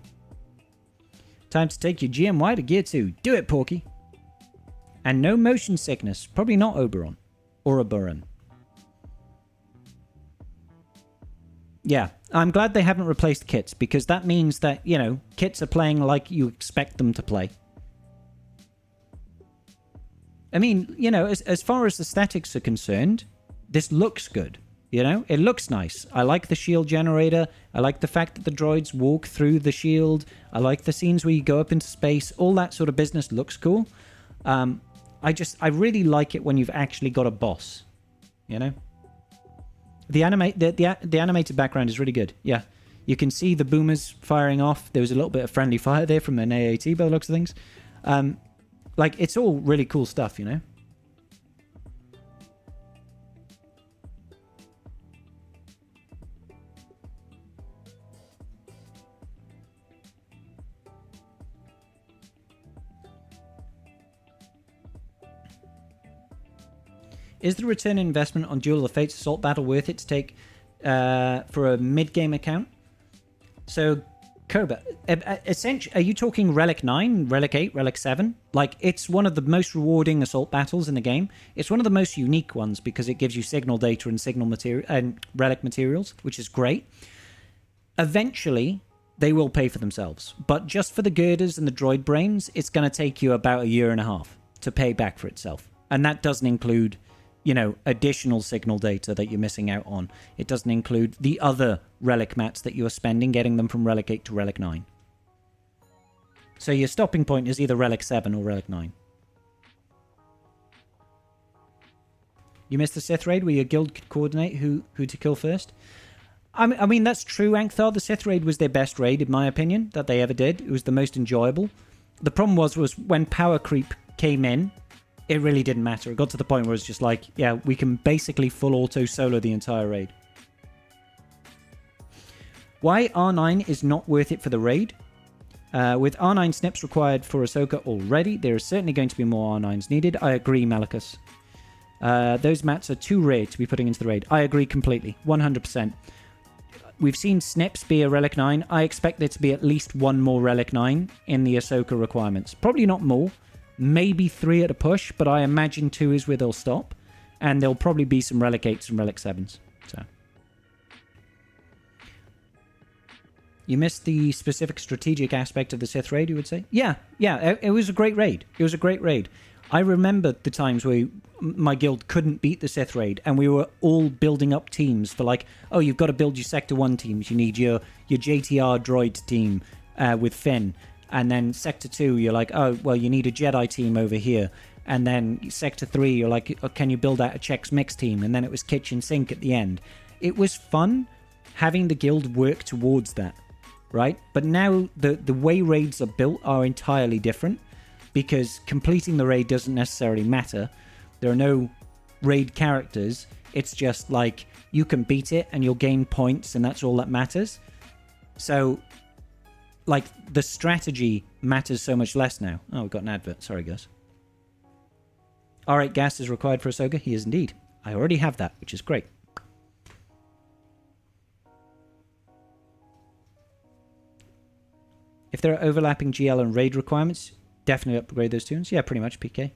Time to take your GMY to Gear 2. Do it, Porky. And no motion sickness. Probably not Oberon. Or Oberon. Yeah, I'm glad they haven't replaced kits, because that means that, you know, kits are playing like you expect them to play. I mean, you know, as far as aesthetics are concerned, this looks good. You know, it looks nice. I like the shield generator. I like the fact that the droids walk through the shield. I like the scenes where you go up into space. All that sort of business looks cool. I really like it when you've actually got a boss. You know? The animated background is really good. Yeah. You can see the boomers firing off. There was a little bit of friendly fire there from an AAT by the looks of things. Like, it's all really cool stuff, you know? Is the return investment on Duel of the Fates Assault Battle worth it to take for a mid-game account? So, Koba, essentially, are you talking Relic 9, Relic 8, Relic 7? Like, it's one of the most rewarding assault battles in the game. It's one of the most unique ones because it gives you signal data and signal material and relic materials, which is great. Eventually, they will pay for themselves. But just for the girders and the droid brains, it's going to take you about a year and a half to pay back for itself. And that doesn't include, you know, additional signal data that you're missing out on. It doesn't include the other relic mats that you are spending getting them from Relic 8 to Relic 9. So your stopping point is either Relic 7 or Relic 9. You missed the Sith raid where your guild could coordinate who to kill first? I mean, that's true, Ankhthar. The Sith raid was their best raid, in my opinion, that they ever did. It was the most enjoyable. The problem was when power creep came in, it really didn't matter. It got to the point where it's just like, yeah, we can basically full auto solo the entire raid. Why R9 is not worth it for the raid? With R9 snips required for Ahsoka already, there is certainly going to be more R9s needed. I agree, Malachus. Those mats are too rare to be putting into the raid. I agree completely, 100%. We've seen snips be a Relic 9. I expect there to be at least one more Relic 9 in the Ahsoka requirements. Probably not more. Maybe 3 at a push, but I imagine 2 is where they'll stop. And there'll probably be some Relic 8s and Relic 7s. So, you missed the specific strategic aspect of the Sith raid, you would say? Yeah, it was a great raid. It was a great raid. I remember the times where my guild couldn't beat the Sith raid, and we were all building up teams for like, oh, you've got to build your Sector 1 teams. You need your JTR droid team with Finn. And then Sector 2, you're like, oh, well, you need a Jedi team over here. And then Sector 3, you're like, oh, can you build out a Chex Mix team? And then it was kitchen sink at the end. It was fun having the guild work towards that, right? But now the way raids are built are entirely different because completing the raid doesn't necessarily matter. There are no raid characters. It's just like you can beat it and you'll gain points, and that's all that matters. So, like, the strategy matters so much less now. Oh, we've got an advert. Sorry, guys. R8 gas is required for Ahsoka. He is indeed. I already have that, which is great. If there are overlapping GL and raid requirements, definitely upgrade those tunes. Yeah, pretty much, PK.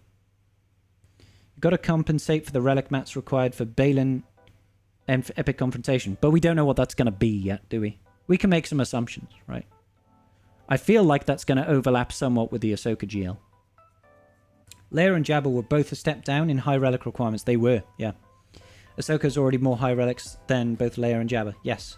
You've got to compensate for the relic mats required for Balin and for Epic Confrontation. But we don't know what that's going to be yet, do we? We can make some assumptions, right? I feel like that's going to overlap somewhat with the Ahsoka GL. Leia and Jabba were both a step down in high relic requirements. They were, yeah. Ahsoka's already more high relics than both Leia and Jabba. Yes.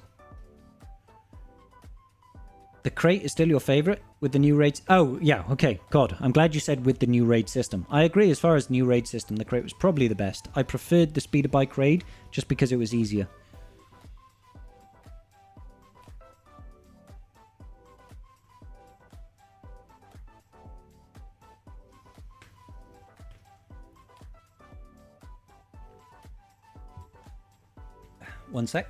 The crate is still your favorite with the new raids? Oh, yeah, okay. God, I'm glad you said with the new raid system. I agree, as far as new raid system, the crate was probably the best. I preferred the speeder bike raid just because it was easier. One sec.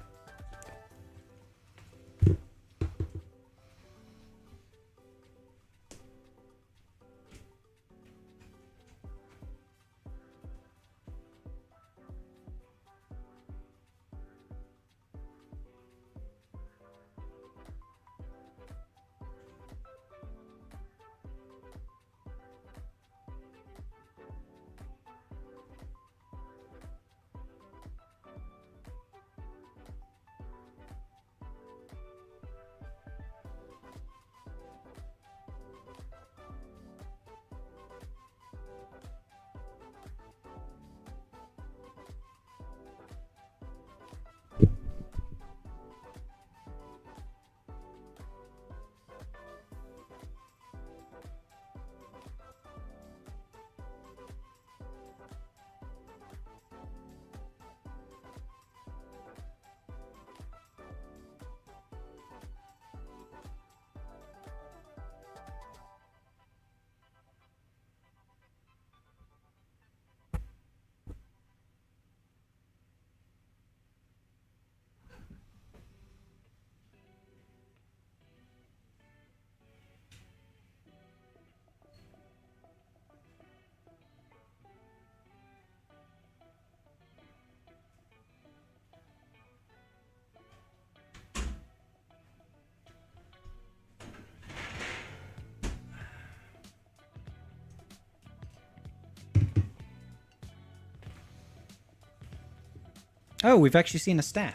Oh, we've actually seen a stab.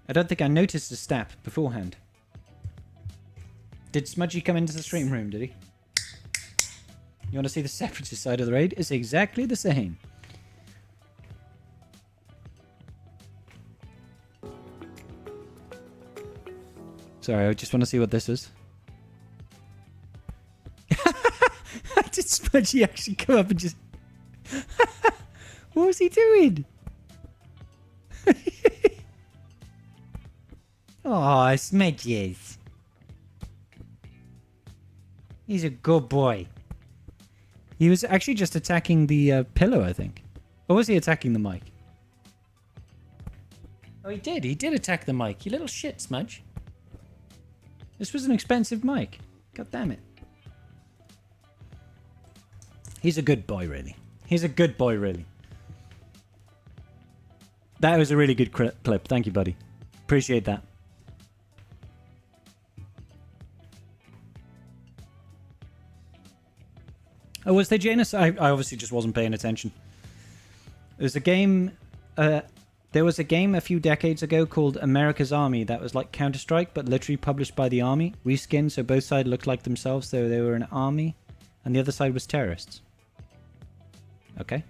I don't think I noticed a stab beforehand. Did Smudgy come into the stream room, did he? You want to see the separatist side of the raid? It's exactly the same. Sorry, I just want to see what this is. Did Smudgy actually come up and just... What was he doing? Oh, Smudges. He's a good boy. He was actually just attacking the pillow, I think. Or was he attacking the mic? Oh, he did. He did attack the mic. You little shit, Smudge. This was an expensive mic. God damn it. He's a good boy, really. He's a good boy, really. That was a really good clip. Thank you, buddy. Appreciate that. Oh, was there Janus? I obviously just wasn't paying attention. There's a game... there was a game a few decades ago called America's Army that was like Counter-Strike, but literally published by the army. Reskinned, so both sides looked like themselves, so they were an army, and the other side was terrorists. Okay.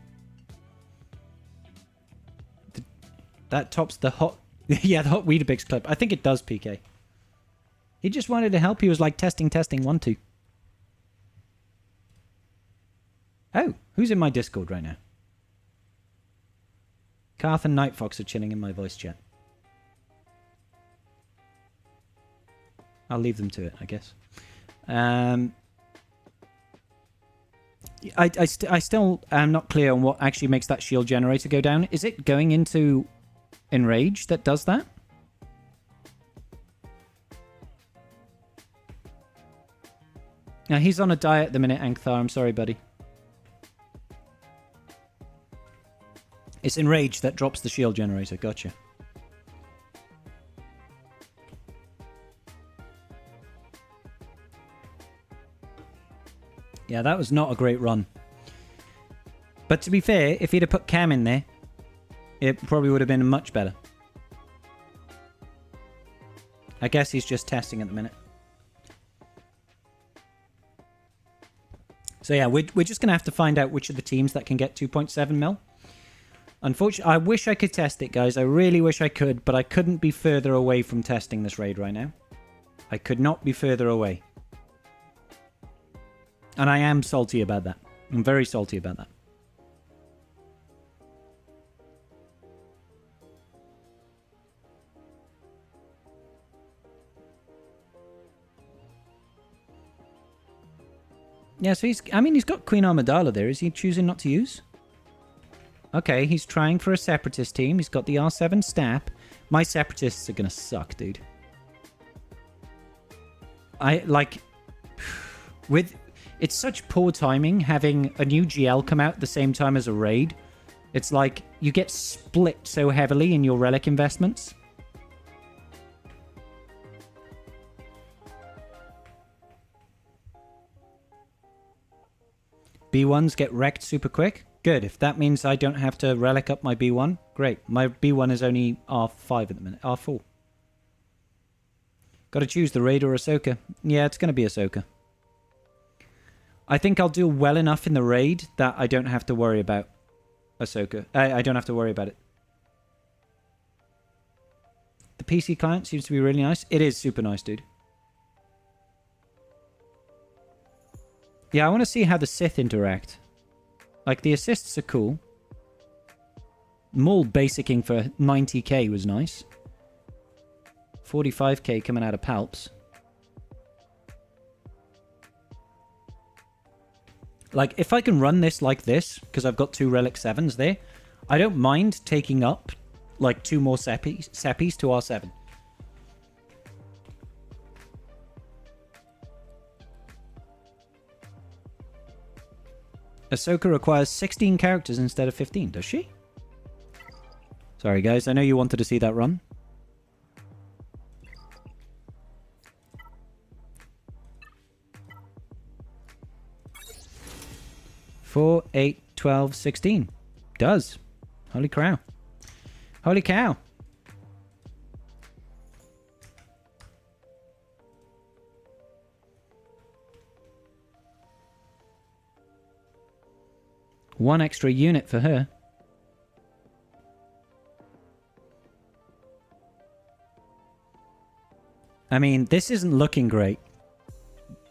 That tops the hot... yeah, the hot Weetabix clip. I think it does, PK. He just wanted to help. He was like, testing, 1, 2. Oh, who's in my Discord right now? Karth and Nightfox are chilling in my voice chat. I'll leave them to it, I guess. I still am not clear on what actually makes that shield generator go down. Is it going into Enrage that does that? Now, he's on a diet at the minute, Ankthar. I'm sorry, buddy. It's Enrage that drops the shield generator. Gotcha. Yeah, that was not a great run. But to be fair, if he'd have put Cam in there, it probably would have been much better. I guess he's just testing at the minute. So yeah, we're just going to have to find out which of the teams that can get 2.7 mil. Unfortunately, I wish I could test it, guys. I really wish I could, but I couldn't be further away from testing this raid right now. I could not be further away. And I am salty about that. I'm very salty about that. Yeah, so he's got Queen Amidala there. Is he choosing not to use? Okay, he's trying for a Separatist team. He's got the R7 Stap. My Separatists are going to suck, dude. It's such poor timing having a new GL come out at the same time as a raid. It's like you get split so heavily in your Relic investments. B1s get wrecked super quick. Good. If that means I don't have to Relic up my B1, great. My B1 is only R5 at the minute. R4. Got to choose the raid or Ahsoka. Yeah, it's going to be Ahsoka. I think I'll do well enough in the raid that I don't have to worry about Ahsoka. I don't have to worry about it. The PC client seems to be really nice. It is super nice, dude. Yeah, I want to see how the Sith interact. Like, the assists are cool. Maul basicing for 90k was nice. 45k coming out of Palps. Like, if I can run this like this, because I've got 2 Relic 7s there, I don't mind taking up, like, 2 more Seppies to R7. Ahsoka requires 16 characters instead of 15, does she? Sorry, guys. I know you wanted to see that run. Four, 8, 12, 16. Does. Holy cow. Holy cow. One extra unit for her. I mean, this isn't looking great.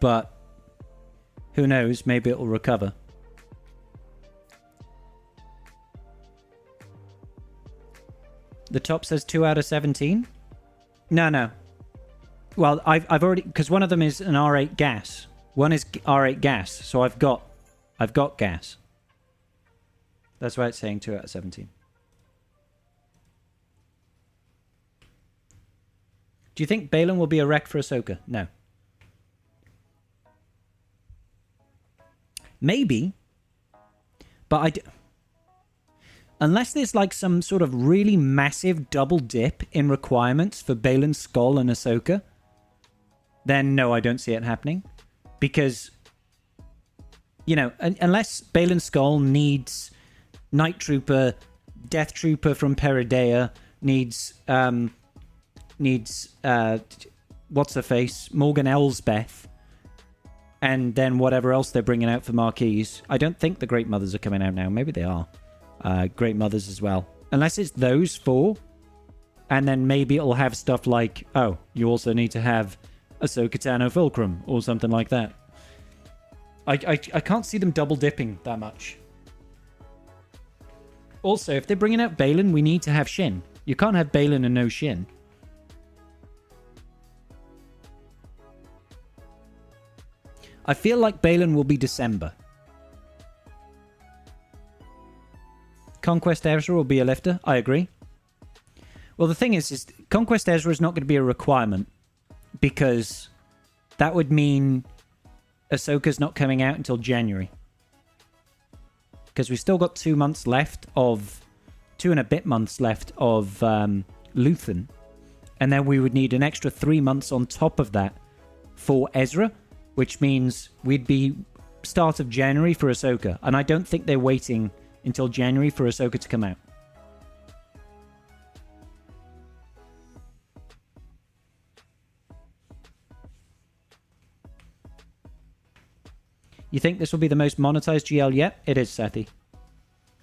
But who knows? Maybe it'll recover. The top says 2 out of 17? No. Well, I've already... Because one of them is an R8 gas. One is R8 gas. So I've got gas. That's why it's saying 2 out of 17. Do you think Balin will be a wreck for Ahsoka? No. Maybe. But unless there's like some sort of really massive double dip in requirements for Balin's Skull and Ahsoka, then no, I don't see it happening. Because, you know, unless Balin's Skull needs Night Trooper, Death Trooper from Peridea, needs what's her face, Morgan Elsbeth, and then whatever else they're bringing out for marquees. I don't think the Great Mothers are coming out now. Maybe they are. Great Mothers as well. Unless it's those 4, and then maybe it'll have stuff like, oh, you also need to have Ahsoka Tano Fulcrum, or something like that. I can't see them double dipping that much. Also, if they're bringing out Balin, we need to have Shin. You can't have Balin and no Shin. I feel like Balin will be December. Conquest Ezra will be a lifter. I agree. Well, the thing is Conquest Ezra is not going to be a requirement because that would mean Ahsoka's not coming out until January. Because we've still got 2 months left of... 2 and a bit months left of Luthen. And then we would need an extra 3 months on top of that for Ezra, which means we'd be start of January for Ahsoka. And I don't think they're waiting until January for Ahsoka to come out. You think this will be the most monetized GL yet? It is, Sethi.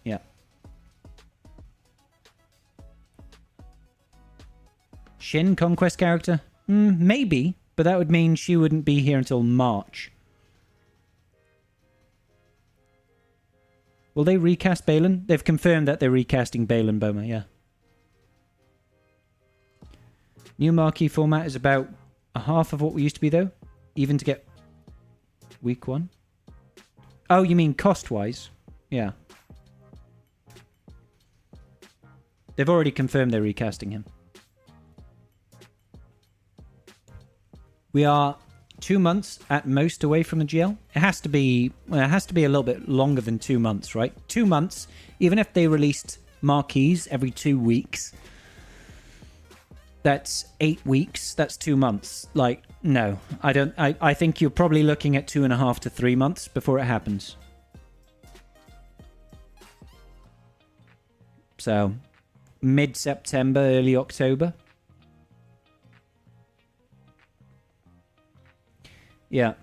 Yeah. Shin Conquest character? Maybe, but that would mean she wouldn't be here until March. Will they recast Baylan? They've confirmed that they're recasting Baylan Boma, yeah. New marquee format is about a half of what we used to be, though. Even to get week 1. Oh, you mean cost-wise? Yeah. They've already confirmed they're recasting him. We are 2 months at most away from the GL. It has to be a little bit longer than 2 months, right? 2 months, even if they released marquees every 2 weeks, that's 8 weeks. That's 2 months. Like, no, I don't. I think you're probably looking at 2.5 to 3 months before it happens. So, mid-September, early October. Yeah.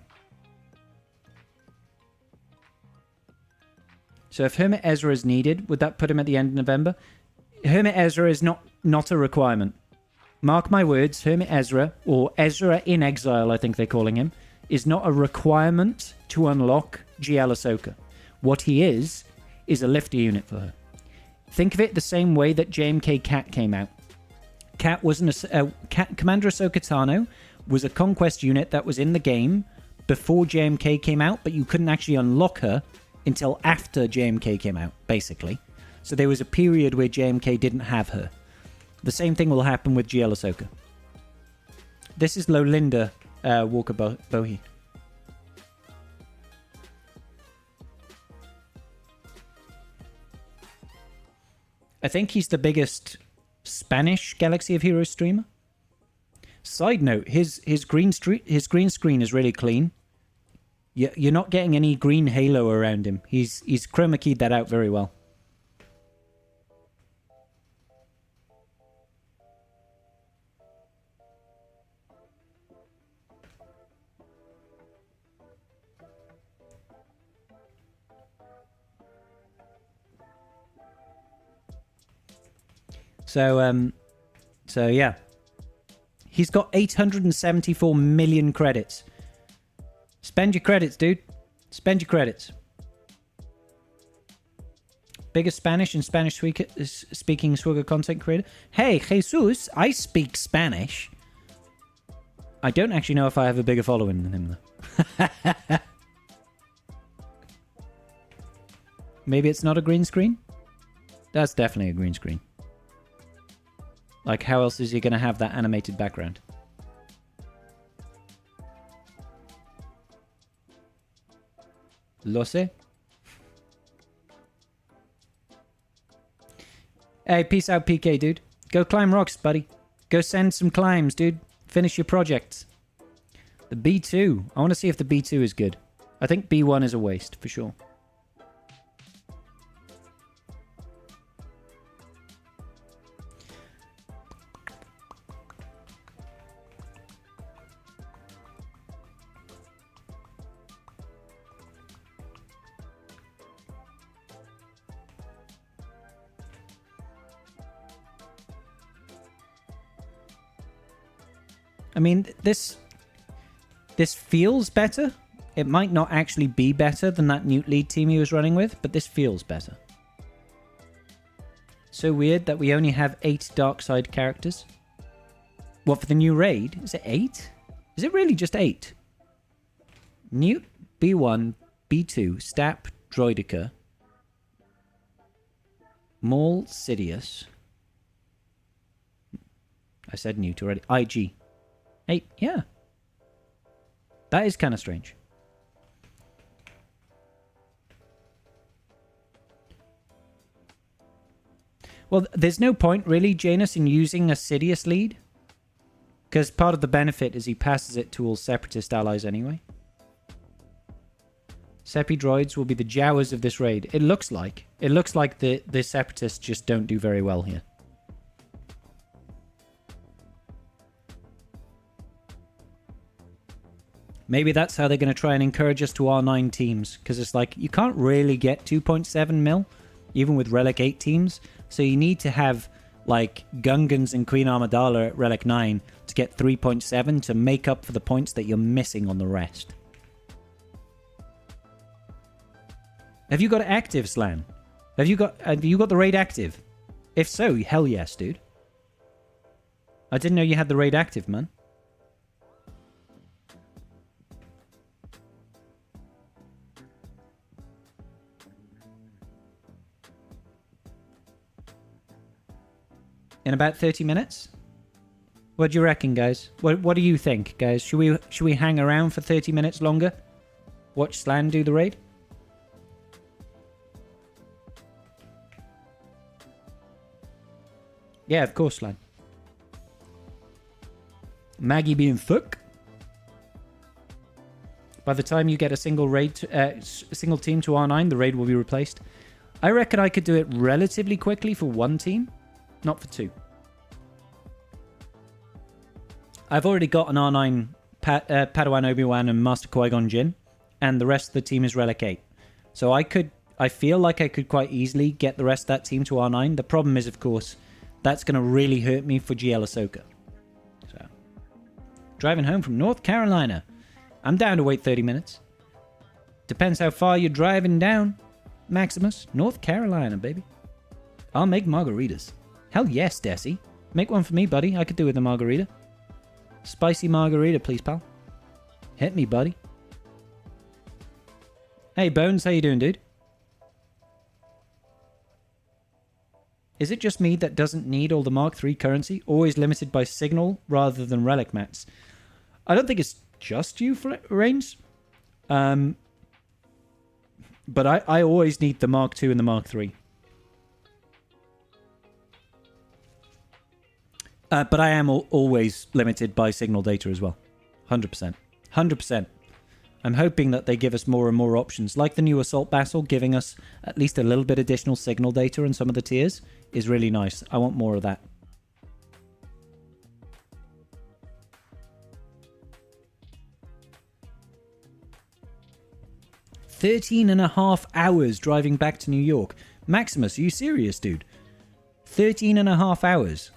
So if Hermit Ezra is needed, would that put him at the end of November? Hermit Ezra is not a requirement. Mark my words, Hermit Ezra, or Ezra in Exile, I think they're calling him, is not a requirement to unlock GL Ahsoka. What he is a lifter unit for her. Think of it the same way that JMK Cat came out. Cat wasn't Commander Ahsoka Tano was a conquest unit that was in the game before JMK came out, but you couldn't actually unlock her until after JMK came out, basically. So there was a period where JMK didn't have her. The same thing will happen with GL Ahsoka. This is Lolinda Walker Bohi. I think he's the biggest Spanish Galaxy of Heroes streamer. Side note, his green screen is really clean. You're not getting any green halo around him. He's chroma keyed that out very well. So yeah. He's got 874 million credits. Spend your credits, dude. Spend your credits. Biggest Spanish and Spanish-speaking Swigger content creator. Hey, Jesus, I speak Spanish. I don't actually know if I have a bigger following than him, though. Maybe it's not a green screen? That's definitely a green screen. Like, how else is he going to have that animated background? Lo sé. Hey, peace out, PK, dude. Go climb rocks, buddy. Go send some climbs, dude. Finish your projects. The B2. I want to see if the B2 is good. I think B1 is a waste, for sure. I mean, this feels better. It might not actually be better than that Newt lead team he was running with, but this feels better. So weird that we only have 8 dark side characters. What, for the new raid? Is it 8? Is it really just 8? Newt, B1, B2, Stap, Droidica. Maul Sidious. I said Newt already. IG. 8, yeah. That is kind of strange. Well, there's no point, really, Janus, in using a Sidious lead. Because part of the benefit is he passes it to all Separatist allies anyway. Sepi droids will be the Jawas of this raid. It looks like. It looks like the Separatists just don't do very well here. Maybe that's how they're going to try and encourage us to R9 teams. Because it's like, you can't really get 2.7 mil, even with Relic 8 teams. So you need to have, like, Gungans and Queen Amidala at Relic 9 to get 3.7 to make up for the points that you're missing on the rest. Have you got it active, Slan? Have you got the raid active? If so, hell yes, dude. I didn't know you had the raid active, man. In about 30 minutes? What do you reckon, guys? What do you think, guys? Should we hang around for 30 minutes longer? Watch Slan do the raid? Yeah, of course, Slan. Maggie being thick. By the time you get a single raid, single team to R9, the raid will be replaced. I reckon I could do it relatively quickly for one team. Not for two. I've already got an R9 Padawan Obi-Wan and Master Qui-Gon Jinn, and the rest of the team is Relic 8. So I feel like I could quite easily get the rest of that team to R9. The problem is, of course, that's going to really hurt me for GL Ahsoka. So, driving home from North Carolina. I'm down to wait 30 minutes. Depends how far you're driving down. Maximus, North Carolina, baby. I'll make margaritas. Hell yes, Desi. Make one for me, buddy. I could do with a margarita. Spicy margarita, please, pal. Hit me, buddy. Hey, Bones, how you doing, dude? Is it just me that doesn't need all the Mark III currency? Always limited by signal rather than relic mats. I don't think it's just you, Reigns. But I always need the Mark II and the Mark III. But I am always limited by signal data as well. 100%. 100%. I'm hoping that they give us more and more options. Like the new Assault Battle, giving us at least a little bit additional signal data in some of the tiers is really nice. I want more of that. "13.5 hours driving back to New York. Maximus, are you serious, dude? 13.5 hours.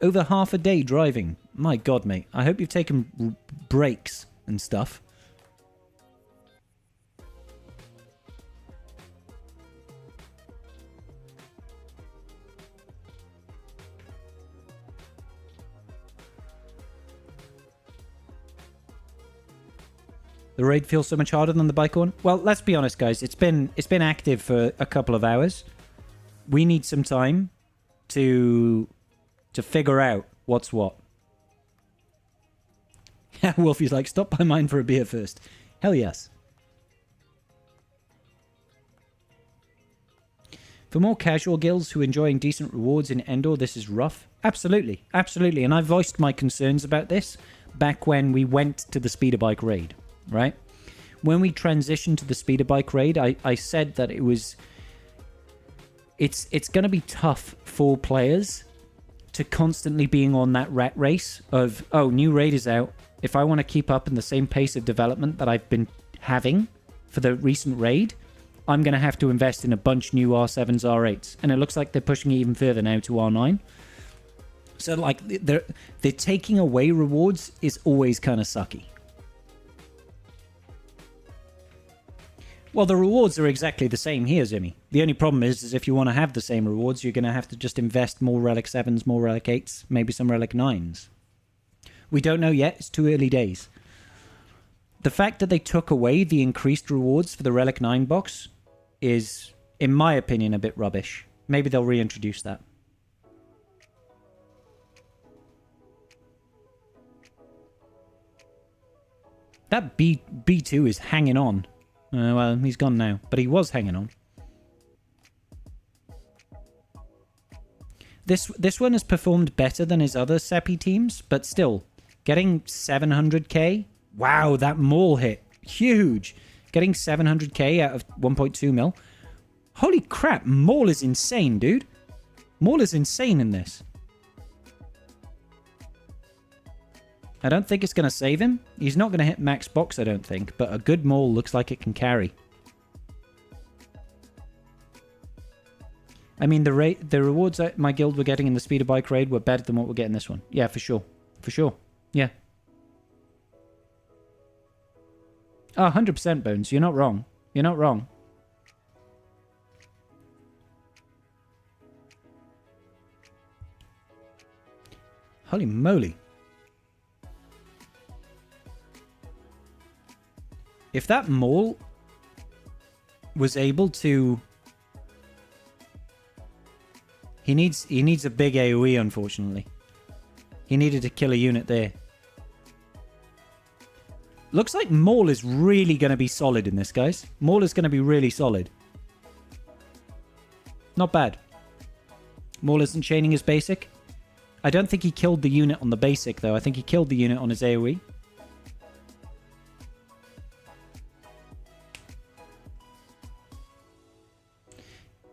Over half a day driving. My God, mate. I hope you've taken breaks and stuff. The raid feels so much harder than the bike one. Well, let's be honest, guys. It's been active for a couple of hours. We need some time to figure out what's what. Wolfie's like, stop by mine for a beer first. Hell yes. For more casual guilds who are enjoying decent rewards in Endor, this is rough. Absolutely, absolutely. And I voiced my concerns about this back when we went to the speeder bike raid, right? When we transitioned to the speeder bike raid, I said that it's going to be tough for players to constantly being on that rat race of, oh, new raid is out. If I want to keep up in the same pace of development that I've been having for the recent raid, I'm going to have to invest in a bunch new R7s, R8s. And it looks like they're pushing it even further now to R9. So, like, they're taking away rewards is always kind of sucky. Well, the rewards are exactly the same here, Zimmy. The only problem is if you want to have the same rewards, you're going to have to just invest more Relic 7s, more Relic 8s, maybe some Relic 9s. We don't know yet. It's too early days. The fact that they took away the increased rewards for the Relic 9 box is, in my opinion, a bit rubbish. Maybe they'll reintroduce that. That B2 is hanging on. Well, he's gone now, but he was hanging on. This one has performed better than his other Seppi teams, but still, getting 700k. Wow, that maul hit. Huge. Getting 700k out of 1.2 mil. Holy crap, maul is insane, dude. Maul is insane in this. I don't think it's going to save him. He's not going to hit max box, I don't think, but a good maul looks like it can carry. I mean, the rewards that my guild were getting in the speeder bike raid were better than what we're getting this one. Yeah, for sure. For sure. Yeah. Oh, 100% Bones. You're not wrong. You're not wrong. Holy moly. If that maul was able to... He needs a big AoE, unfortunately. He needed to kill a unit there. Looks like Maul is really going to be solid in this, guys. Maul is going to be really solid. Not bad. Maul isn't chaining his basic. I don't think he killed the unit on the basic, though. I think he killed the unit on his AoE.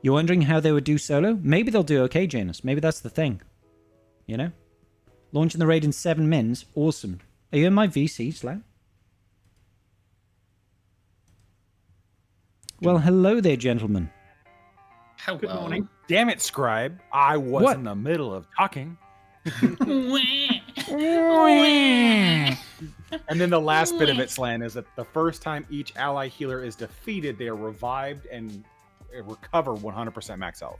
You're wondering how they would do solo? Maybe they'll do okay, Janus. Maybe that's the thing. You know? Launching the raid in 7 mins. Awesome. Are you in my VC, Slam? Well, hello there, gentlemen. Hello. Good morning. Damn it, Scribe. I was in the middle of talking. And then the last bit of it, Slan, is that the first time each ally healer is defeated, they are revived and recover 100% max health.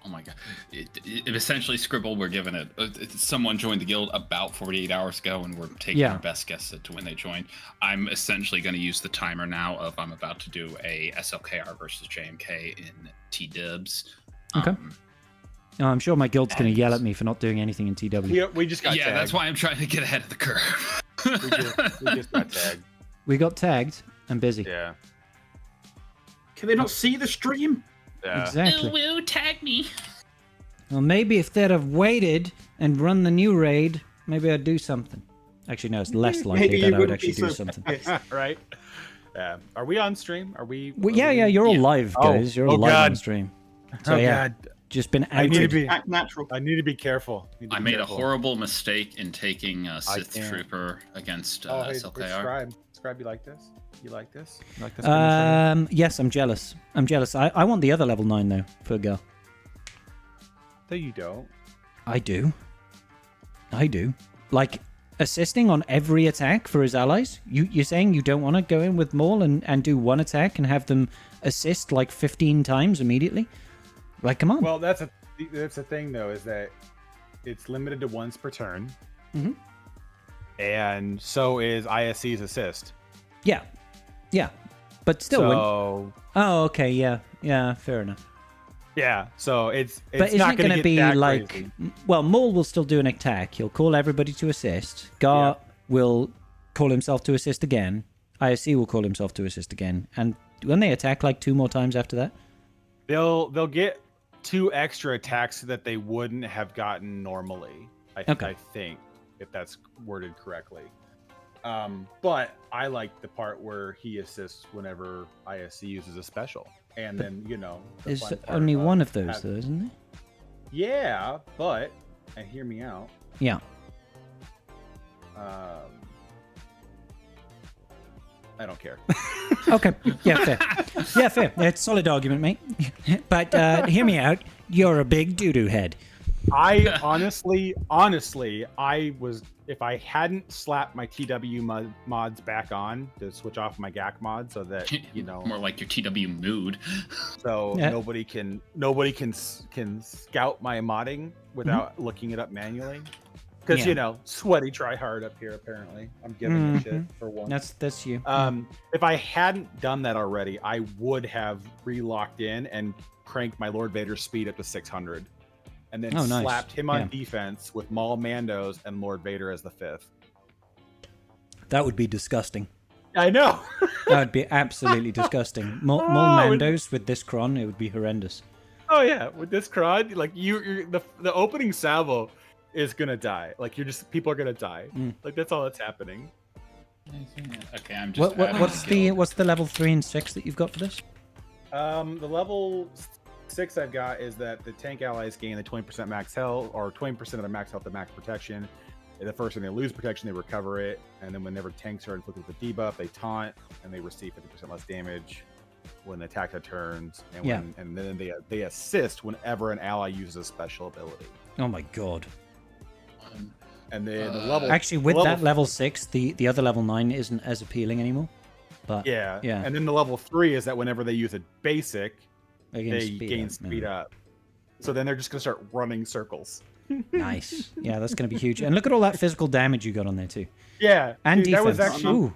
Oh my god. It essentially, Scribble, we're giving it. Someone joined the guild about 48 hours ago, and we're taking our best guess to when they joined. I'm essentially going to use the timer now of I'm about to do a SLKR versus JMK in T-dubs. Okay. I'm sure my guild's going to yell at me for not doing anything in TW. We just got tagged. That's why I'm trying to get ahead of the curve. we just got tagged. We got tagged and busy. Yeah. Can they not see the stream? Yeah. Exactly. Woo, tag me. Well, maybe if they'd have waited and run the new raid, maybe I'd do something. Actually, no, it's less likely that I would actually do something. Right? Yeah. Are we on stream? Are we? Well, yeah, you're all live, guys. You're all live on stream. So, God. Just been I need to outed. be Natural. I need to be careful. I made a horrible mistake in taking a Sith Trooper against SLKR. Scribe, you like this? You like this? You like this? Yes, I'm jealous. I'm jealous. I want the other level 9 though for a girl. No, you don't. I do. Like assisting on every attack for his allies. You're saying you don't want to go in with Maul and do one attack and have them assist like 15 times immediately? Like, come on. Well, that's the thing though, is that it's limited to once per turn. Mm-hmm. And so is ISC's assist. Yeah. But still. So... Oh, okay. Yeah. Fair enough. Yeah. So it's but isn't not it going to be like? crazy. Well, Maul will still do an attack. He'll call everybody to assist. Gar will call himself to assist again. ISC will call himself to assist again. And when they attack like 2 more times after that, they'll get 2 extra attacks that they wouldn't have gotten normally. I think, if that's worded correctly. But I like the part where he assists whenever ISC uses a special, and then there's only one of those, though, isn't there? Yeah, but and hear me out. Yeah. I don't care. Okay. Yeah, fair. Yeah, fair. It's a solid argument, mate. But hear me out. You're a big doo-doo head. I honestly, I was, if I hadn't slapped my TW mods back on to switch off my GAC mod so that, more like your TW mood. So nobody can scout my modding without looking it up manually. Because Yeah. you know, sweaty try hard up here. Apparently, I'm giving a shit for one. That's you. If I hadn't done that already, I would have re-locked in and cranked my Lord Vader's speed up to 600, and then Oh, nice. slapped him on Yeah. defense with Maul Mandos and Lord Vader as the 5th. That would be disgusting. I know. That would be absolutely disgusting. More Mandos with this Cron, it would be horrendous. Oh yeah, with this crowd, like you're the opening salvo is gonna die. Like people are gonna die. Like that's all that's happening. Okay, I'm just. What's the level 3 and 6 that you've got for this? The level 6 I've got is that the tank allies gain the 20% max health, or 20% of their max health to max protection. The first time they lose protection, they recover it, and then whenever tanks are inflicted with a debuff, they taunt and they receive 50% less damage when the attack turns, and then they assist whenever an ally uses a special ability. Oh my god. And then the level Actually, with that level 6, the other level 9 isn't as appealing anymore. But yeah. yeah. And then the level 3 is that whenever they use a basic, they gain speed up. So then they're just gonna start running circles. Nice. Yeah, that's going to be huge. And look at all that physical damage you got on there too. Yeah, And dude, defense. that was actually. Ooh.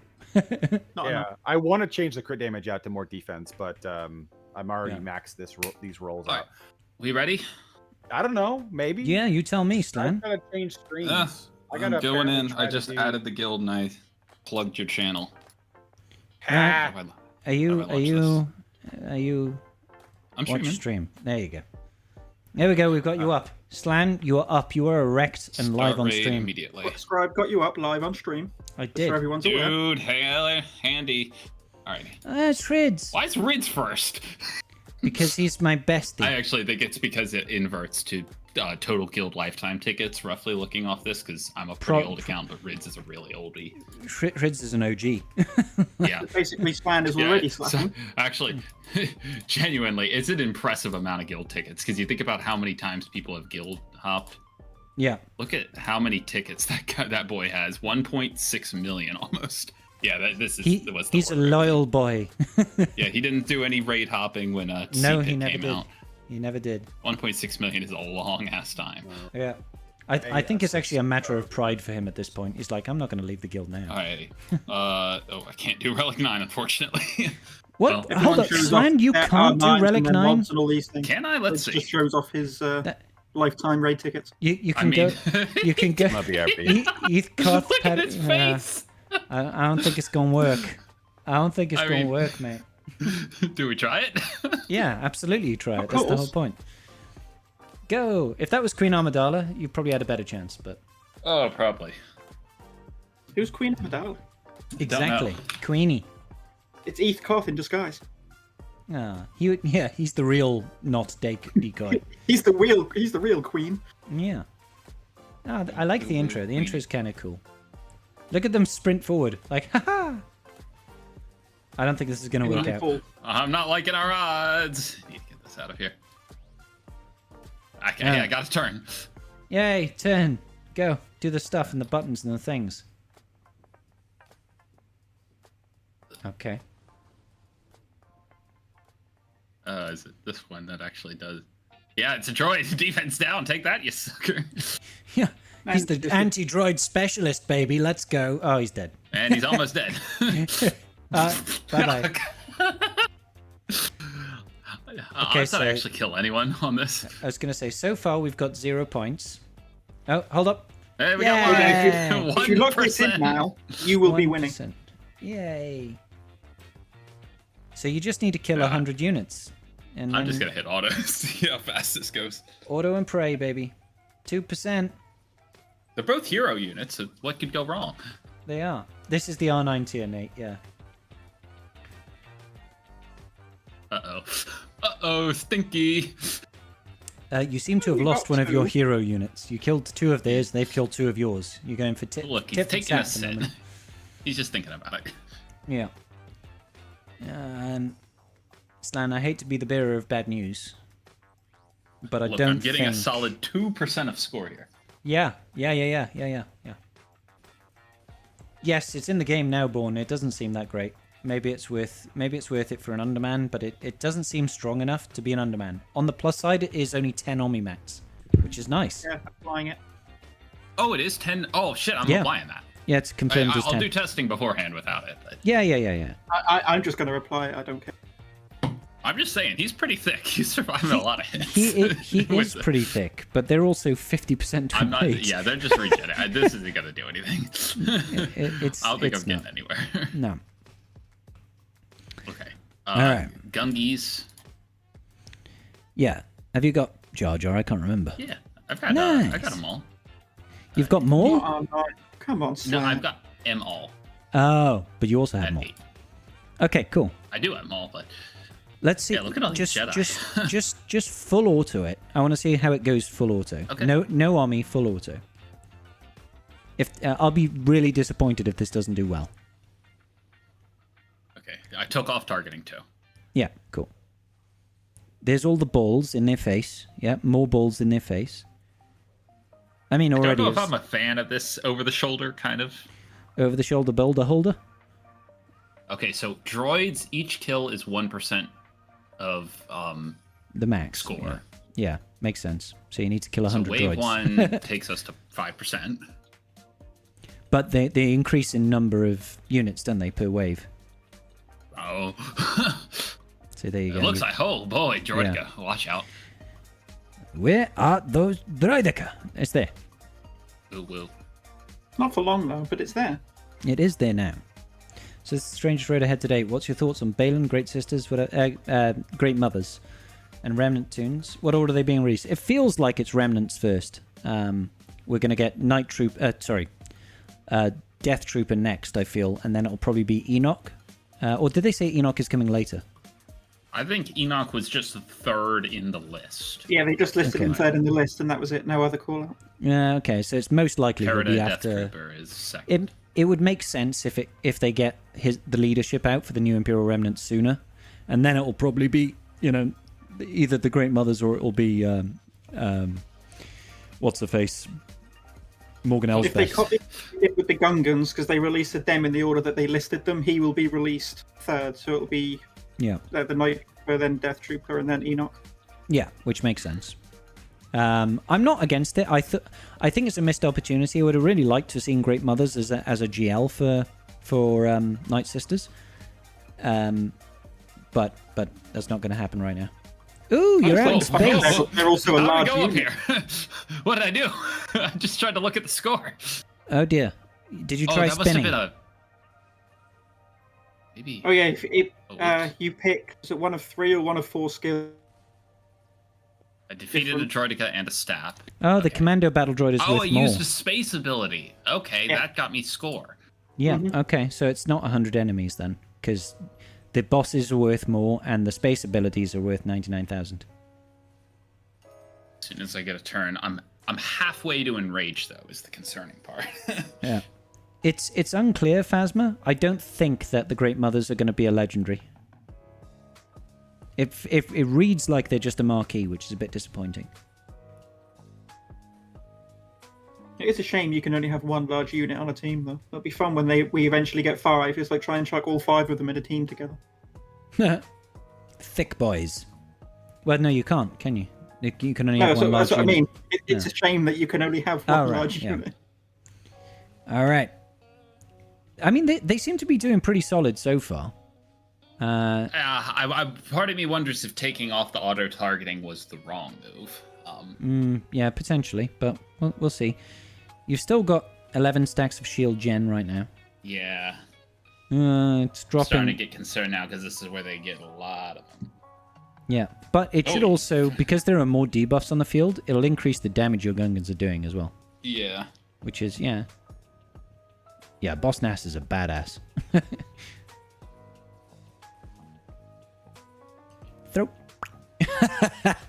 Yeah, I want to change the crit damage out to more defense, but I'm already maxed these rolls All right. out. We ready? I don't know, maybe. Yeah, you tell me, I Stan. gotta change screens. I'm going in. I just added the guild and I plugged your channel. Ah, Are you I'm watch streaming. stream? There you go. There we go. We've got you up. Slan, you are up. You are erect and live Start on raid stream. immediately. Subscribe got you up live on stream. I Just did. so everyone's aware. Dude, hey, handy. All right. It's Rids. Why is Rids first? Because he's my bestie. I actually think it's because it inverts to total guild lifetime tickets, roughly looking off this, because I'm a pretty old account, but Rids is a really oldie. Rids is an OG. Yeah. Basically, Slan is already so, slacking. actually, genuinely, it's an impressive amount of guild tickets, because you think about how many times people have guild hopped. Yeah. Look at how many tickets that boy has. 1.6 million almost. Yeah, He's a loyal boy. Yeah, he didn't do any raid hopping when No, he CPIT never came did. out. He never did. 1.6 million is a long ass time. Yeah. I think it's actually a matter of pride for him at this point. He's like, I'm not going to leave the guild now. Alrighty. I can't do Relic 9, unfortunately. What? Well, Hold up, Slan, you can't do Relic 9? And all these things. Can I? Let's It see. just shows off his lifetime raid tickets. You I can mean, go. You can go. might be happy. Heathcote. look at his face. I don't think it's gonna work. I don't think it's gonna work, mate. Do we try it? Yeah, absolutely. You try it. Of That's the whole course. point. Go. If that was Queen Amidala, you probably had a better chance. But Oh, probably. Who's Queen Amidala? exactly, Queenie. It's Heathcote in disguise. Ah, he's the real not decoy. He's the real queen. Yeah. Ah, I like the intro. The intro is kind of cool. Look at them sprint forward, like haha. I don't think this is gonna work out. Full. I'm not liking our odds. Need to get this out of here. Okay, Yeah. I got a turn. Yay! Turn. Go. Do the stuff and the buttons and the things. Okay. Is it this one that actually does? Yeah, it's a droid. Defense down. Take that, you sucker. Yeah. He's the anti-droid specialist, baby. Let's go. Oh, he's dead. And he's almost dead. Bye-bye. I thought I actually kill anyone on this. I was going to say, so far we've got 0 points. Oh, hold up. There we Yeah. go. If you lock this in 1%. now, you will be winning. 1%. Yay. So you just need to kill 100 units. And I'm then just gonna hit auto. See how fast this goes. auto and pray, baby. 2%. They're both hero units. So what could go wrong? They are. This is the R9 tier, Nate. Yeah. Uh-oh, stinky. You seem to have lost one of your hero units. You killed 2 of theirs, they've killed 2 of yours. You're going for Look, he's tip for taking a tat at the sit. moment. He's just thinking about it. Yeah. Slan, I hate to be the bearer of bad news, but I Look, don't I'm getting think... a solid 2% of score here. Yeah. Yes, it's in the game now, Born. It doesn't seem that great. Maybe it's worth it for an underman, but it doesn't seem strong enough to be an underman. On the plus side, it is only 10 Omni max, which is nice. Yeah, applying it. Oh, it is 10. Oh shit, I'm Yeah. applying that. Yeah, it's confirmed as I'll 10. do testing beforehand without it. But Yeah. I'm just going to reply. I don't care. I'm just saying, he's pretty thick. He's surviving a lot of hits. He is pretty thick, but they're also 50% I'm not. weight. Yeah, they're just regen. This isn't gonna do anything. It's. I don't think it's I'm getting not. anywhere. No. Okay. All right. Gungies. Yeah. Have you got Jar Jar? I can't remember. Yeah, I've got. Nice. I got them all. You've got more? Come on, No, Slan. I've got them all. Oh, but you also have At more. 8. Okay, cool. I do have them all, but Let's see. Yeah, look at all these Jedi. just full auto it. I want to see how it goes full auto. Okay. No army, full auto. If I'll be really disappointed if this doesn't do well. okay. I took off targeting too. Yeah, cool. There's all the balls in their face. Yeah, more balls in their face. I mean, I don't already know if it's I'm a fan of this over the shoulder kind of. over the shoulder boulder holder. Okay, so droids each kill is 1% of The max score. Yeah, makes sense. So you need to kill So 100 wave droids. 1 takes us to 5%. But they increase in number of units, don't they, per wave? Oh. So there you It go. looks like, oh boy, Droidka, watch out. Where are those droideka? It's there. Ooh, woo. Not for long though, but it's there. It is there now. So it's the strangest road ahead today. What's your thoughts on Balin, Great Sisters, Great Mothers, and Remnant tunes? What order are they being released? It feels like it's Remnants first. We're going to get Death Trooper next, I feel, and then it'll probably be Enoch. Or did they say Enoch is coming later? I think Enoch was just the third in the list. Yeah, they just listed him Okay. third in the list, and that was it. No other call out. Yeah, okay. So it's most likely it'll Parada be Death after. Trooper is second. It would make sense if they get the leadership out for the new Imperial Remnants sooner, and then it will probably be either the Great Mothers or it will be what's the face Morgan If they Elsbeth. copy it with the Gungans, because they released them in the order that they listed them, he will be released third. So it'll be Yeah, the Night Trooper, then Death Trooper, and then Enoch. yeah, which makes sense. I'm not against it. I think it's a missed opportunity. I would have really liked to have seen Great Mothers as a GL for Night Sisters, but that's not going to happen right now. Ooh, you're out in space. They're also a How did large I go up unit. here? What did I do? I just tried to look at the score. Oh dear. Did you try that spinning? must have been maybe. Oh yeah, whoops. you pick is it one of 3 or one of 4 skills? I defeated a Droideka and a staff. Oh, the Okay. Commando Battle Droid is Oh, worth I more. used a space ability. Okay, Yeah. that got me score. Yeah, Mhm. okay, so it's not 100 enemies then, because the bosses are worth more and the space abilities are worth 99,000. As soon as I get a turn, I'm halfway to enrage though, is the concerning part. Yeah. It's unclear, Phasma. I don't think that the Great Mothers are going to be a legendary. If it reads like they're just a marquee, which is a bit disappointing. It is a shame you can only have one large unit on a team, though. It'll be fun when we eventually get 5. It's like try and chuck all 5 of them in a team together. Thick boys. Well, no, you can't, can you? You can only No, have one large that's what I unit. mean. It's a shame that you can only have one Oh, right, large yeah. unit. All right. I mean, they seem to be doing pretty solid so far. Part of me wonders if taking off the auto targeting was the wrong move. Yeah, potentially, but we'll see. You've still got 11 stacks of shield gen right now. Yeah, It's I'm starting to dropping. get concerned now because this is where they get a lot of them. Yeah, but it should Oh. also, because there are more debuffs on the field, it'll increase the damage your Gungans are doing as well. Yeah. Which is, yeah. Yeah, Boss Nass is a badass. Throw.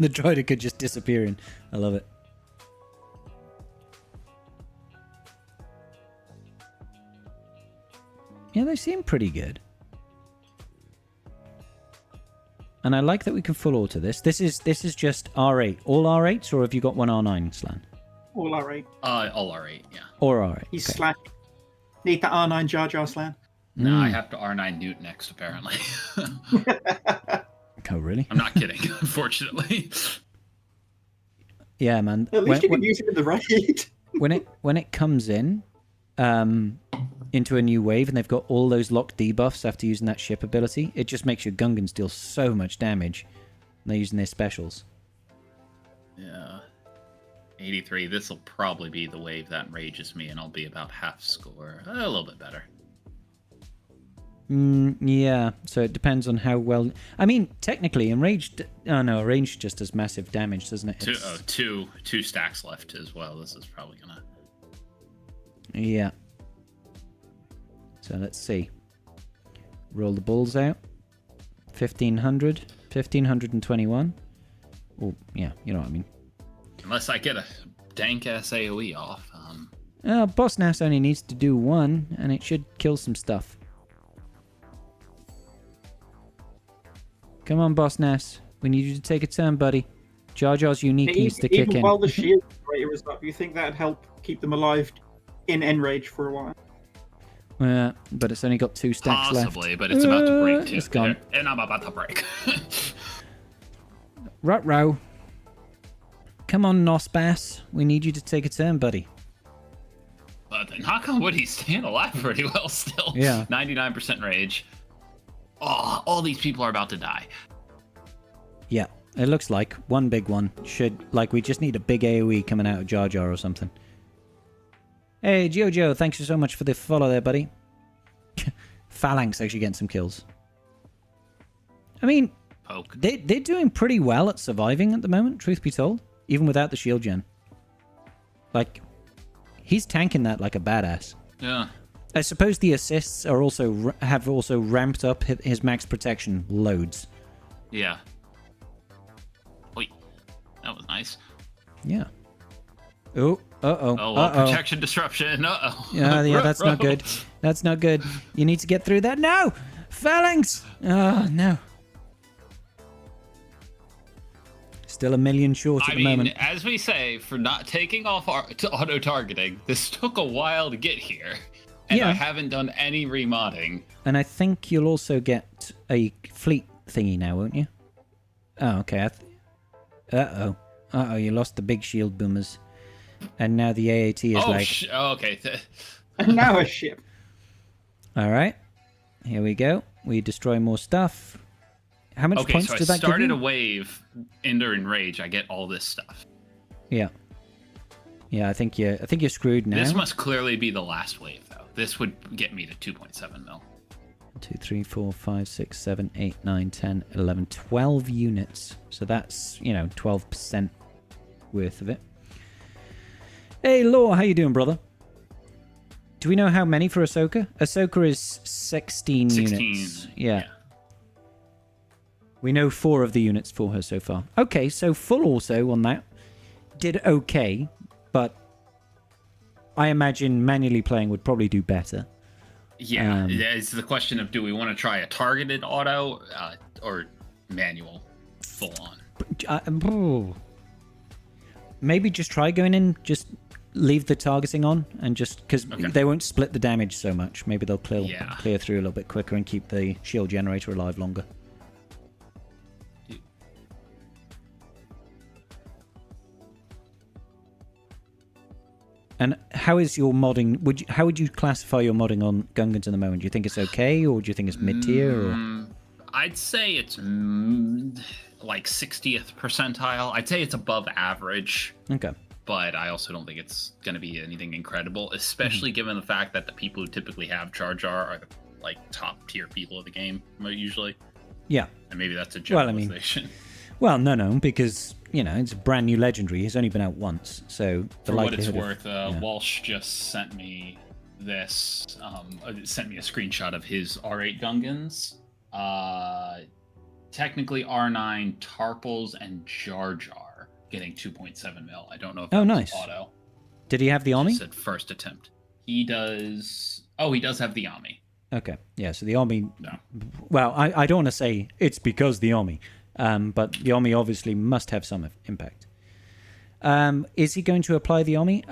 The droid could just disappearing. I love it. Yeah, they seem pretty good. And I like that we can full auto this. This is just R8. All R8s, or have you got one R9 Slan? All R8. All R8, yeah. Or R8. He's okay. slack. Need that R9 Jar Jar Slan. No, I have to R9 Newt next, apparently. Oh, really? I'm not kidding, unfortunately. Yeah, man. At least you can use it in the raid. when it comes in into a new wave and they've got all those locked debuffs after using that ship ability, it just makes your Gungans deal so much damage. And they're using their specials. Yeah. 83. This will probably be the wave that enrages me, and I'll be about half score. A little bit better. Yeah, so it depends on how well... I mean, technically, enraged... Oh, no, enraged just does massive damage, doesn't it? Two stacks left as well. This is probably gonna... Yeah. So let's see. Roll the balls out. 1,500. 1,521. Oh, yeah, you know what I mean. Unless I get a dank-ass AoE off. Boss Nass only needs to do one, and it should kill some stuff. Come on, Boss Nass. We need you to take a turn, buddy. Jar Jar's unique needs to kick in. Even while the shield generator is up, you think that'd help keep them alive in Enrage for a while? But it's only got 2 stacks left. Possibly, but it's about to break too. It's gone. And I'm about to break. Ruh-roh. Come on, Nosbass. We need you to take a turn, buddy. But knock on wood, he's staying alive pretty well still. Yeah. 99% rage. Oh, all these people are about to die. Yeah, it looks like one big one. We just need a big AoE coming out of Jar Jar or something. Hey, Jojo, thanks so much for the follow there, buddy. Phalanx actually getting some kills. I mean, they're doing pretty well at surviving at the moment, truth be told. Even without the shield gen. Like, he's tanking that like a badass. Yeah. I suppose the assists are have also ramped up his max protection loads. Yeah. Wait, that was nice. Yeah. Oh, uh-oh. Oh, well, protection disruption. Uh-oh. Yeah, that's not good. That's not good. You need to get through that. No! Phalanx! Oh, no. Still a million short at the moment. As we say, for not taking off auto-targeting, this took a while to get here. And I haven't done any remodding. And I think you'll also get a fleet thingy now, won't you? Oh, okay. Uh-oh. Uh-oh, you lost the big shield boomers. And now the AAT is okay. And now a ship. All right. Here we go. We destroy more stuff. How much points did that give you? I started a wave, Ender and Rage. I get all this stuff. Yeah. Yeah, I think you're screwed now. This must clearly be the last wave, though. This would get me to 2.7 mil. 2, 3, 4, 5, 6, 7, 8, 9, 10, 11, 12 units. So that's, 12% worth of it. Hey, Law, how you doing, brother? Do we know how many for Ahsoka? Ahsoka is 16 units. Yeah. We know 4 of the units for her so far. Okay, so full also on that. Did okay, but I imagine manually playing would probably do better. Yeah, it's the question of do we want to try a targeted auto or manual full on? Maybe just try going in, just leave the targeting on, and just because they won't split the damage so much. Maybe they'll clear through a little bit quicker and keep the shield generator alive longer. And how is your modding? How would you classify your modding on Gungans at the moment? Do you think it's okay, or do you think it's mid-tier? Or? I'd say it's like 60th percentile. I'd say it's above average. Okay. But I also don't think it's going to be anything incredible, especially given the fact that the people who typically have Jar Jar are the top tier people of the game usually. Yeah. And maybe that's a generalization. Well, no, because it's a brand new legendary. He's only been out once, so for what it's worth, Walsh just sent me this. Sent me a screenshot of his R8 Gungans. Technically R9 Tarpals and Jar Jar getting 2.7 mil. I don't know if nice. Auto. Did he have the Army? Said first attempt. He does. Oh, he does have the Army. Okay, yeah. So the Army. No. Well, I don't want to say it's because the Army. But the Army obviously must have some impact. Is he going to apply the Army?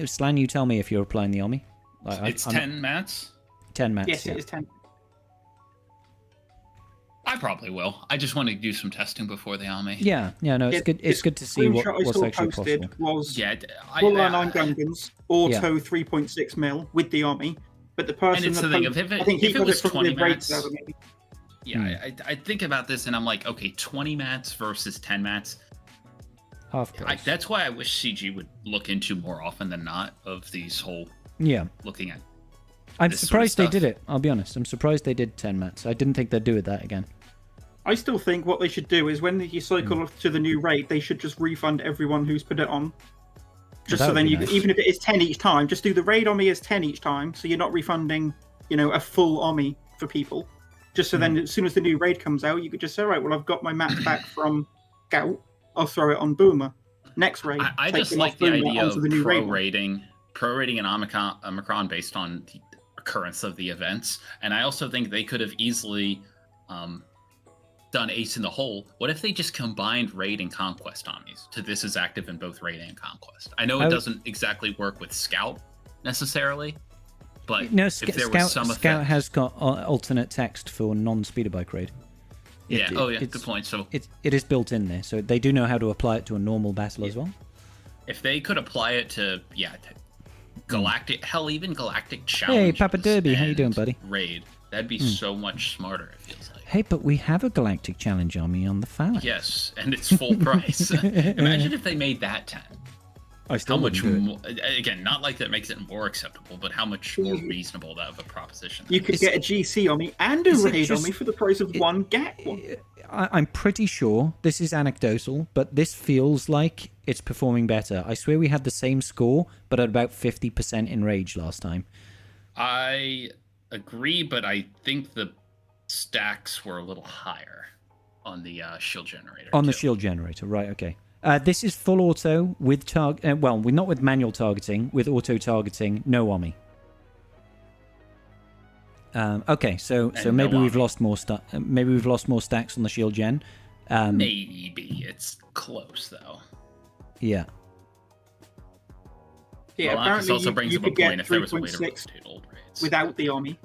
Slan, you tell me if you're applying the Army. It's 10 mats? 10 mats, Yes, it is 10. I probably will. I just want to do some testing before the army. Yeah, no, it's good. It's good to see what's actually possible. Was Yeah, full line 9 Gungans, auto 3.6 mil with the army, but the person. And it's the thing. I think if it was 20 mats. Yeah, I think about this and I'm like, okay, 20 mats versus 10 mats. Half price. That's why I wish CG would look into more often than not of these whole. Yeah. Looking at. I'm surprised they did it. I'll be honest. I'm surprised they did 10 mats. I didn't think they'd do it that again. I still think what they should do is when you cycle to the new rate, they should just refund everyone who's put it on. Just so then you, even if it is 10 each time, just do the raid army as 10 each time, so you're not refunding, a full army for people. Just so then, as soon as the new raid comes out, you could just say, all right, well, I've got my mats back from Gout. I'll throw it on Boomer. Next raid. I just like the idea of prorating an Omicron based on the occurrence of the events. And I also think they could have easily done Ace in the Hole. What if they just combined Raid and Conquest armies to this is active in both Raid and Conquest? I know it doesn't exactly work with Scout necessarily, but no, if there was some Scout has got alternate text for non-speeder bike raid. Good point. So it is built in there, so they do know how to apply it to a normal battle as well. If they could apply it to Galactic, hell, even Galactic Challenge. Hey, Papa Derby, how you doing, buddy? Raid, that'd be so much smarter. It feels like. Hey, but we have a Galactic Challenge army on the Phalanx. Yes, and it's full price. Imagine if they made that 10. How much more, again, not like that makes it more acceptable, but how much more reasonable that of a proposition. You could get a GC army and a raid army for the price of one GAT one. I'm pretty sure this is anecdotal, but this feels like it's performing better. I swear we had the same score, but at about 50% in rage last time. I agree, but I think the stacks were a little higher on the shield generator. The shield generator, right? Okay. This is full auto with not with manual targeting, with auto targeting, no army. Okay, so maybe we've lost more maybe we've lost more stacks on the shield gen. Maybe it's close though. Yeah. Yeah, well, apparently also brings up a point if there was a way to rotate old raids without the army.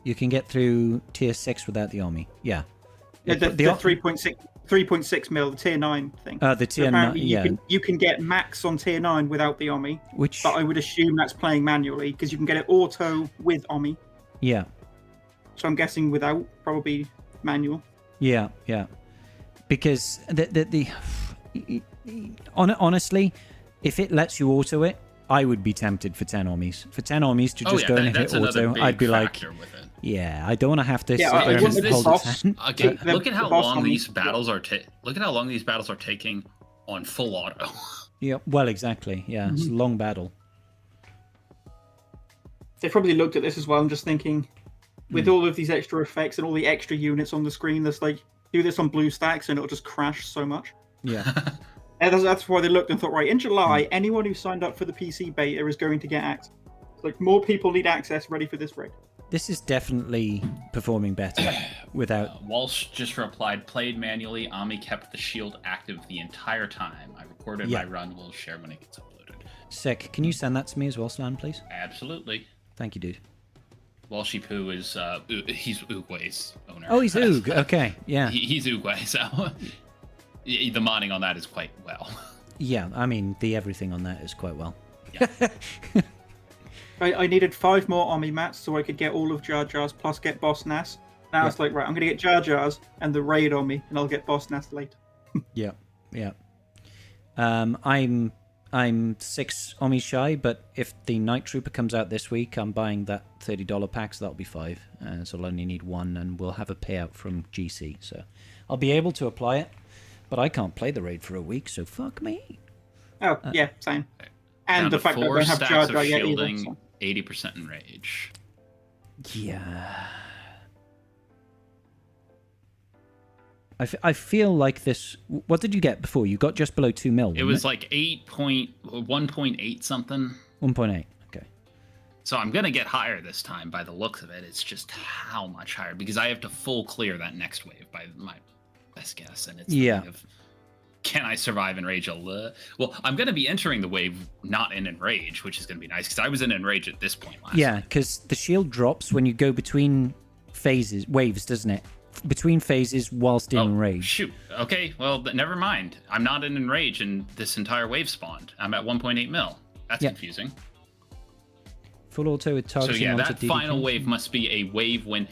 You can get through tier 6 without the army. Yeah. The 3.6 mil, the tier 9 thing. The tier 9, you can get max on tier 9 without the army. But I would assume that's playing manually, because you can get it auto with army. Yeah. So I'm guessing without, probably manual. Yeah. Because honestly, if it lets you auto it, I would be tempted for 10 armies. For 10 armies to just go and hit auto, I'd be like, yeah, I don't want to have to sit there and hold it. Okay, look at how long these battles are taking on full auto. Yeah, well, exactly. Yeah, it's a long battle. They probably looked at this as well and just thinking, with all of these extra effects and all the extra units on the screen, that's like, do this on blue stacks and it'll just crash so much. Yeah. And that's why they looked and thought, right, in July, anyone who signed up for the PC beta is going to get access. Like, more people need access ready for this raid. This is definitely performing better without... Walsh just replied, played manually, Ami kept the shield active the entire time. I recorded my run, we'll share when it gets uploaded. Sick. Can you send that to me as well, Slan, please? Absolutely. Thank you, dude. Walshy Poo is, he's Oogway's owner. Oh, he's Oog. Okay, yeah. He's Oogway, so the modding on that is quite well. Yeah, I mean, the everything on that is quite well. Yeah. I needed 5 more army mats so I could get all of Jar Jar's plus get Boss Nass. Now it's like, right, I'm going to get Jar Jar's and the raid army, and I'll get Boss Nass later. Yeah. I'm 6 armies shy, but if the Night Trooper comes out this week, I'm buying that $30 pack, so that'll be 5. So I'll only need 1, and we'll have a payout from GC. So I'll be able to apply it, but I can't play the raid for a week, so fuck me. Oh, yeah, same. And the fact that I don't have Jar Jar yet either. So. 80% in rage. Yeah. I feel like this... What did you get before? You got just below 2 mil, It was like 1.8 something. 1.8, okay. So I'm going to get higher this time by the looks of it. It's just how much higher, because I have to full clear that next wave by my best guess. And it's can I survive in Rage? Well, I'm going to be entering the wave not in Enrage, which is going to be nice, because I was in Enrage at this point last Yeah, because the shield drops when you go between waves, doesn't it? Between phases whilst in enrage. Shoot. Okay, well, never mind. I'm not in enrage and this entire wave spawned. I'm at 1.8 mil. That's confusing. Full auto with targeting. So yeah, onto that DD final points. wave must be a wave when...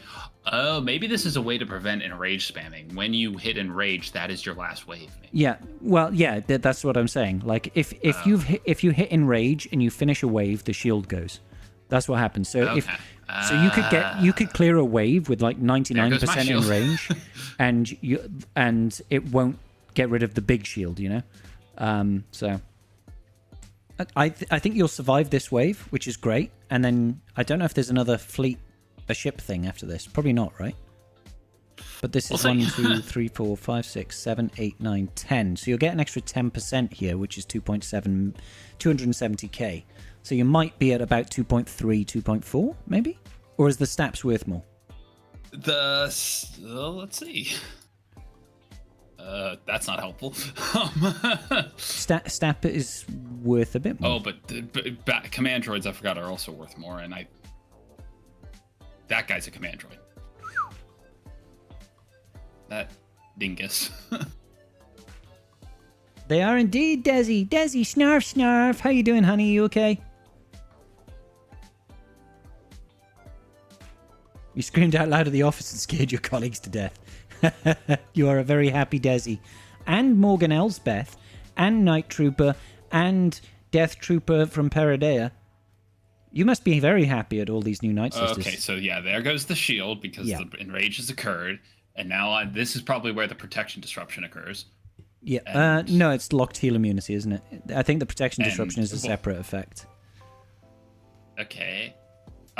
Oh, maybe this is a way to prevent enrage spamming. When you hit enrage, that is your last wave. Maybe. Yeah, well, yeah, that's what I'm saying. Like, if you hit enrage and you finish a wave, the shield goes. That's what happens. So you could clear a wave with like 99% in range, and it won't get rid of the big shield, you know. So I think you'll survive this wave, which is great. And then I don't know if there's another a ship thing after this. Probably not, right? But this is 1, 2, 3, 4, 5, 6, 7, 8, 9, 10. So you'll get an extra 10% here, which is 270k. So you might be at about 2.3, 2.4, maybe? Or is the Staps worth more? Let's see. That's not helpful. Stap is worth a bit more. Oh, but command droids, I forgot, are also worth more, and that guy's a command droid. That dingus. They are indeed, Desi. Desi, snarf, snarf. How you doing, honey? You okay? You screamed out loud at the office and scared your colleagues to death. You are a very happy Desi. And Morgan Elsbeth, and Night Trooper, and Death Trooper from Paradea. You must be very happy at all these new Night Sisters. Okay, so yeah, there goes the shield because the enrage has occurred. And now this is probably where the protection disruption occurs. Yeah, no, it's locked heal immunity, isn't it? I think the protection disruption is a separate effect. Okay.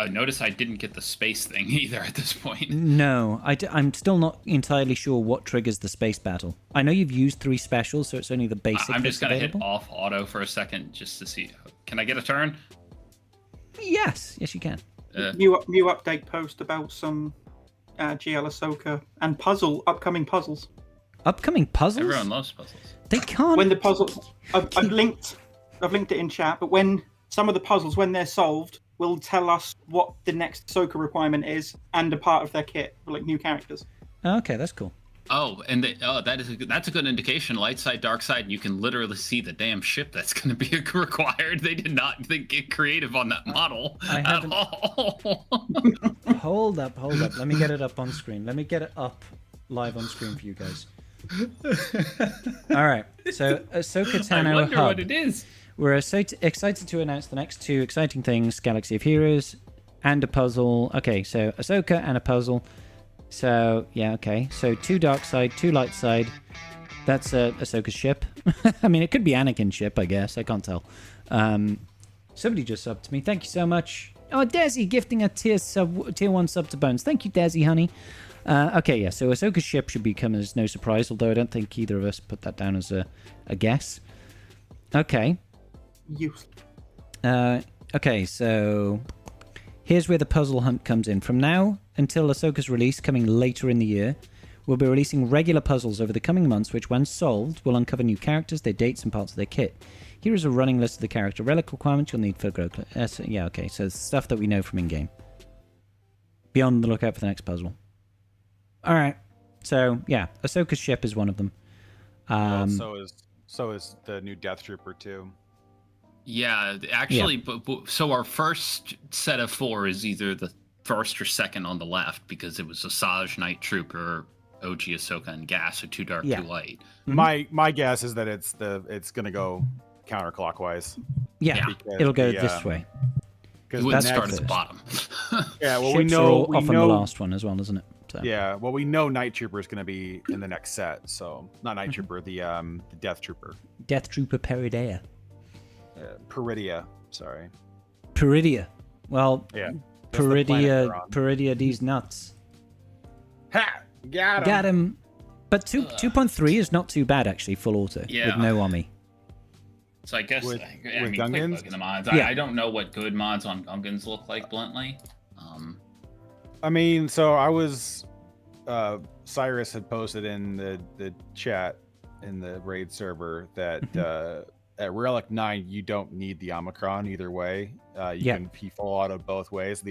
Notice I didn't get the space thing either at this point. No, I'm still not entirely sure what triggers the space battle. I know you've used 3 specials, so it's only the basic. I'm just going to hit off auto for a second just to see. Can I get a turn? Yes, you can. New update post about some GL Ahsoka and upcoming puzzles. Upcoming puzzles? Everyone loves puzzles. They can't. When the puzzles, I've linked it in chat. But when some of the puzzles, when they're solved, will tell us what the next Ahsoka requirement is and a part of their kit for like new characters. Okay, that's cool. Oh, and that's a good indication. Light side, dark side. You can literally see the damn ship that's going to be required. They did not get creative on that model at all. Hold up. Let me get it up on screen. Let me get it up live on screen for you guys. All right. So Ahsoka Tano I wonder Hub. what it is. We're excited to announce the next 2 exciting things: Galaxy of Heroes and a puzzle. Okay, so Ahsoka and a puzzle. So, yeah, okay. So 2 dark side, 2 light side. That's Ahsoka's ship. I mean, it could be Anakin's ship, I guess. I can't tell. Somebody just subbed to me. Thank you so much. Oh, Desi gifting a tier 1 sub to Bones. Thank you, Desi, honey. Okay, yeah, so Ahsoka's ship should become as no surprise, although I don't think either of us put that down as a guess. Okay. Okay, so here's where the puzzle hunt comes in. From now until Ahsoka's release coming later in the year, we'll be releasing regular puzzles over the coming months, which, when solved, will uncover new characters, their dates, and parts of their kit. Here is a running list of the character relic requirements you'll need for growth. Yeah, okay, so it's stuff that we know from in-game. Be on the lookout for the next puzzle. Alright, so, yeah, Ahsoka's ship is one of them. So is the new Death Trooper, too. Yeah, actually, so our first set of 4 is either the first or second on the left because it was Asajj, Night Trooper, OG Ahsoka, and Gas, so 2 dark, 2 light. Mm-hmm. My guess is that it's gonna go counterclockwise. Yeah, it'll go this way. Because we start at the bottom. Yeah, well, we know often the last one as well, isn't it? So. Yeah, well, we know Night Trooper is going to be in the next set, so not Night Trooper, the Death Trooper. Death Trooper Paradea. Peridia, sorry. Peridia. Well, yeah. Peridia these nuts. Ha! Got him. But 2.3 is not too bad, actually, full auto. Yeah. With no Omni. So I guess, with Gungans? Quick look at the mods. Yeah. I don't know what good mods on Gungans look like, bluntly. I mean, so I was... Cyrus had posted in the chat in the raid server that at Relic 9, you don't need the Omicron either way. You can full auto both ways.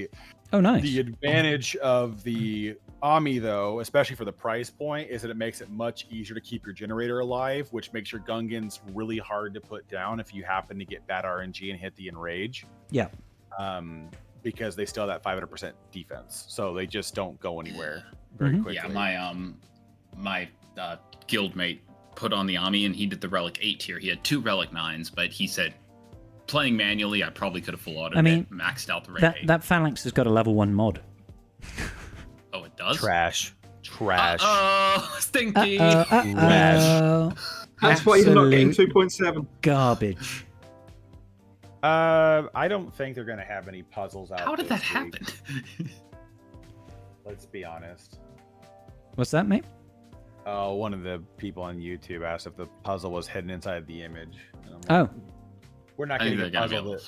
Nice. The advantage of the Ami, though, especially for the price point, is that it makes it much easier to keep your generator alive, which makes your Gungans really hard to put down if you happen to get bad RNG and hit the Enrage. Yeah. Because they still have that 500% defense, so they just don't go anywhere very quickly. Yeah, my guildmate put on the Ami and he did the Relic 8 tier. He had 2 Relic 9s, but he said playing manually, I probably could have full autoed it, maxed out the Raid 8. That Phalanx has got a level 1 mod. Oh, it does? Trash. Oh, stinky. Trash. That's why you're not getting 2.7. Garbage. I don't think they're going to have any puzzles out. How did that happen? Let's be honest. What's that, mate? Oh, one of the people on YouTube asked if the puzzle was hidden inside the image. We're not getting a puzzle.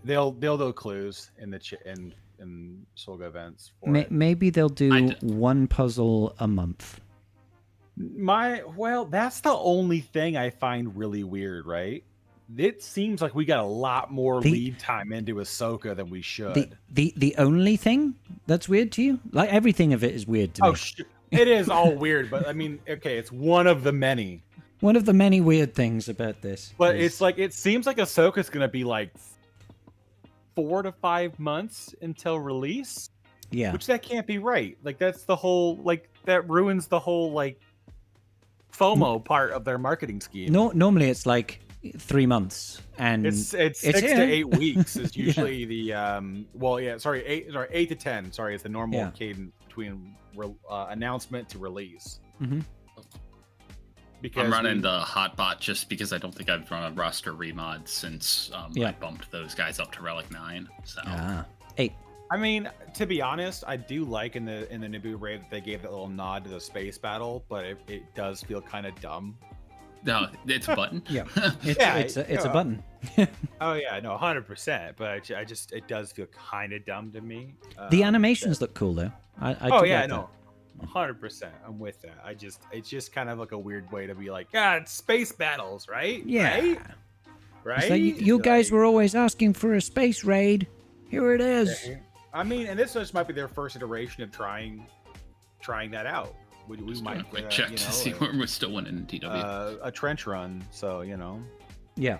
They'll do clues in the in Solga events. Maybe they'll do one puzzle a month. That's the only thing I find really weird, right? It seems like we got a lot more lead time into Ahsoka than we should. The only thing that's weird to you? Like, everything of it is weird to me. It is all weird, but I mean, okay, it's one of the many. One of the many weird things about this. But it's like, it seems like Ahsoka's going to be like 4 to 5 months until release. Yeah. Which that can't be right. Like, that's the whole, like, that ruins the whole, like, FOMO part of their marketing scheme. Normally it's like 3 months, and it's 6 to 8 weeks is usually the 8 to 10. Sorry, it's the normal cadence between announcement to release. Mm-hmm. Because I'm running the hotbot just because I don't think I've run a roster remod since I bumped those guys up to Relic 9. So 8. I mean, to be honest, I do like in the Naboo raid that they gave that little nod to the space battle, but it does feel kind of dumb. No, it's a button. It's a button. Oh yeah, no, 100%. But I just it does feel kind of dumb to me. The animations look cool though. I 100%. I'm with that. It's just kind of like a weird way to be like, it's space battles, right? Yeah. Right. Like, you guys were always asking for a space raid. Here it is. I mean, and this just might be their first iteration of trying that out. We might quick check to see where we're still winning in TW. A trench run, so Yeah.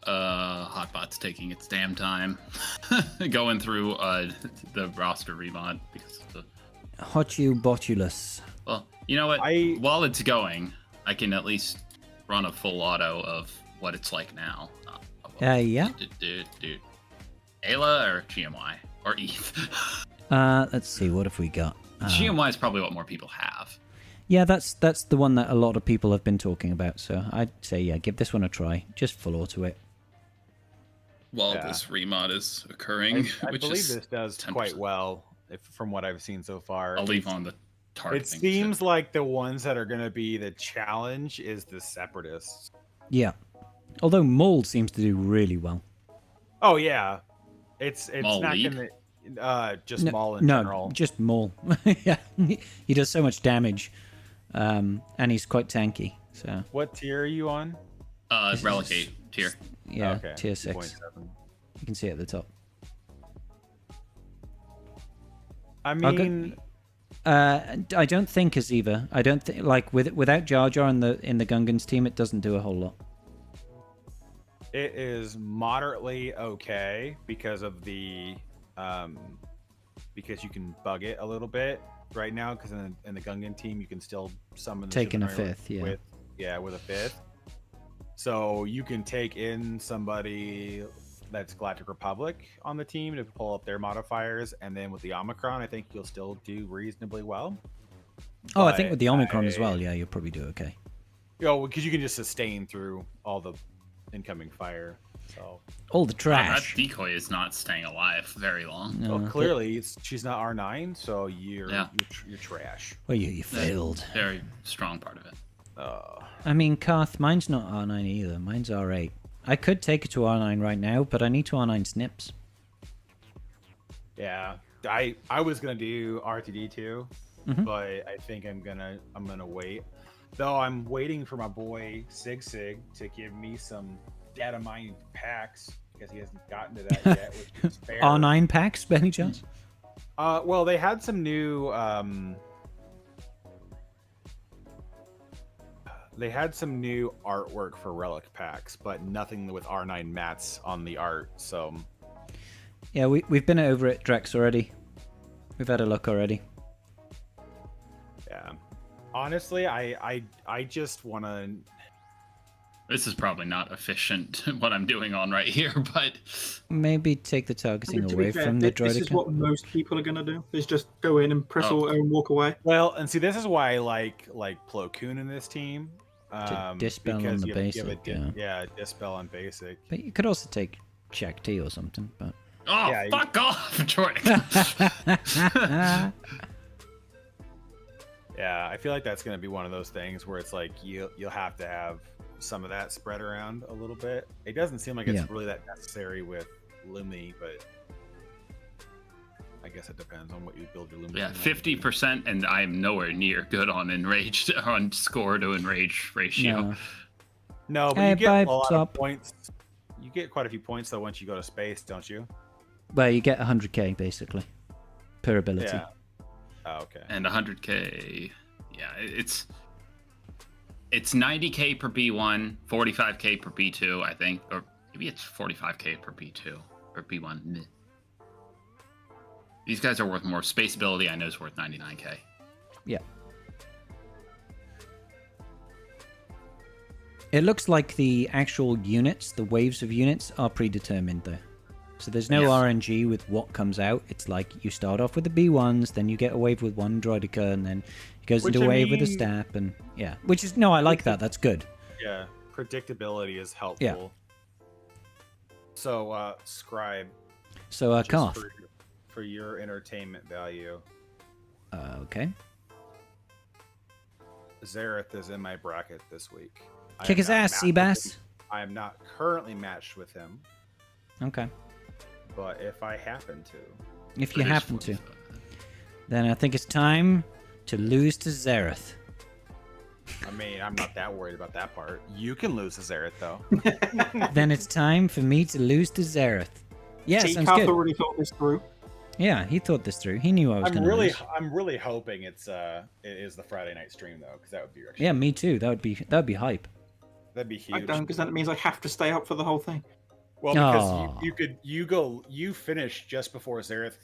Hotbot's taking its damn time going through the roster remod because of the Hotubotulus. Well, you know what? While it's going, I can at least run a full auto of what it's like now. Yeah. Ayla or GMY or Eve? Let's see. What have we got? GMY is probably what more people have. Yeah, that's the one that a lot of people have been talking about. So I'd say, give this one a try. Just full auto it. While this remod is occurring, I believe this does 10%. Quite well, from what I've seen so far. I'll leave on the target. It seems like the ones that are going to be the challenge is the Separatists. Yeah, although Maul seems to do really well. Oh yeah, it's Maul not lead? going to just Maul in general. No, just Maul. Yeah, he does so much damage, and he's quite tanky. So what tier are you on? Relic 8 tier. Yeah, okay. tier 6. You can see it at the top. I mean, I don't think Aziva. I don't think without Jar Jar in the Gungans team, it doesn't do a whole lot. It is moderately okay because of the because you can bug it a little bit right now. Because in the Gungan team, you can still summon taking a 5th, with a 5th. So you can take in somebody that's Galactic Republic on the team to pull up their modifiers, and then with the Omicron, I think you'll still do reasonably well. Oh, I think with the Omicron as well, you'll probably do okay. Because you can just sustain through all the incoming fire. So all the trash. That decoy is not staying alive very long. No, well, clearly she's not R9, so you're trash. Well, you failed. Very strong part of it. I mean, Karth, mine's not R9 either. Mine's R8. I could take it to R9 right now, but I need to R9 snips. Yeah, I was gonna do RTD too, but I think I'm gonna wait. Though I'm waiting for my boy Sig to give me some data mining packs because he hasn't gotten to that yet, which is fair. R9 packs, by any chance? Well, they had some new artwork for Relic packs, but nothing with R9 mats on the art. So yeah, we've been over it, Drex, already. We've had a look already. Yeah, honestly, I just want to. This is probably not efficient what I'm doing on right here, but maybe take the targeting To away be fair, from the droid. This is what most people are gonna do: is just go in and press auto and walk away. Well, and see, this is why I like Plo Koon in this team. To dispel on the basic. Yeah, dispel on basic. But you could also take Check T or something. But fuck off, Troy. Yeah, I feel like that's gonna be one of those things where it's like you'll have to have some of that spread around a little bit. It doesn't seem like it's really that necessary with Lumi, but I guess it depends on what you build your Lumi. Yeah, 50%, and I'm nowhere near good on enraged on score to enrage ratio. No, but you get a lot of points. You get quite a few points though once you go to space, don't you? Well, you get 100k basically per ability. Yeah. Oh, okay. And 100k. Yeah, it's 90k per B1, 45k per B2, I think, or maybe it's 45k per B2 or B1. These guys are worth more. Space ability, I know, is worth 99k. Yeah. It looks like the actual units, the waves of units, are predetermined though. So there's no RNG with what comes out. It's like you start off with the B1s, then you get a wave with one droidica, and then it goes into a wave with a stap, and yeah. Which is, no, I like that. That's good. Yeah, predictability is helpful. Yeah. So, Scribe. So, Carth. For your entertainment value. Okay. Zareth is in my bracket this week. Kick his ass, Seabass. I am not currently matched with him. Okay. But if I happen to. If you happen to. Then I think it's time to lose to Zareth. I mean, I'm not that worried about that part. You can lose to Zareth, though. Then it's time for me to lose to Zareth. Yeah, sounds good. already thought this through. Yeah, he thought this through. He knew I was going to lose. I'm really hoping it is the Friday night stream though, because that would be actually. Yeah, me too. That would be hype. That'd be huge. I don't, because that means I have to stay up for the whole thing. Well, because you finish just before Zareth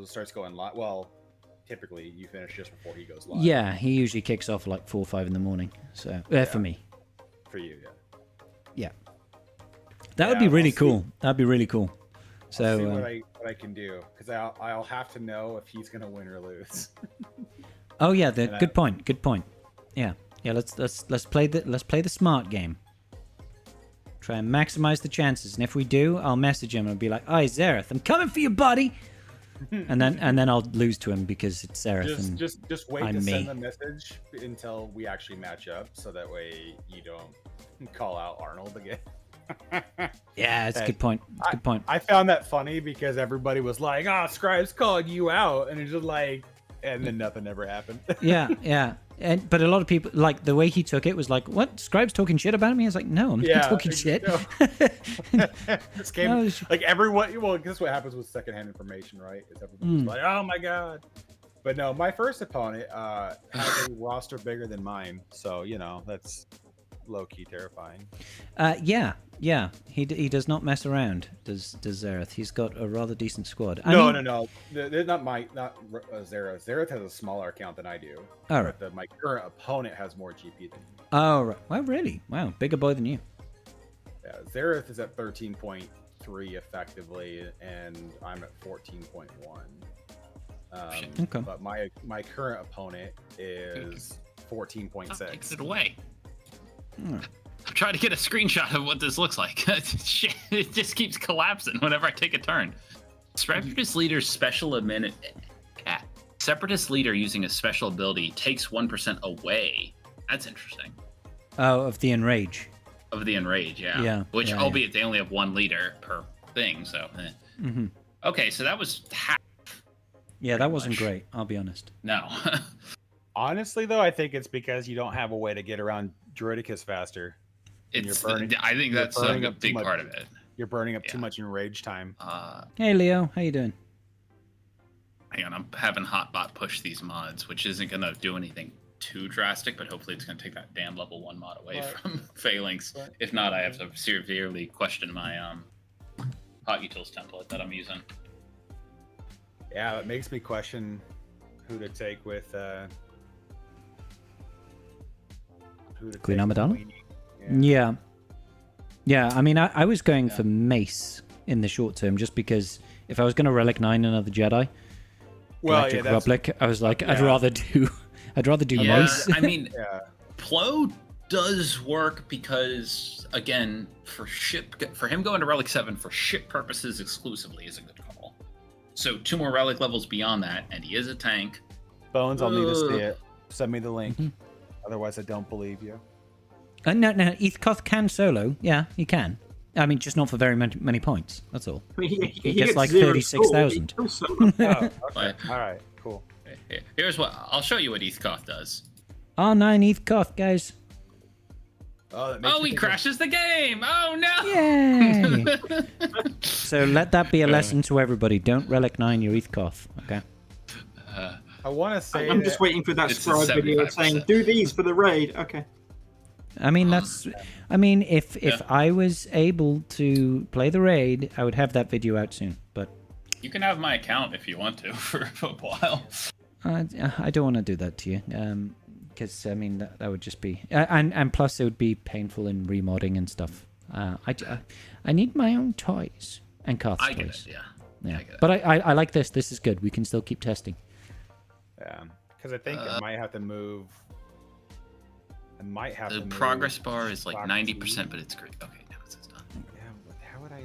starts going live. Well, typically you finish just before he goes live. Yeah, he usually kicks off like 4 or 5 in the morning. So for me. For you, yeah. Yeah. That would be really cool. That'd be really cool. So I'll see what I can do, because I'll have to know if he's gonna win or lose. Oh yeah, good point. Good point. Yeah. Let's play the smart game. Try and maximize the chances, and if we do, I'll message him and be like, "Hi, Zareth, I'm coming for you, buddy." and then I'll lose to him because it's Zareth. Just wait to send the message until we actually match up, so that way you don't call out Arnold again. Yeah, it's a good point. It's a good point. I found that funny because everybody was like, "Oh, Scribe's calling you out," and it's just like, and then nothing ever happened. Yeah. But a lot of people, like, the way he took it was like, "What? Scribe's talking shit about me?" I was like, "No, I'm not talking shit." No. This game, like everyone. Well, this is what happens with secondhand information, right? Is everyone's like, "Oh my god." But no, my first opponent has a roster bigger than mine, so that's low-key terrifying. Yeah. He does not mess around. Does Zareth? He's got a rather decent squad. No. They're not Zareth. Zareth has a smaller account than I do. All right. But my current opponent has more GP than me. Oh, right. Well, really? Wow, bigger boy than you. Yeah, Zareth is at 13.3 effectively, and I'm at 14.1. Okay. But my current opponent is 14.6. Takes it away. I'm trying to get a screenshot of what this looks like. Shit, it just keeps collapsing whenever I take a turn. Separatist leader's Separatist leader using a special ability takes 1% away. That's interesting. Oh, of the enrage. Of the enrage, yeah. Yeah. Which, albeit they only have one leader per thing, so. Mm-hmm. Okay, so that was half. Yeah, that wasn't great. I'll be honest. No. Honestly, though, I think it's because you don't have a way to get around Druidicus faster. I think that's a big part of it. You're burning up too much enrage time. Hey, Leo. How you doing? Hang on, I'm having Hotbot push these mods, which isn't going to do anything too drastic, but hopefully it's going to take that damn level 1 mod away from Phalanx. If not, I have to severely question my Hot Utils template that I'm using. Yeah, it makes me question who to take with Queen Amidala? Yeah, I mean, I was going for Mace in the short term, just because if I was going to Relic 9 another Jedi, Galactic Republic, I was like, I'd rather do Mace. I mean, Plo does work because, again, for him going to Relic 7 for ship purposes exclusively is a good call. So 2 more Relic levels beyond that, and he is a tank. Bones, I'll need to see it. Send me the link. Otherwise, I don't believe you. No, Eathcoth can solo. Yeah, he can. I mean, just not for very many points. That's all. I mean, he gets like 36,000. Okay. All right, cool. Here's what I'll show you what Eathcoth does. R9 Eathcoth, guys. He crashes the game. Oh no! Yay! So let that be a lesson to everybody. Don't Relic 9 your Eathcoth, okay? I want to say I'm just waiting for that scribe video saying, do these for the raid. Okay. I mean, if I was able to play the raid, I would have that video out soon. But you can have my account if you want to for a while. I don't want to do that to you, because I mean that would just be and plus it would be painful in remodding and stuff. I need my own toys and Karth's toys. Get it, yeah. But I like this. This is good. We can still keep testing. Yeah, because I think I might have to move. The progress bar is like 90%, but it's great. Okay, now it's done. Yeah, but how do I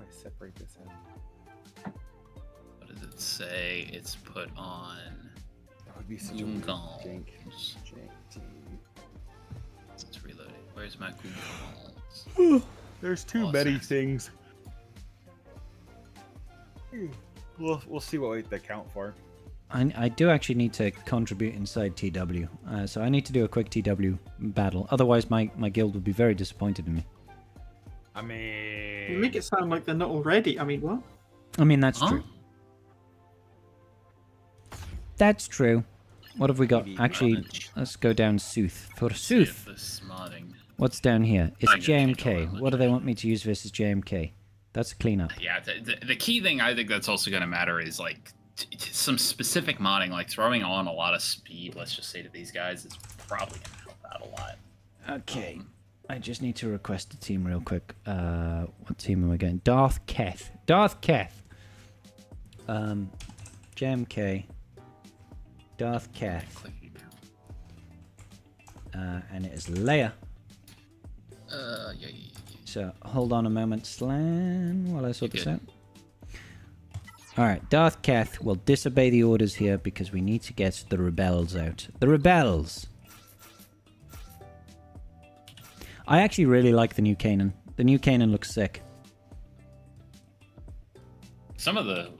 separate this out? What does it say? It's put on. That would be such a jank. It's reloading. Where's my Google? There's too many things. We'll see what they count for. I do actually need to contribute inside TW, so I need to do a quick TW battle. Otherwise, my guild would be very disappointed in me. I mean, you make it sound like they're not already. I mean, what? I mean, that's true. That's true. What have we got? Actually, let's go down Sooth. For Sooth, what's down here? It's JMK. What do they want me to use versus JMK? That's a cleanup. Yeah, the key thing I think that's also going to matter is like some specific modding, like throwing on a lot of speed, let's just say, to these guys is probably going to help out a lot. Okay. I just need to request a team real quick. What team am I getting? Darth Keth. JMK. Darth Keth. And it is Leia. Yeah. So, hold on a moment, Slan, while I sort this out. Alright, Darth Keth will disobey the orders here because we need to get the rebels out. The rebels! I actually really like the new Kanan. The new Kanan looks sick. Some of the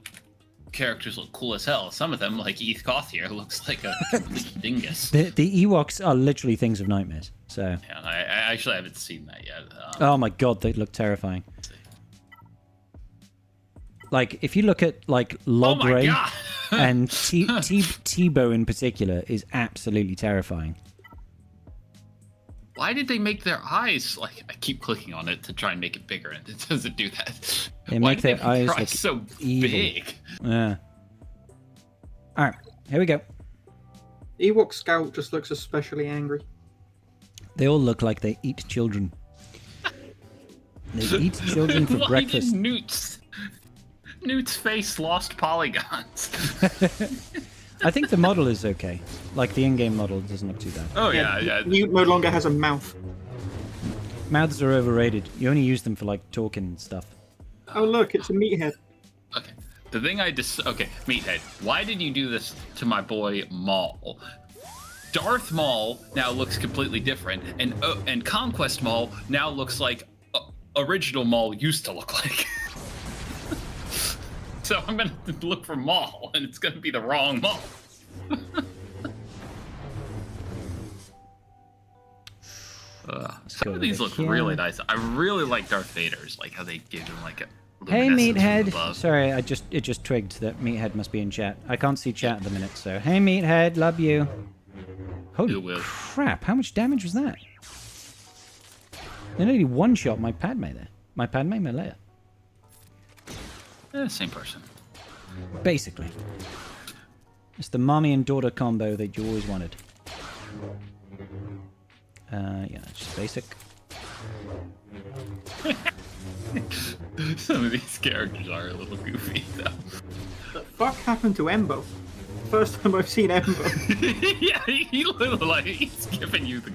characters look cool as hell. Some of them, like Eathcoth here, looks like a complete dingus. The Ewoks are literally things of nightmares. So. Yeah, I actually haven't seen that yet. Oh my god, they look terrifying. Like, if you look at, like, Log Ray and Tebow in particular is absolutely terrifying. Why did they make their eyes, like, I keep clicking on it to try and make it bigger, and it doesn't do that. They make their eyes look so evil. big. Yeah. Alright, here we go. Ewok Scout just looks especially angry. They all look like they eat children. They eat children for breakfast. Why did Newt's face lost polygons? I think the model is okay. Like, the in-game model doesn't look too bad. Oh, yeah. Newt no longer has a mouth. Mouths are overrated. You only use them for, like, talking and stuff. Oh, look, it's a meathead. Okay. The thing okay, Meathead, why did you do this to my boy Maul? Darth Maul now looks completely different, and Conquest Maul now looks like original Maul used to look like. So I'm gonna look for Maul, and it's gonna be the wrong Maul. Some of these look really nice. I really like Darth Vader's, like how they give him like a Hey, luminescence from Meathead. above. Sorry, it just twigged that Meathead must be in chat. I can't see chat at the minute, so hey, Meathead, love you. Holy crap! How much damage was that? They nearly one-shot my Padme there. My Padme, my Leia. Same person. Basically, it's the mommy and daughter combo that you always wanted. Yeah, just basic. Some of these characters are a little goofy, though. The fuck happened to Embo? First time I've seen Embo. Yeah, he literally like he's giving you the.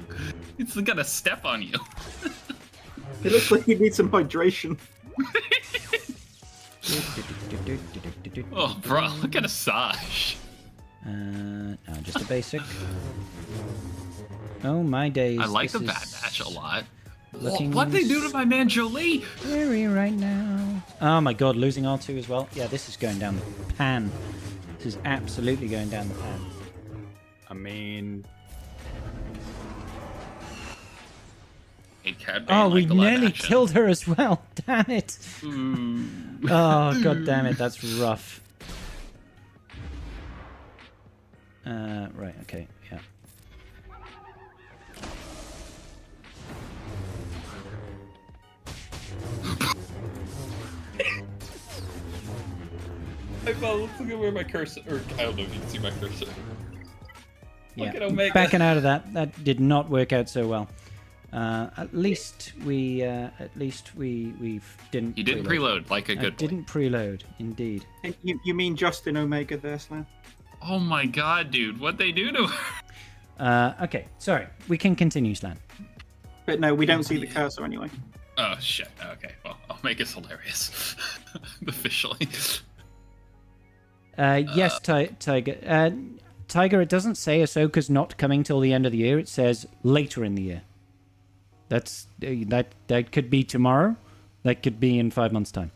He's gonna step on you. It looks like he needs some hydration. Oh, bro, look at Asajj. No, just a basic. Oh my days! I like this the Bad is Batch a lot. looking What'd they do to my man Jolie? scary right now. Oh my god, losing R2 as well. Yeah, this is going down the pan. This is absolutely going down the pan. I mean, Oh, we nearly killed her as well. Damn it. Oh, god damn it. That's rough. Right, okay, yeah. Look at where my cursor, or I don't know if you can see my cursor. Yeah, Look at Omega. backing out of that. That did not work out so well. At least we didn't. You didn't preload like a good boy. Didn't preload, indeed. You mean Justin Omega there, Slam? Oh my god, dude, what'd they do to her? Okay, sorry. We can continue, Slan. But no, we don't see the cursor anyway. Oh shit. Okay, well, Omega's hilarious. Officially. Yes, Tiger. Tiger, it doesn't say Ahsoka's not coming till the end of the year. It says later in the year. That's that could be tomorrow. That could be in 5 months' time.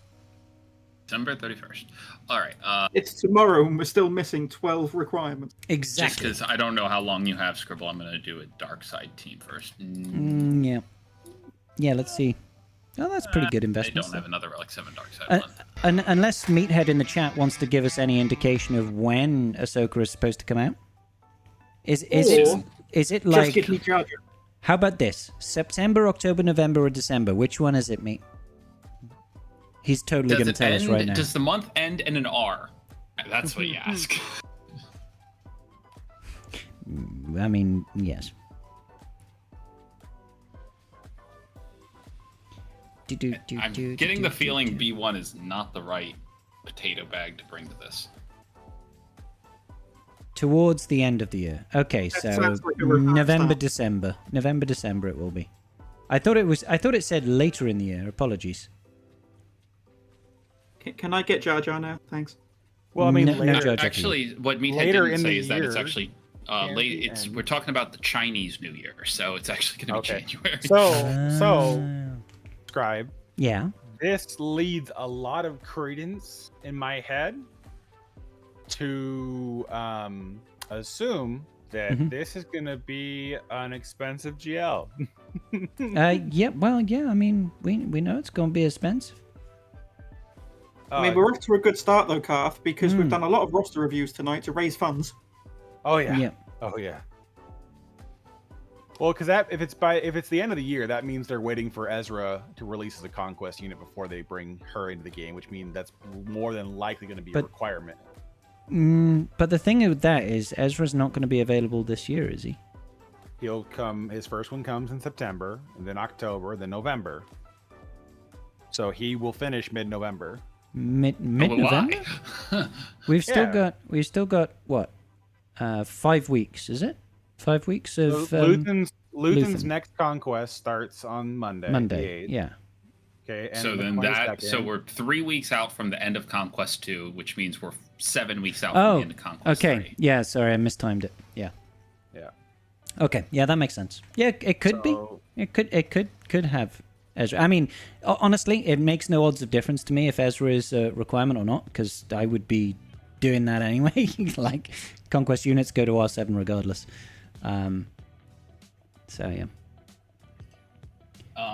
December 31st. All right. It's tomorrow, and we're still missing 12 requirements. Just Exactly. because I don't know how long you have, Scribble, I'm going to do a dark side team first. Yeah. Yeah, let's see. Oh, that's pretty good I investment. don't have another Relic 7 dark side one. Unless Meathead in the chat wants to give us any indication of when Ahsoka is supposed to come out. Is it Just like? give me Jar Jar. How about this? September, October, November, or December? Which one is it, Meat? He's totally going to tell us right now. Does the month end in an R? That's what you ask. I mean, yes. I'm getting the feeling B1 is not the right potato bag to bring to this. Towards the end of the year. Okay, so sounds like a reverse November, start. December. November, December it will be. I thought it said later in the year. Apologies. Can I get Jar Jar now? Thanks. well, I mean, No, no, later, Jar Jar. Actually, what Meathead Later didn't in the say is that it's year, actually can late. be It's end. we're talking about the Chinese New Year, so it's actually going to be Okay. January. So, Scribe, Yeah. this leads a lot of credence in my head to assume that this is going to be an expensive GL. Yeah. Well, yeah. I mean, we know it's going to be expensive. I mean, we're off to a good start though, Karth, because we've done a lot of roster reviews tonight to raise funds. Oh yeah. Yeah. Oh yeah. Well, because if it's the end of the year, that means they're waiting for Ezra to release as a conquest unit before they bring her into the game, which means that's more than likely going to be a requirement. But the thing with that is Ezra's not going to be available this year, is he? He'll come. His first one comes in September, and then October, then November. So he will finish mid-November. Mid-November? We've still got what? 5 weeks, is it? 5 weeks of Luthen's next conquest starts on Monday. Monday. the 8th. Yeah. Okay. And So the then 22nd. we're 3 weeks out from the end of Conquest 2, which means we're 7 weeks out from the end of Conquest okay. 3. Yeah, sorry, I mistimed it. Yeah. Yeah. Okay. Yeah, that makes sense. Yeah, it could be. It could have Ezra. I mean, honestly, it makes no odds of difference to me if Ezra is a requirement or not, because I would be doing that anyway. Like, conquest units go to R7 regardless. So yeah.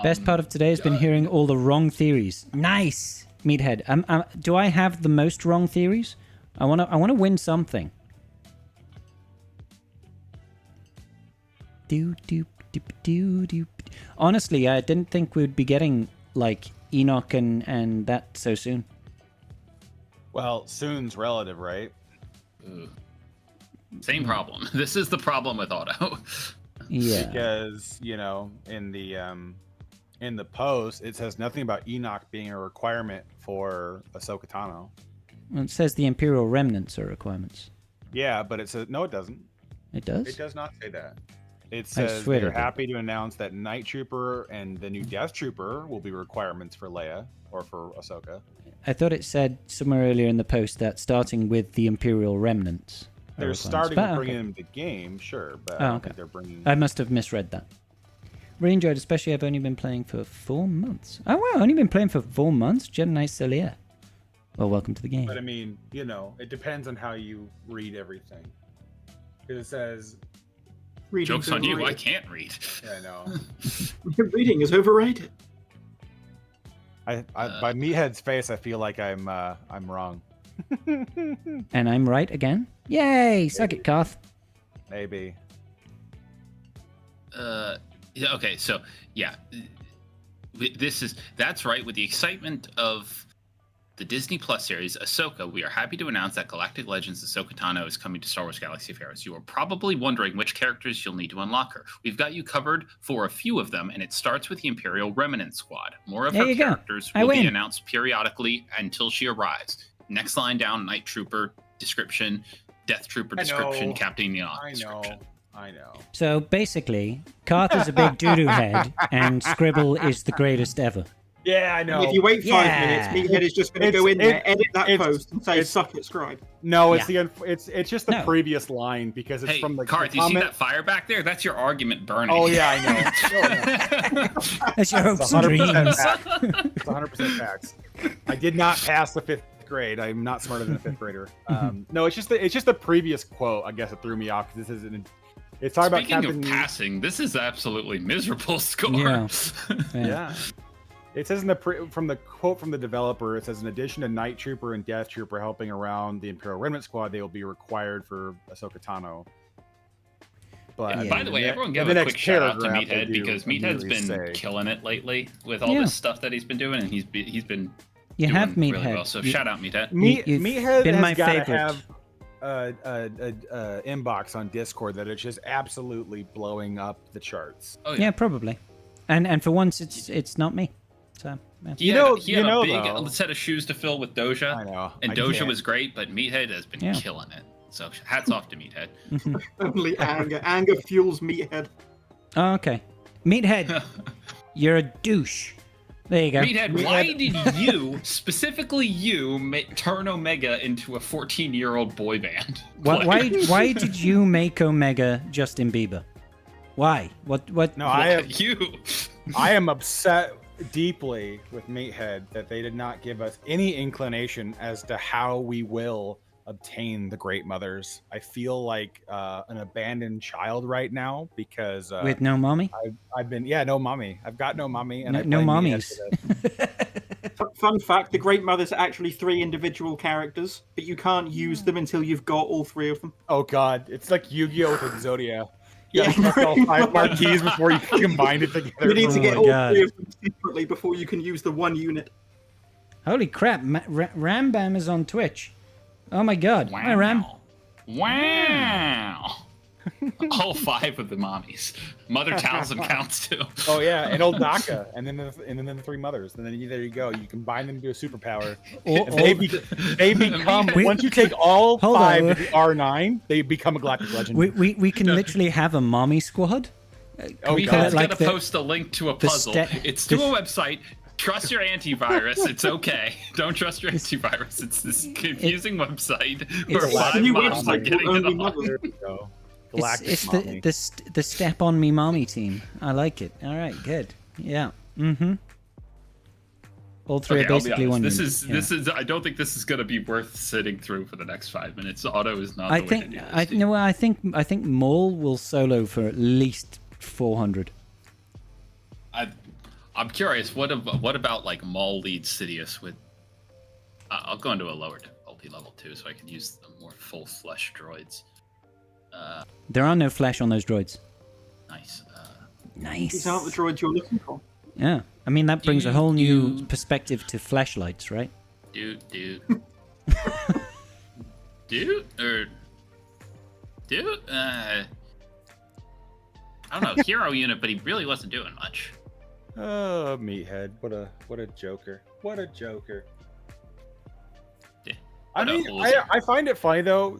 Best part of today has been hearing all the wrong theories. Nice, Meathead. Do I have the most wrong theories? I wanna win something. Honestly, I didn't think we'd be getting like Enoch and that so soon. Well, soon's relative, right? Same problem. This is the problem with auto. Yeah. Because, in the post, it says nothing about Enoch being a requirement for Ahsoka Tano. Well, it says the Imperial remnants are requirements. Yeah, but it says no, it doesn't. It does? It does not say that. It says they're happy to announce that Night Trooper and the new Death Trooper will be requirements for Leia or for Ahsoka. I thought it said somewhere earlier in the post that starting with the Imperial remnants. They're starting to bring them to the game, sure, but I don't think they're bringing. I must have misread that. Really enjoyed, especially I've only been playing for 4 months. Oh wow, only been playing for 4 months? Jedi Celia. Well, welcome to the game. But I mean, it depends on how you read everything. Because it says. Joke's on you, I can't read. Yeah, I know. Reading is overrated. By Meathead's face, I feel like I'm wrong. And I'm right again? Yay! Suck it, Karth. Maybe. Yeah, okay, so yeah, that's right. With the excitement of the Disney Plus series Ahsoka, we are happy to announce that Galactic Legends Ahsoka Tano is coming to Star Wars Galaxy of Heroes. You are probably wondering which characters you'll need to unlock her. We've got you covered for a few of them, and it starts with the Imperial Remnant Squad. More of her characters will be announced periodically until she arrives. Next line down: Night Trooper description, Death Trooper description, Captain Enoch description. I know. So basically, Karth is a big doo-doo head, and Scribble is the greatest ever. Yeah, I know. If you wait 5 minutes, Meathead is just going to go in there, edit that post, and say "suck it, scribe." No, it's it's just the previous line because it's from the. Karth, you see that fire back there? That's your argument burning. Oh yeah, I know. That's your hopes and dreams. It's 100% facts. I did not pass the 5th grade. I'm not smarter than a 5th grader. No, it's just the previous quote. I guess it threw me off because this isn't. It's talking about Captain. Speaking of passing, this is absolutely miserable score. Yeah. It says from the quote from the developer, it says in addition to Night Trooper and Death Trooper helping around the Imperial Remnant Squad, they will be required for Ahsoka Tano. But by the way, everyone give a quick shout out to Meathead because Meathead's been killing it lately with all this stuff that he's been doing, and he's been doing really well. So shout out Meathead. Meathead been my has got to favorite. have a inbox on Discord that is just absolutely blowing up the charts. Oh, yeah, probably. And for once, it's not me. So he had a big set of shoes to fill with Doja. I know. And Doja was great, but Meathead has been killing it. So hats off to Meathead. Only anger. Anger fuels Meathead. Oh, okay. Meathead, you're a douche. There you go. Meathead, why did you, specifically you, turn Omega into a 14-year-old boy band? Why did you make Omega Justin Bieber? Why? What? No, I am upset deeply with Meathead that they did not give us any inclination as to how we will obtain the Great Mothers. I feel like an abandoned child right now because with no mommy. I've been no mommy. I've got no mommy and no mommies. Fun fact: the Great Mothers are actually 3 individual characters, but you can't use them until you've got all 3 of them. Oh God, it's like Yu-Gi-Oh with Exodia. Yeah, all 5 marquees before you can combine it together. You need to get all 3 of them separately before you can use the 1 unit. Holy crap! Rambam is on Twitch. Oh my God! Wow. Hi, Ram. Wow. All 5 of the mommies. Mother Talzin counts too. Oh yeah, and old Daka, and then the 3 mothers, and then there you go. You combine them to a superpower. They become once you take all 5 of the R9, they become a galactic legend. We can literally have a mommy squad. Meathead's gonna post a link to a puzzle. It's to a website. Trust your antivirus. It's okay. Don't trust your antivirus. It's this confusing website where 5 moms are getting it on. It's the step on me mommy team. I like it. All right, good. Yeah. All 3 are basically one. This is. I don't think this is going to be worth sitting through for the next 5 minutes. Auto is not. I think Maul will solo for at least 400. I'm curious. What about like Maul lead Sidious with? I'll go into a lower difficulty level too, so I can use the more full flesh droids. There are no flesh on those droids. Nice. Nice. These aren't the droids you're looking for. Yeah. I mean, that brings a whole new perspective to flashlights, right? Dude. I don't know, hero unit, but he really wasn't doing much. Oh, meathead! What a joker! What a joker! Yeah. I mean, I find it funny though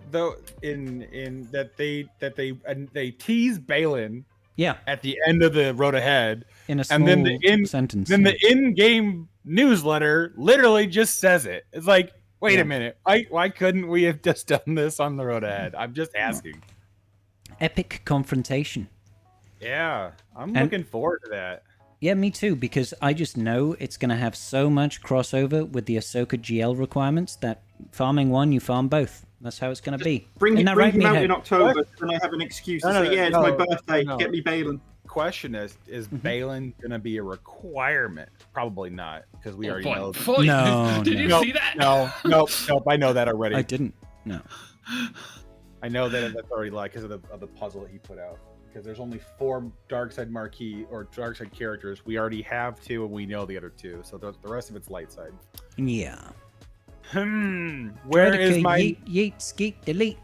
in that they tease Balin. Yeah. At the end of the road ahead, In a small sentence. Then the in-game newsletter literally just says it. It's like, wait a minute, why couldn't we have just done this on the road ahead? I'm just asking. Epic confrontation. Yeah, I'm looking forward to that. Yeah, me too, because I just know it's going to have so much crossover with the Ahsoka GL requirements that farming one, you farm both. That's how it's going to be. Bring him right, out in October, and I have an excuse to say, it's my birthday. Get me Balin. Question is Balin going to be a requirement? Probably not, because we already know. No. Did you see that? Nope. I know that already. I didn't. No. I know that that's already like because of the puzzle that he put out. Because there's only 4 Darkside Marquee or Darkside characters. We already have 2, and we know the other 2. So the rest of it's light side. Yeah. Where is my yeet skeet delete?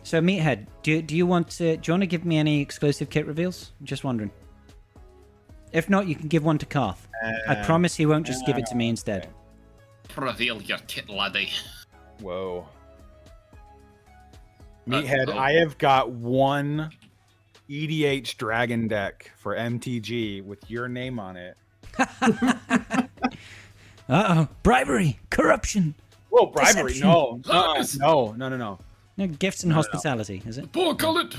So Meathead, do you want to give me any exclusive kit reveals? I'm just wondering. If not, you can give one to Karth. I promise he won't just give it to me instead. Reveal your kit, laddie. Whoa. Meathead, I have got one EDH Dragon deck for MTG with your name on it. Uh-oh. Bribery. Corruption. Whoa, bribery. Deception. No. No, gifts and hospitality, is it? Poor call it.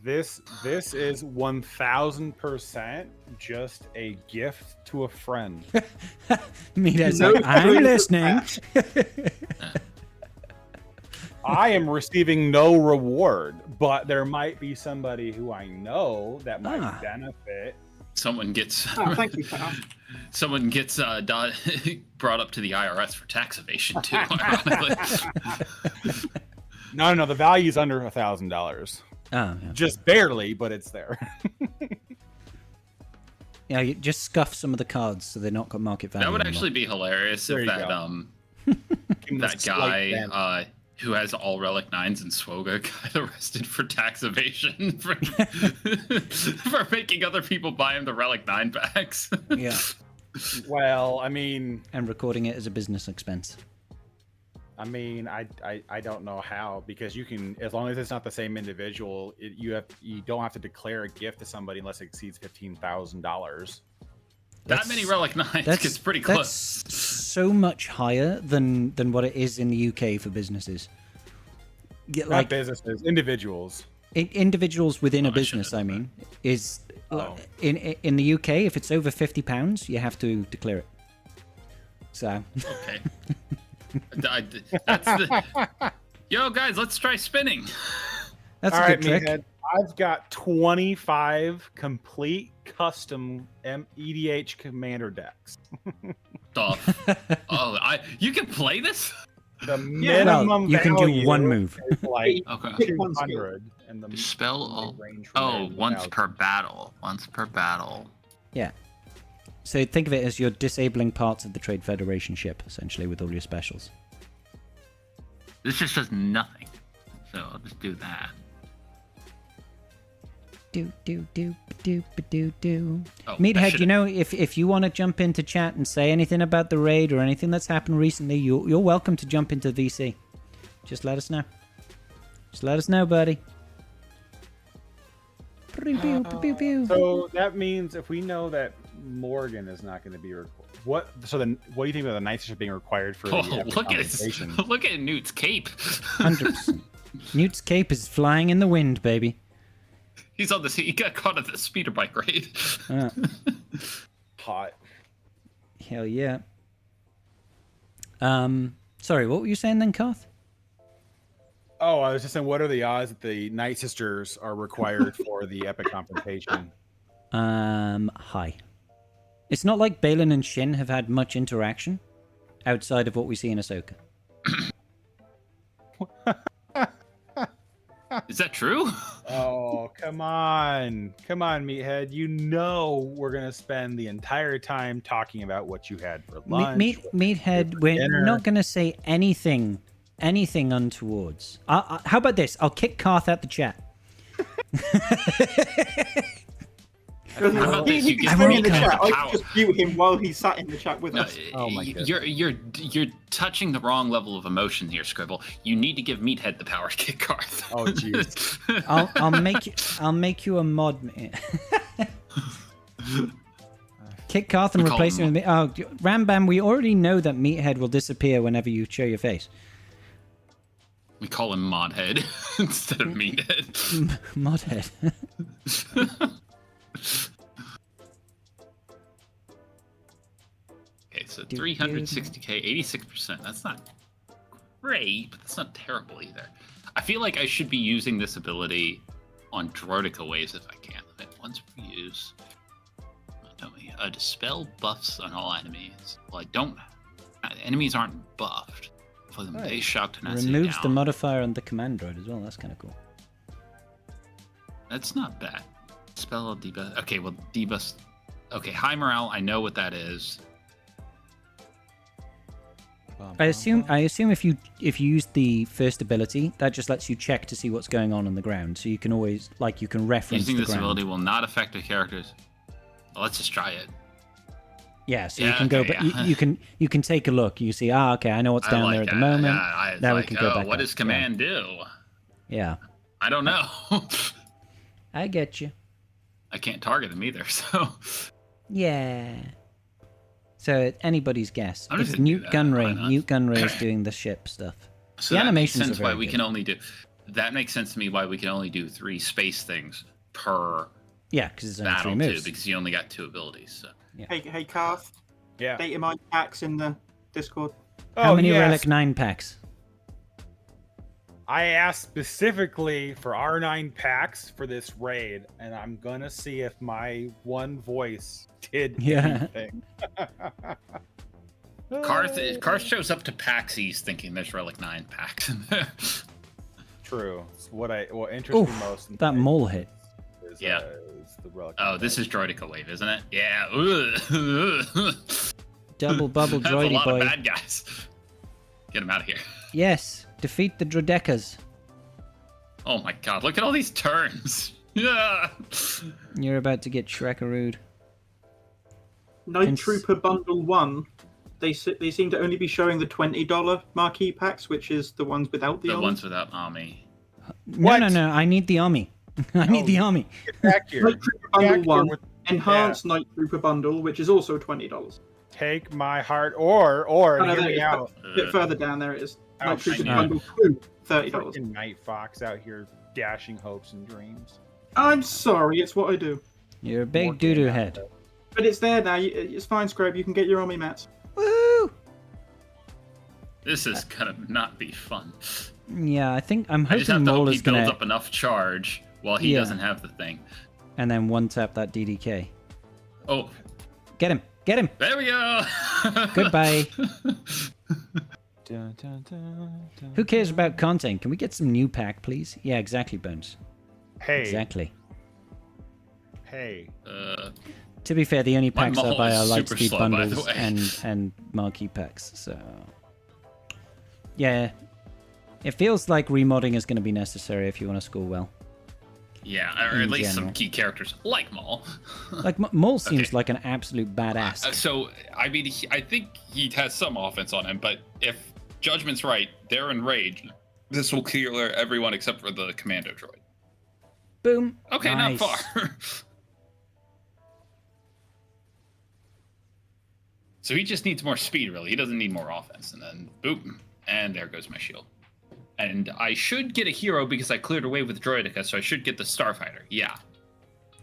This is 1000% just a gift to a friend. Meathead's like, I'm listening. I am receiving no reward, but there might be somebody who I know that might benefit. Someone gets Thank you, pal. someone gets brought up to the IRS for tax evasion too. Ironically. No, the value's under $1,000. Oh, yeah. Just barely, but it's there. Yeah, you just scuff some of the cards so they're not got market value. That would anymore. actually be hilarious if that that guy who has all Relic 9s and Swoga got arrested for tax evasion for making other people buy him the Relic 9 packs. Yeah. Well, I mean, and recording it as a business expense. I don't know how, because you can, as long as it's not the same individual, you don't have to declare a gift to somebody unless it exceeds $15,000. That many Relic 9s gets pretty close. That's so much higher than what it is in the UK for businesses. Not businesses, individuals. Individuals within a business, I mean, is in the UK, if it's over £50, you have to declare it. So. Okay. Yo, guys, let's try spinning. That's all a right, good trick. Meathead. I've got 25 complete custom EDH commander decks. You can play this? The minimum you can do one move. Is like okay. 200, and the dispel all. Once per battle. Yeah. So think of it as you're disabling parts of the Trade Federation ship, essentially, with all your specials. This just does nothing. So I'll just do that. Do. Oh, Meathead, you know, if you want to jump into chat and say anything about the raid or anything that's happened recently, you're welcome to jump into VC. Just let us know. Just let us know, buddy. So that means if we know that Morgan is not going to be what do you think about the Knights being required for the look at Newt's cape. 100%. Newt's cape is flying in the wind, baby. He got caught at the speeder bike raid. Hot. Hell yeah. Sorry, what were you saying then, Karth? Oh, I was just saying, what are the odds that the Night Sisters are required for the epic confrontation? High. It's not like Balin and Shin have had much interaction outside of what we see in Ahsoka. Is that true? Oh, come on. Come on, Meathead. You know we're going to spend the entire time talking about what you had for lunch. Meathead, we're not going to say anything untowards. How about this? I'll kick Karth out the chat. How about this? You He's in the chat. I could just mute him while he sat in the chat with us. Oh my god. You're touching the wrong level of emotion here, Scribble. You need to give Meathead the power to kick Karth. Oh jeez. I'll make you a mod. Kick Karth and replace him with me. Oh, Rambam, we already know that Meathead will disappear whenever you show your face. We call him Modhead instead of Meathead. Modhead. Okay, so 360k, 86%. That's not great, but that's not terrible either. I feel like I should be using this ability on Droidica waves if I can. Once per use. Don't we? Dispel buffs on all enemies. Well, I don't. Enemies aren't buffed. For them, base shock tenacity removes down. the modifier on the command droid as well. That's kind of cool. That's not bad. Spell debuff. Okay, well debuff. Okay, high morale. I know what that is. I assume if you use the first ability, that just lets you check to see what's going on the ground, so you can always you can reference Using the this ground. ability will not affect the characters. Well, let's just try it. Yeah, so you can go, but you can take a look. You see, okay, I know what's down there at the moment. Now we can go back. What does command do? Yeah. I don't know. I get you. I can't target him either, so. Yeah. So anybody's guess. I'm just It's gonna do Newt that. Gunray. Why not? Newt Gunray is doing the ship stuff. So The that makes animations sense are why very we good. can only do. That makes sense to me why we can only do 3 space things per Yeah, because it's only 3 battle moves. too, because you only got 2 abilities. So. Hey, Karth. Yeah. Data mine packs in the Discord. How many yes. Relic 9 packs? I asked specifically for R9 packs for this raid, and I'm gonna see if my one voice did anything. Karth shows up to Paxies thinking there's Relic 9 packs in there. True. It's what interests me most. In That mole hit. is, Yeah. is the Relic. Oh, this is Droidica Wave, isn't it? Yeah. Double bubble That's a droidy lot boy. of bad guys. Get him out of here. Yes, defeat the Drodekas. Oh my god, look at all these turns. Yeah. You're about to get Shrek-a-rood. Night Cons- Trooper Bundle 1. They seem to only be showing the $20 marquee packs, which is the ones without the The armor. ones without Ami. No, I need the army. I need the army. Get back here. Night Trooper Back Bundle here 1. with- Enhanced Night Trooper Bundle, which is also $20. Take my heart, or Oh, no, hear there it me is. out. A bit further down there it is. Oh, Night Trooper I know. Bundle 2, $30. Fucking Night Fox out here dashing hopes and dreams. I'm sorry, it's what I do. You're a big More doo-doo game head. out But it's there now. It's fine, Scrub. You can get your army mats. Woo! This is gonna not be fun. Yeah, I'm I just have hoping to hope Maul he is builds gonna, up enough charge while he Yeah. doesn't have the thing. and then one tap that DDK. Oh, Get him! Get him! there we go. Goodbye. Dun, dun, dun, dun. Who cares about content? Can we get some new pack, please? Yeah, exactly, Bones. Hey, Exactly. hey. To be fair, the only My packs I Maul buy is are super Lightspeed slow, by the bundles way. and marquee packs. So, yeah, it feels like remodding is going to be necessary if you want to score well. Yeah, or In at least general. some key characters like Maul. Like Maul seems Okay. like an absolute badass. So, I mean, I think he has some offense on him, but if Judgment's right, they're in rage. This will clear everyone except for the commando droid. Boom. Okay, Nice. not far. So he just needs more speed, really. He doesn't need more offense. And then, boom, and there goes my shield. And I should get a hero because I cleared away with Droidica, so I should get the Starfighter. Yeah.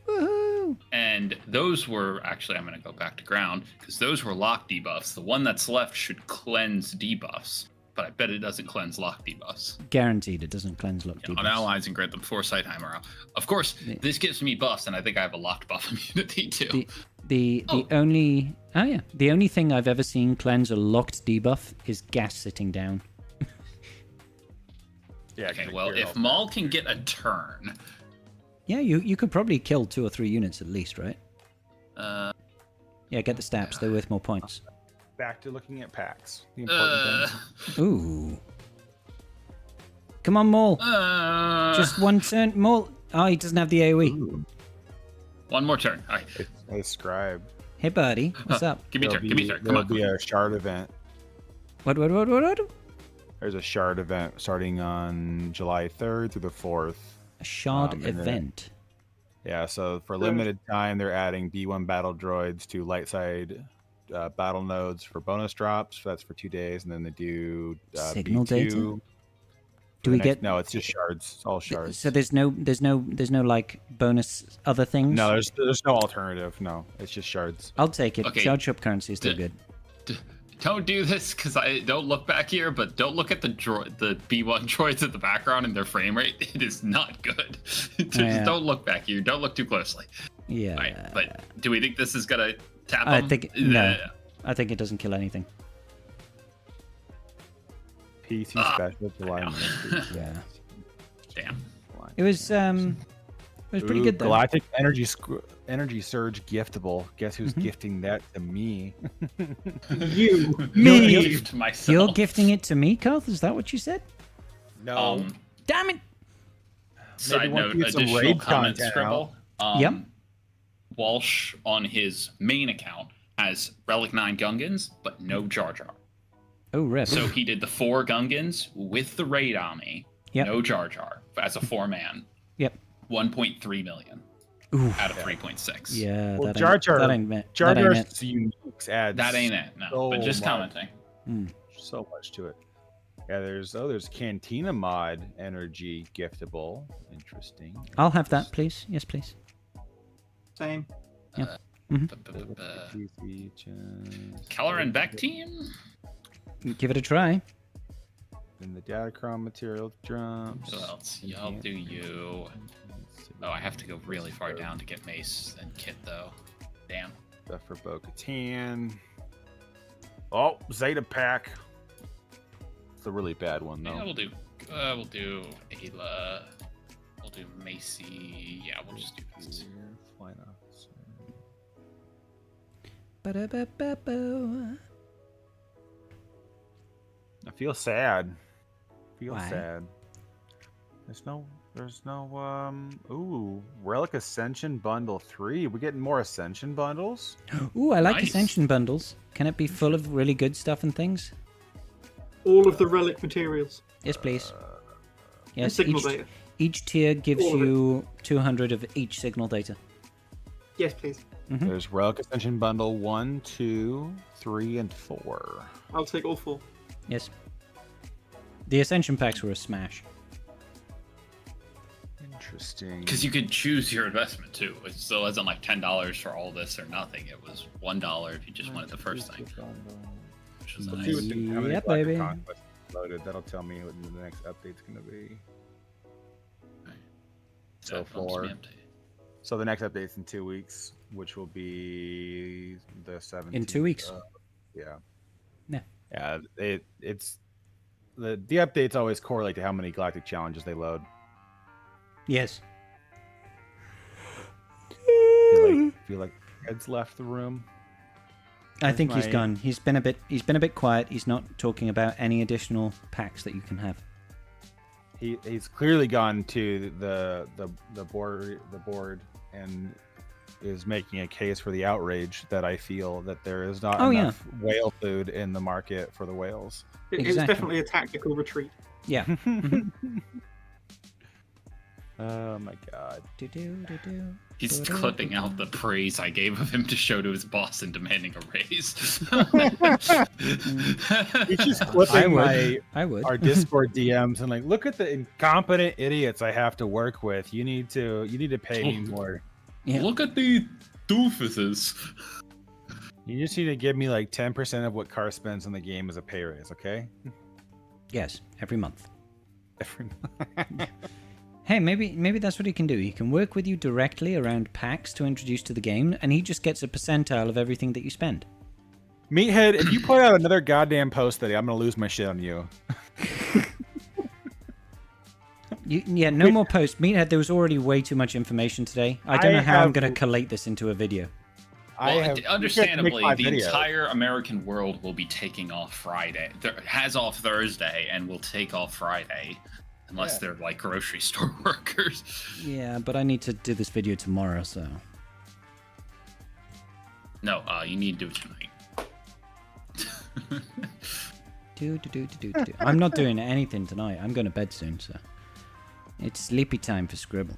Woohoo! And those were, actually, I'm going to go back to ground, because those were lock debuffs. The one that's left should cleanse debuffs. but I bet it doesn't cleanse lock debuffs. Guaranteed it doesn't cleanse lock debuffs. On allies and grant them foresight hammer. Of course, this gives me buffs, and I think I have a locked buff immunity too. The only thing I've ever seen cleanse a locked debuff is gas sitting down. Yeah. Okay, well, if Maul can get a turn... Yeah, you could probably kill 2 or 3 units at least, right? Yeah, get the stabs. They're worth more points. Back to looking at packs. The important thing. Ooh. Come on, Maul. Just one turn. Maul. Oh, he doesn't have the AoE. Ooh. One more turn. All right. It's scribe. Hey, buddy. What's up? Give me a turn. Give me a turn. Come on. There'll be a shard event. What? There's a shard event starting on July 3rd through the 4th. A shard event. Yeah, so for limited time, they're adding B1 battle droids to light side battle nodes for bonus drops. That's for 2 days, and then they do Signal B2. data? Do we get? No, it's just shards. It's all shards. So there's no like bonus other things. No, there's no alternative. No, it's just shards. I'll take it. Okay. Shard shop currency is still good. Don't do this because I don't look back here, but don't look at the B1 droids at the background and their frame rate. It is not good. Just don't look back here. Don't look too closely. Yeah. Right, but do we think this is gonna tap I them? think no. I think it doesn't kill anything. PC special alignment. Yeah. Damn. It was pretty good though. Galactic energy surge giftable. Guess who's gifting that to me? You. Me. Gift myself. You're gifting it to me, Karth? Is that what you said? No. Damn it! Side once note, we get some additional raid comment content scribble. Yep. Walsh on his main account has Relic 9 Gungans, but no Jar Jar. Oh, rip. So he did the 4 Gungans with the raid army, no Jar Jar, as a 4-man. Yep. 1.3 million out of 3.6. Yeah, Well, that Jar ain't, Jar, that ain't it. Jar That ain't Jar's it. unique adds That ain't it, no. so But just much. commenting. So much to it. Yeah, there's Cantina mod energy giftable. Interesting. I'll have that, please. Yes, please. Same. Keller and Beck team? Give it a try. Then the Datacron material drums. Who else? Y'all do you. Oh, I have to go really far down to get Mace and Kit, though. Damn. Stuff for Bo-Katan. Oh, Zeta pack. It's a really bad one though. Yeah, we'll do Ayla. We'll do Macy. Yeah, we'll just do this. Why not? Ba-da-ba-ba-bo. I feel sad. Why? Sad. There's no ooh, Relic Ascension Bundle 3. We're getting more Ascension bundles? Ooh, I like Nice. Ascension bundles. Can it be full of really good stuff and things? All of the relic materials. Yes, please. And Yes, signal data. each tier gives All of it. you 200 of each signal data. Yes, please. There's Relic Ascension Bundle 1, 2, 3, and 4. I'll take all 4. Yes. The Ascension packs were a smash. Interesting. Because you could choose your investment, too. It still wasn't like $10 for all this or nothing. It was $1 if you just wanted the first thing. Which was Let's nice. see what the- how many Yeah, Galactic baby. Conquest loaded. That'll tell me what the next update's gonna be. So That bumps far. me up to- So the next update's in 2 weeks, which will be the 17th. In 2 weeks. Yeah. Yeah. Yeah. It's the updates always correlate to how many galactic challenges they load. Yes. Feel like Ed's left the room. I think he's my- gone. He's been a bit quiet. He's not talking about any additional packs that you can have. He's clearly gone to the board and is making a case for the outrage that I feel that there is not enough whale food in the market for the whales. It's Exactly. definitely a tactical retreat. Yeah. Oh my god. He's clipping out the praise I gave of him to show to his boss and demanding a raise. He's just clipping I would. our Discord DMs and like, look at the incompetent idiots I have to work with. You need to pay me more. Yeah. Look at the doofuses. You just need to give me like 10% of what Car spends on the game as a pay raise, okay? Yes, every month. Every month. Hey, maybe that's what he can do. He can work with you directly around packs to introduce to the game, and he just gets a percentile of everything that you spend. Meathead, if you put out another goddamn post today, I'm gonna lose my shit on you. Yeah, no more posts. Meathead, there was already way too much information today. I don't know how I'm going to collate this into a video. Well, understandably, the entire American world will be taking off Friday. Has off Thursday and will take off Friday. Unless they're like grocery store workers. Yeah, but I need to do this video tomorrow, so... No, you need to do it tonight. I'm not doing anything tonight. I'm going to bed soon, so... It's sleepy time for Scribble.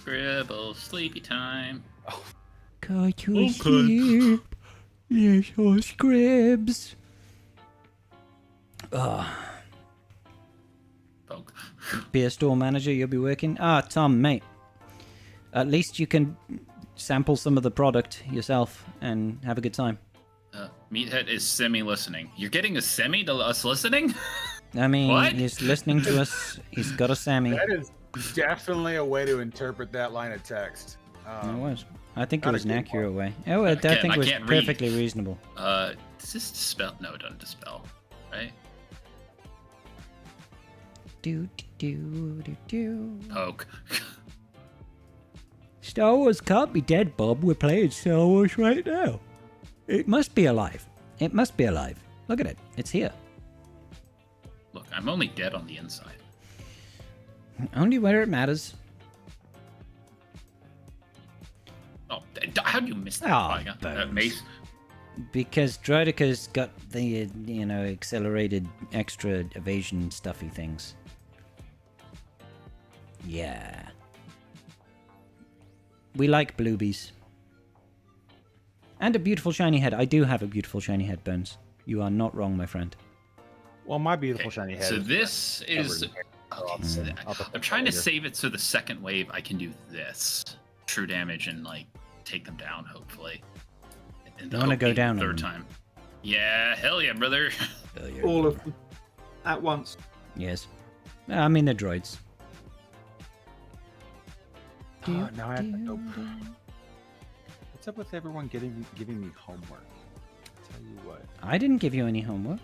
Scribble, sleepy time. Go to sleep. Yes, oh, Scribs. Be a store manager, you'll be working. Tom, mate. At least you can sample some of the product yourself and have a good time. Meathead is semi-listening. You're getting a semi to us listening? I mean, what? He's listening to us. He's got a semi. That is definitely a way to interpret that line of text. It was. I think it was an accurate way. Oh, I think it was perfectly reasonable. Does this dispel? No, it doesn't dispel. Right? Poke. Star Wars can't be dead, Bob. We're playing Star Wars right now. It must be alive. It must be alive. Look at it. It's here. Look, I'm only dead on the inside. Only where it matters. Oh, how do you miss that? Mace? Because Droideca's got the, accelerated extra evasion stuffy things. Yeah. We like bluebies. And a beautiful shiny head. I do have a beautiful shiny head, Bones. You are not wrong, my friend. Well, my beautiful shiny head. So this is... I'm trying to save it so the second wave I can do this. True damage and, take them down, hopefully. And you want to go down third time. Yeah, hell yeah, brother. All of them. At once. Yes. I mean, they're droids. Oh, now I have to go. What's up with everyone giving me homework? I'll tell you what. I didn't give you any homework.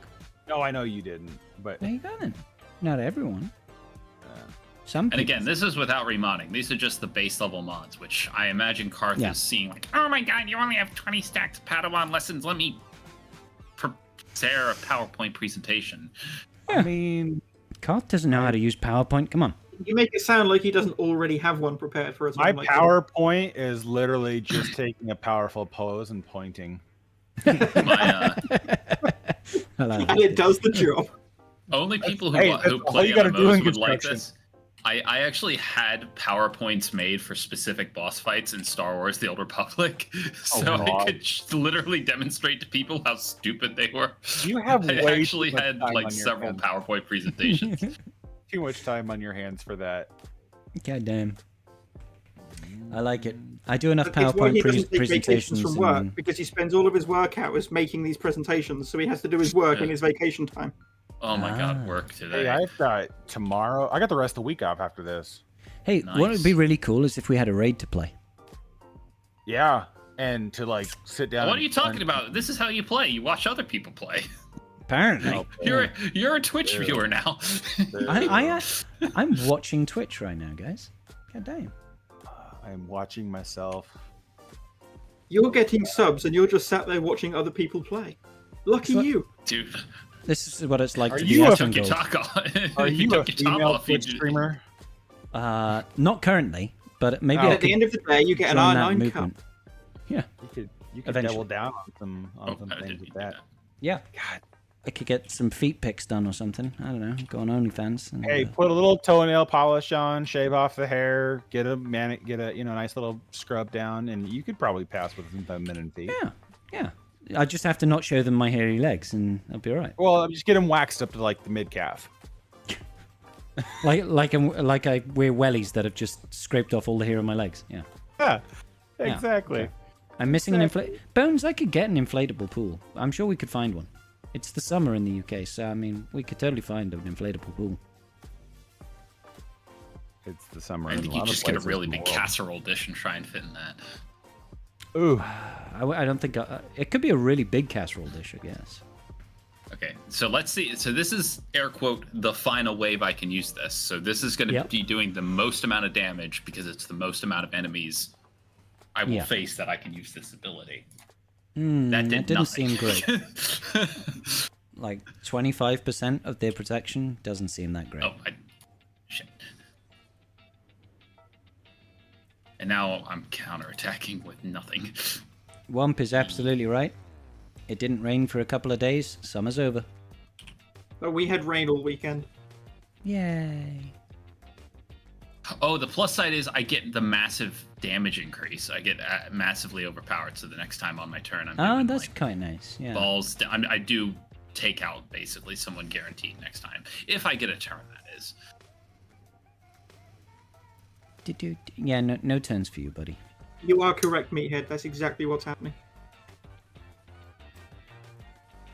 No, I know you didn't, but... There you go then. Not everyone. Some and again, this is without remodding. These are just the base level mods, which I imagine Karth is seeing oh my god, you only have 20 stacks of Padawan lessons. Let me prepare a PowerPoint presentation. Yeah. I mean... Karth doesn't know how to use PowerPoint. Come on. You make it sound like he doesn't already have one prepared for us. My PowerPoint is literally just taking a powerful pose and pointing. And it does the job. Only people who play MMOs would like this. I actually had PowerPoints made for specific boss fights in Star Wars The Old Republic, so I could literally demonstrate to people how stupid they were. You have I actually had several PowerPoint presentations. Too much time on your hands for that. God damn. I like it. I do enough PowerPoint presentations from work because he spends all of his work hours making these presentations, so he has to do his work in his vacation time. Oh my god, work today. Hey, I've got tomorrow. I got the rest of the week off after this. Hey, what would be really cool is if we had a raid to play. Yeah, and to sit down. What are you talking about? This is how you play. You watch other people play. Apparently. You're a Twitch viewer now. I'm watching Twitch right now, guys. God damn. I'm watching myself. You're getting subs and you're just sat there watching other people play. Lucky you. Dude. This is what it's like to be Are you a female Twitch streamer? Not currently, but maybe at the end of the day, you get an R9 cup. Yeah. You could double down on some things with that. Yeah. God. I could get some feet pics done or something. I don't know. Go on OnlyFans. And, hey, put a little toenail polish on, shave off the hair, get a nice little scrub down, and you could probably pass within a minute and feet. Yeah. I just have to not show them my hairy legs, and I'll be all right. Well, just get them waxed up to the mid calf. like I wear wellies that have just scraped off all the hair on my legs. Yeah. Yeah. Exactly. Yeah, okay. I'm missing an Bones, I could get an inflatable pool. I'm sure we could find one. It's the summer in the UK, so I mean, we could totally find an inflatable pool. It's the summer. I think you just get a really big casserole dish and try and fit in that. Ooh. I don't think... it could be a really big casserole dish, I guess. Okay, so let's see. So this is, air quote, the final wave I can use this. So this is going to be doing the most amount of damage because it's the most amount of enemies I will face that I can use this ability. That didn't seem great. Like 25% of their protection doesn't seem that great. Oh, shit. And now I'm counterattacking with nothing. Womp is absolutely right. It didn't rain for a couple of days. Summer's over. But we had rain all weekend. Yay. Oh, the plus side is I get the massive damage increase. I get massively overpowered, so the next time on my turn, I'm doing, that's quite nice. Yeah. Balls. I do take out basically someone guaranteed next time if I get a turn. That is. Yeah, no turns for you, buddy. You are correct, Meathead. That's exactly what's happening.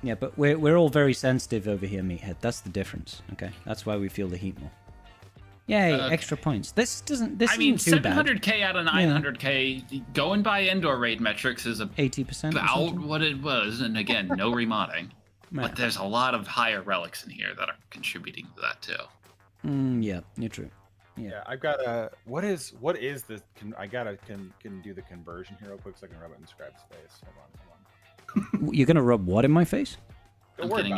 Yeah, but we're all very sensitive over here, Meathead. That's the difference. Okay, that's why we feel the heat more. Yay, extra points. This isn't too bad. 700k out of 900k, going by indoor raid metrics is 80% about what it was, and again, no remodding. Right. But there's a lot of higher relics in here that are contributing to that too. Yeah, you're true. Yeah, I've got a. What is this? I gotta can do the conversion here real quick so I can rub it in Scribe's face. Hold on. You're gonna rub what in my face? I'm getting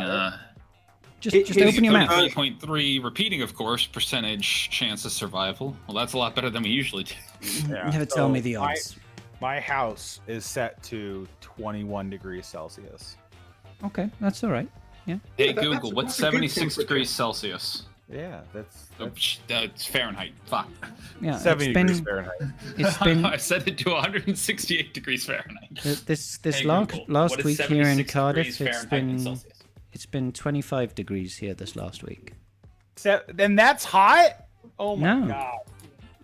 Just open your mouth. 3.3 repeating, of course, percentage chance of survival. Well, that's a lot better than we usually do. Yeah. Never tell me the odds. My house is set to 21 degrees Celsius. Okay, that's all right. Yeah. Hey Google, what's 76 degrees Celsius? Yeah, that's Fahrenheit. Fuck. Yeah, 70 degrees Fahrenheit. It's been. I set it to 168 degrees Fahrenheit. This Hey, last week here in Cardiff, Celsius? it's been 25 degrees here this last week. Then that's hot. Oh my god.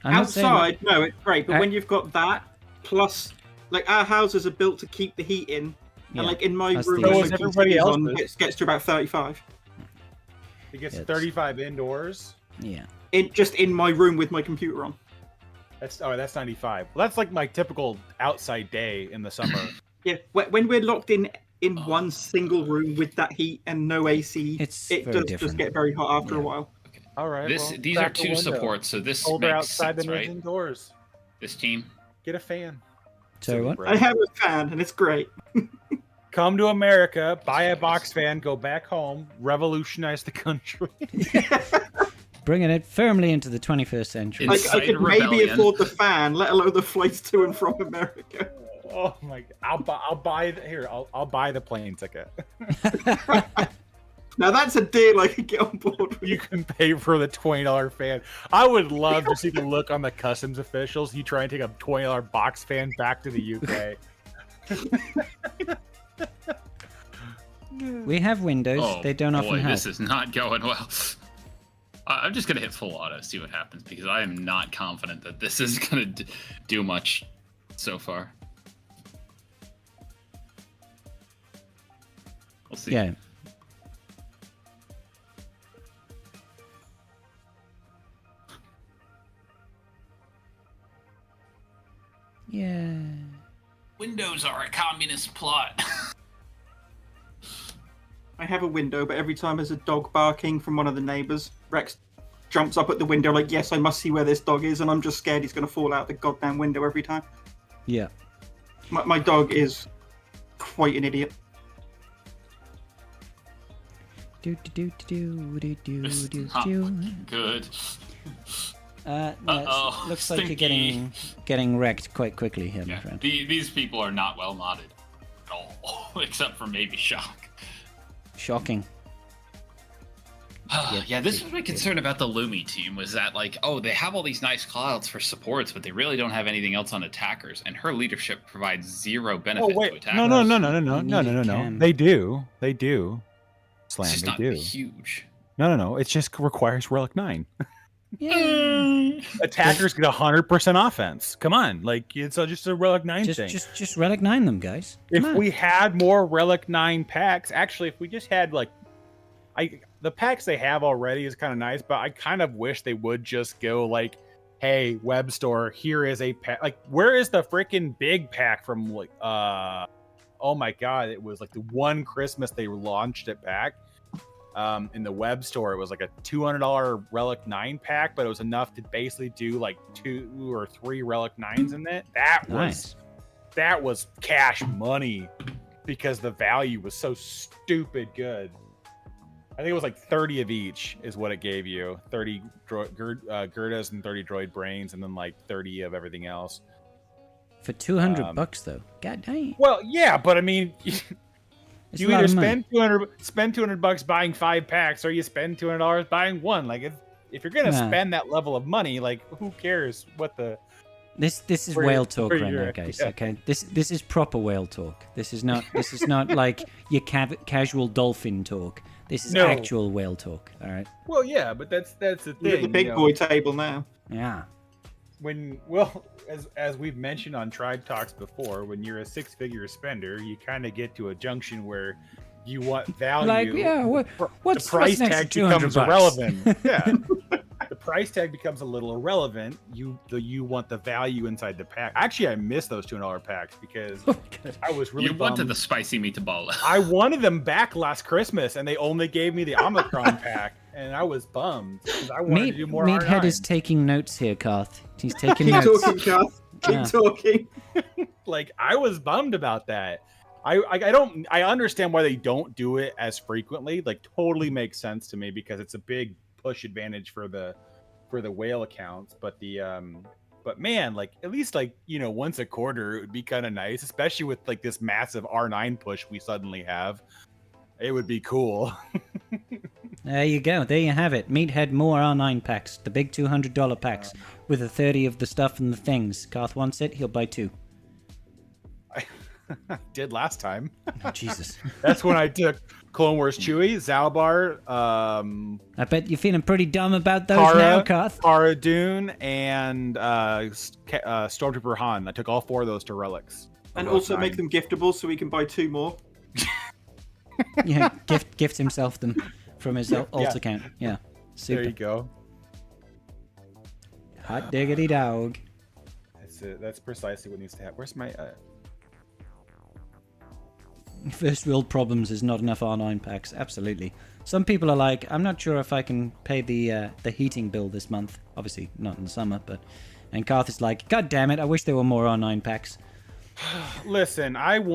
Outside, no, it's great. But when you've got that plus, like our houses are built to keep the heat in, and like in my room, everybody else gets to about 35. It gets 35 indoors. Yeah. Just in my room with my computer on. That's 95. Well, that's like my typical outside day in the summer. Yeah, when we're locked in one single room with that heat and no AC, it does just get very hot after a while. Okay. All right. These are two supports, so this makes outside sense, than right? Indoors. This team. Get a fan. So what? I have a fan, and it's great. Come to America, buy a box fan, go back home, revolutionize the country. Bringing it firmly into the 21st century. I could maybe afford the fan, let alone the flights to and from America. Oh my god! I'll buy the plane ticket. Now that's a deal I could get on board with. You can pay for the $20 fan. I would love to see the look on the customs officials. You try and take a $20 box fan back to the UK. We have windows. They don't often help. This is not going well. I'm just going to hit full auto, see what happens, because I am not confident that this is going to do much so far. We'll see. Yeah. Yeah. Windows are a communist plot. I have a window, but every time there's a dog barking from one of the neighbors, Rex jumps up at the window like, yes, I must see where this dog is, and I'm just scared he's going to fall out the goddamn window every time. Yeah. My dog is quite an idiot. It's not looking good. Looks like you're getting wrecked quite quickly here, my friend. These people are not well modded at all, except for maybe Shock. Shocking. Yeah, this was my concern about the Lumi team, was that, like, they have all these nice callouts for supports, but they really don't have anything else on attackers, and her leadership provides zero benefit to attackers. No. They do. Slam, it's just they not do. Huge. No. It just requires Relic 9. Yeah. Attackers get 100% offense. Come on, like it's just a Relic 9 thing. Just Relic 9 them, guys. If we had more Relic 9 packs, actually, if we just had like, the packs they have already is kind of nice, but I kind of wish they would just go like, hey, web store, here is a pack. Like, where is the freaking big pack from? Like, oh my god, it was like the one Christmas they launched it back. In the web store, it was like a $200 Relic 9 pack, but it was enough to basically do like 2 or 3 Relic 9s in it. That was cash money because the value was so stupid good. I think it was like 30 of each is what it gave you. 30 Gerdas and 30 droid brains, and then like 30 of everything else. For $200 though. God dang. Well, yeah, but I mean, you either spend $200 buying 5 packs, or you spend $200 buying one. Like, if you're gonna spend that level of money, like, who cares what the This is whale talk right now, guys. Yeah. Okay, this is proper whale talk. This is not like your casual dolphin talk. This is actual whale talk. All right. Well, yeah, but that's the thing. You're at the big boy table now. Yeah. As we've mentioned on Tribe Talks before, when you're a 6-figure spender, you kind of get to a junction where you want value. Like, yeah, what's the price tag becomes $200? irrelevant. Yeah. The price tag becomes a little irrelevant. You want the value inside the pack. Actually, I miss those $200 packs because I was really bummed. Wanted the spicy meatball. I wanted them back last Christmas, and they only gave me the Omicron pack, and I was bummed because I wanted to do more. Meathead is taking notes here, Karth. He's taking Keep notes. talking, Karth. Keep talking. Like, I was bummed about that. I understand why they don't do it as frequently. Like, totally makes sense to me because it's a big push advantage for the whale accounts, but man, like, at least, like, you know, once a quarter it would be kind of nice, especially with like this massive R9 push we suddenly have. It would be cool. There you go. There you have it. Meathead more R9 packs, the big $200 packs with the 30 of the stuff and the things. Karth wants it. He'll buy 2. I did last time. Oh, Jesus. That's when I took Clone Wars Chewie, Zalbar. I bet you're feeling pretty dumb about those now, Karth. Cara Dune, and Stormtrooper Han. I took all 4 of those to relics. And also make them giftable so we can buy 2 more. Yeah, gift himself them from his alt account. Yeah, super. There you go. Hot diggity dog. That's it. That's precisely what needs to happen. Where's my... First world problems is not enough R9 packs. Absolutely. Some people are like, I'm not sure if I can pay the heating bill this month. Obviously not in the summer, but... And Karth is like, God damn it, I wish there were more R9 packs. Listen, I'm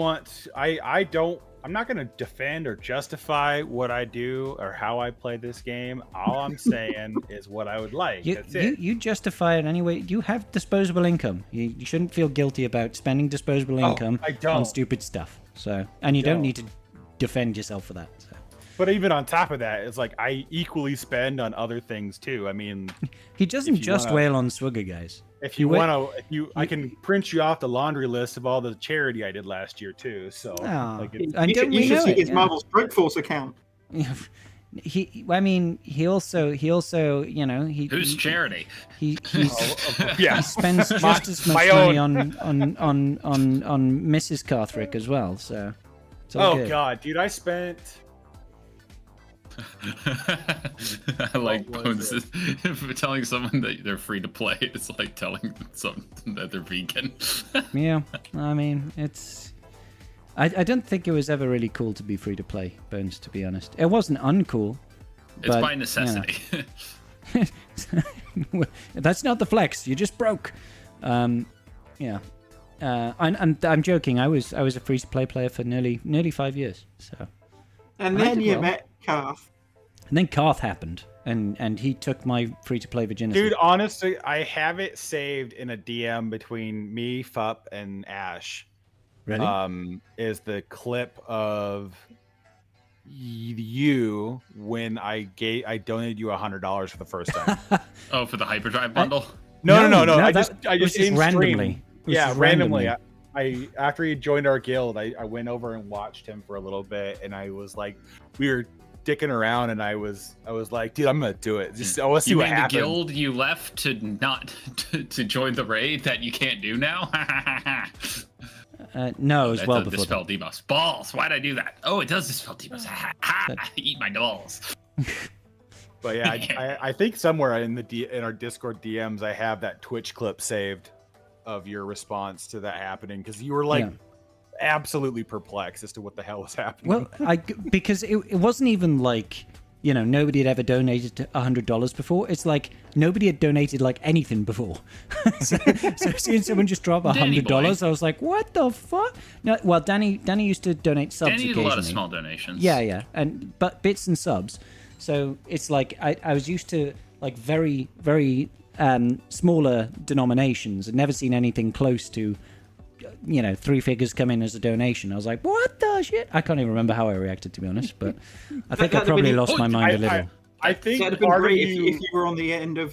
not going to defend or justify what I do or how I play this game. All I'm saying is what I would like. That's it. You justify it anyway. You have disposable income. You shouldn't feel guilty about spending disposable income on stupid stuff. So, and you don't need to defend yourself for that. So. But even on top of that, it's like I equally spend on other things too. I mean, he doesn't just wail on Swigger, guys. If you want to, I can print you off the laundry list of all the charity I did last year too. So, you should see his Marvel Strike Force account. He also, you know, who's charity? He spends just as much money on Mrs. Carthrick as well. So, good. God, dude, I spent. I like Bones telling someone that they're free to play. It's like telling someone that they're vegan. Yeah, I mean, it's. I don't think it was ever really cool to be free to play, Bones. To be honest, it wasn't uncool. It's by necessity. You know. That's not the flex. You just broke. Yeah. I'm joking. I was a free to play player for nearly 5 years. So. And then you met Karth. And then Karth happened, and he took my free-to-play virginity. Dude, honestly, I have it saved in a DM between me, Fup, and Ash. Really? Is the clip of you when I donated you $100 for the first time. Oh, for the Hyperdrive bundle? No. I just randomly. Randomly. I after he joined our guild, I went over and watched him for a little bit, and I was like, we were dicking around, and I was like, dude, I'm gonna do it. Just I want to see what happens. The guild you left to not to join the raid that you can't do now? No, it was well before. Dispel debuffs. Balls. Why'd I do that? Oh, it does dispel debuffs. Eat my balls. But yeah, I think somewhere in our Discord DMs, I have that Twitch clip saved of your response to that happening, because you were like absolutely perplexed as to what the hell was happening. Well, because it wasn't even like, you know, nobody had ever donated $100 before. It's like nobody had donated like anything before. so seeing someone just drop $100, I was like, what the fuck? No, well, Danny used to donate subs. Danny did a lot of small donations. Yeah, but bits and subs. So it's like I was used to like very, very smaller denominations. I'd never seen anything close to, you know, 3 figures come in as a donation. I was like, what the shit? I can't even remember how I reacted, to be honest, but I think I probably lost my mind a little. I think that'd have been great if you were on the end of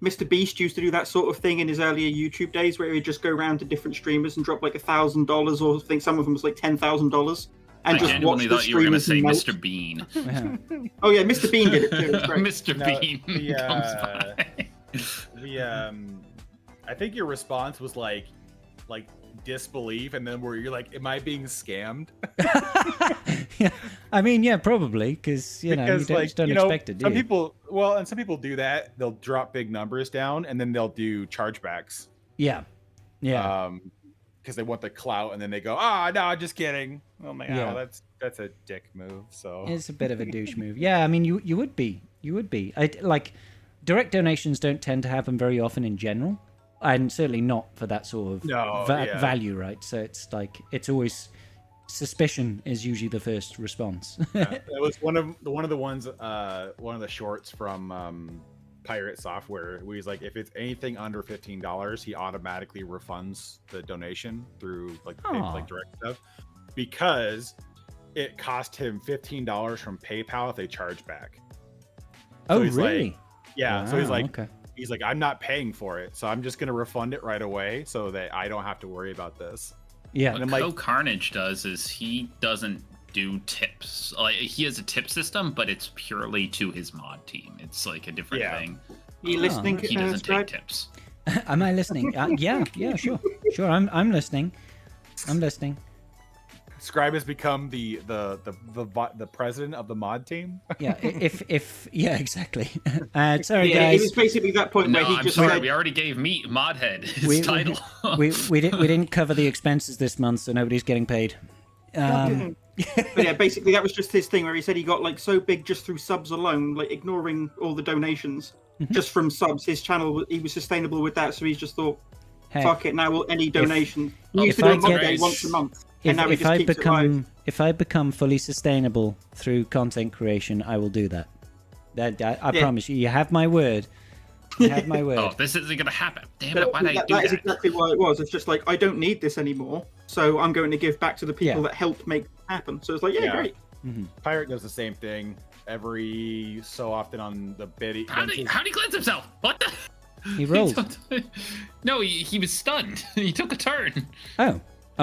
Mr. Beast used to do that sort of thing in his earlier YouTube days, where he'd just go around to different streamers and drop like $1,000, or I think some of them was like $10,000. And just watch the thought you were going to say streamers Mr. Bean. Oh yeah, Mr. Bean did it too. It was great. Mr. Bean comes by. I think your response was like disbelief, and then where you're like, am I being scammed? Yeah, I mean, yeah, probably, because you just don't expect it. Some people do that. They'll drop big numbers down, and then they'll do chargebacks. Yeah. Because they want the clout, and then they go, no, just kidding. Oh my god, that's a dick move. So it's a bit of a douche move. Yeah, I mean, you would be. Like, direct donations don't tend to happen very often in general, and certainly not for that sort of value, right? So it's like, it's always, suspicion is usually the first response. It was one of the shorts from Pirate Software, where he's like, if it's anything under $15, he automatically refunds the donation through like direct stuff, because it cost him $15 from PayPal if they charge back. So really? Like, yeah. Wow, so he's like, okay. He's like, I'm not paying for it, so I'm just gonna refund it right away so that I don't have to worry about this. Yeah. What Carnage does is he doesn't do tips. Like, he has a tip system, but it's purely to his mod team. It's like a different thing. Are you listening? He doesn't take tips. Am I listening? Yeah, sure. I'm listening. Scribe has become the president of the mod team. Yeah, exactly. Sorry, guys. It was basically that point where he just said, we already gave Modhead his title. we didn't cover the expenses this month, so nobody's getting paid. But yeah, basically that was just his thing, where he said he got like so big just through subs alone, like ignoring all the donations, just from subs. His channel, he was sustainable with that, so he's just thought, fuck it, now any donation. He used to do mod day once a month. If I become fully sustainable through content creation, I will do that. I promise you. You have my word. Oh, this isn't going to happen. Damn it, why did I do that? That is exactly why it was. It's just like, I don't need this anymore, so I'm going to give back to the people that helped make it happen. So it's like, great. Mm-hmm. Pirate does the same thing every so often on the bid. How did he cleanse himself? What the? He rolled. No, he was stunned. He took a turn. Oh,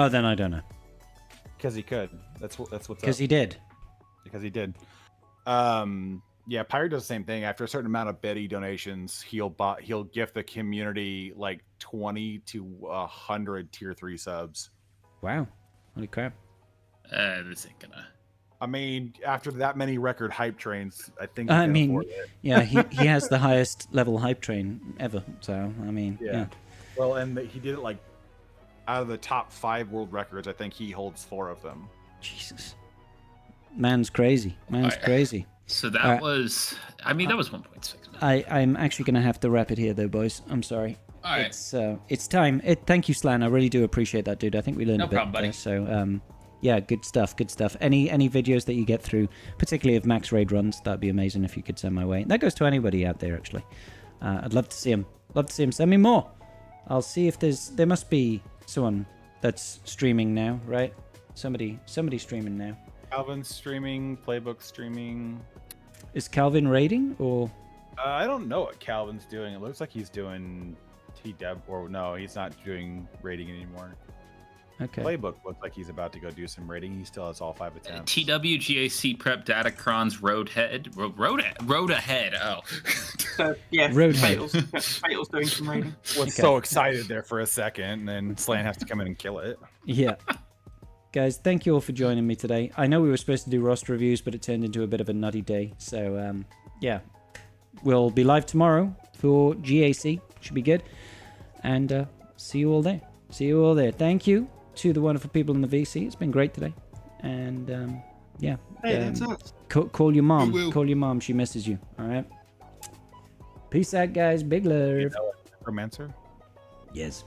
then I don't know. Because he could. That's what's up. Because he did. Because he did. Yeah, Pirate does the same thing. After a certain amount of Betty donations, he'll gift the community like 20 to 100 tier 3 subs. Wow. Holy crap. This ain't gonna. I mean, after that many record hype trains, I think. Yeah, he has the highest level hype train ever. So I mean, yeah. Well, and he did it like out of the top 5 world records. I think he holds 4 of them. Jesus, man's crazy. Crazy. So that was, that was 1.6 million. I'm actually going to have to wrap it here, though, boys. I'm sorry. All right. It's time. Thank you, Slan. I really do appreciate that, dude. I think we learned a bit. No problem, buddy. There, so, yeah, good stuff. Any videos that you get through, particularly of max raid runs, that'd be amazing if you could send my way. That goes to anybody out there, actually. I'd love to see him. Send me more. I'll see if there must be someone that's streaming now, right? Somebody streaming now. Calvin's streaming, Playbook streaming. Is Calvin raiding or? I don't know what Calvin's doing. It looks like he's doing TW, or no, he's not doing raiding anymore. Okay. Playbook looks like he's about to go do some raiding. He still has all 5 attempts. TWGAC prep Datacron's road ahead. Oh. So, yeah, Roadhead. Fatal's doing some raiding. Was so excited there for a second, and then Slan has to come in and kill it. Yeah. Guys, thank you all for joining me today. I know we were supposed to do roster reviews, but it turned into a bit of a nutty day. So, yeah. We'll be live tomorrow for GAC. Should be good. And see you all there. See you all there. Thank you to the wonderful people in the VC. It's been great today. And, yeah. Hey, that's us. Call your mom. Call your mom. She misses you. All right? Peace out, guys. Big love. Romancer? Yes.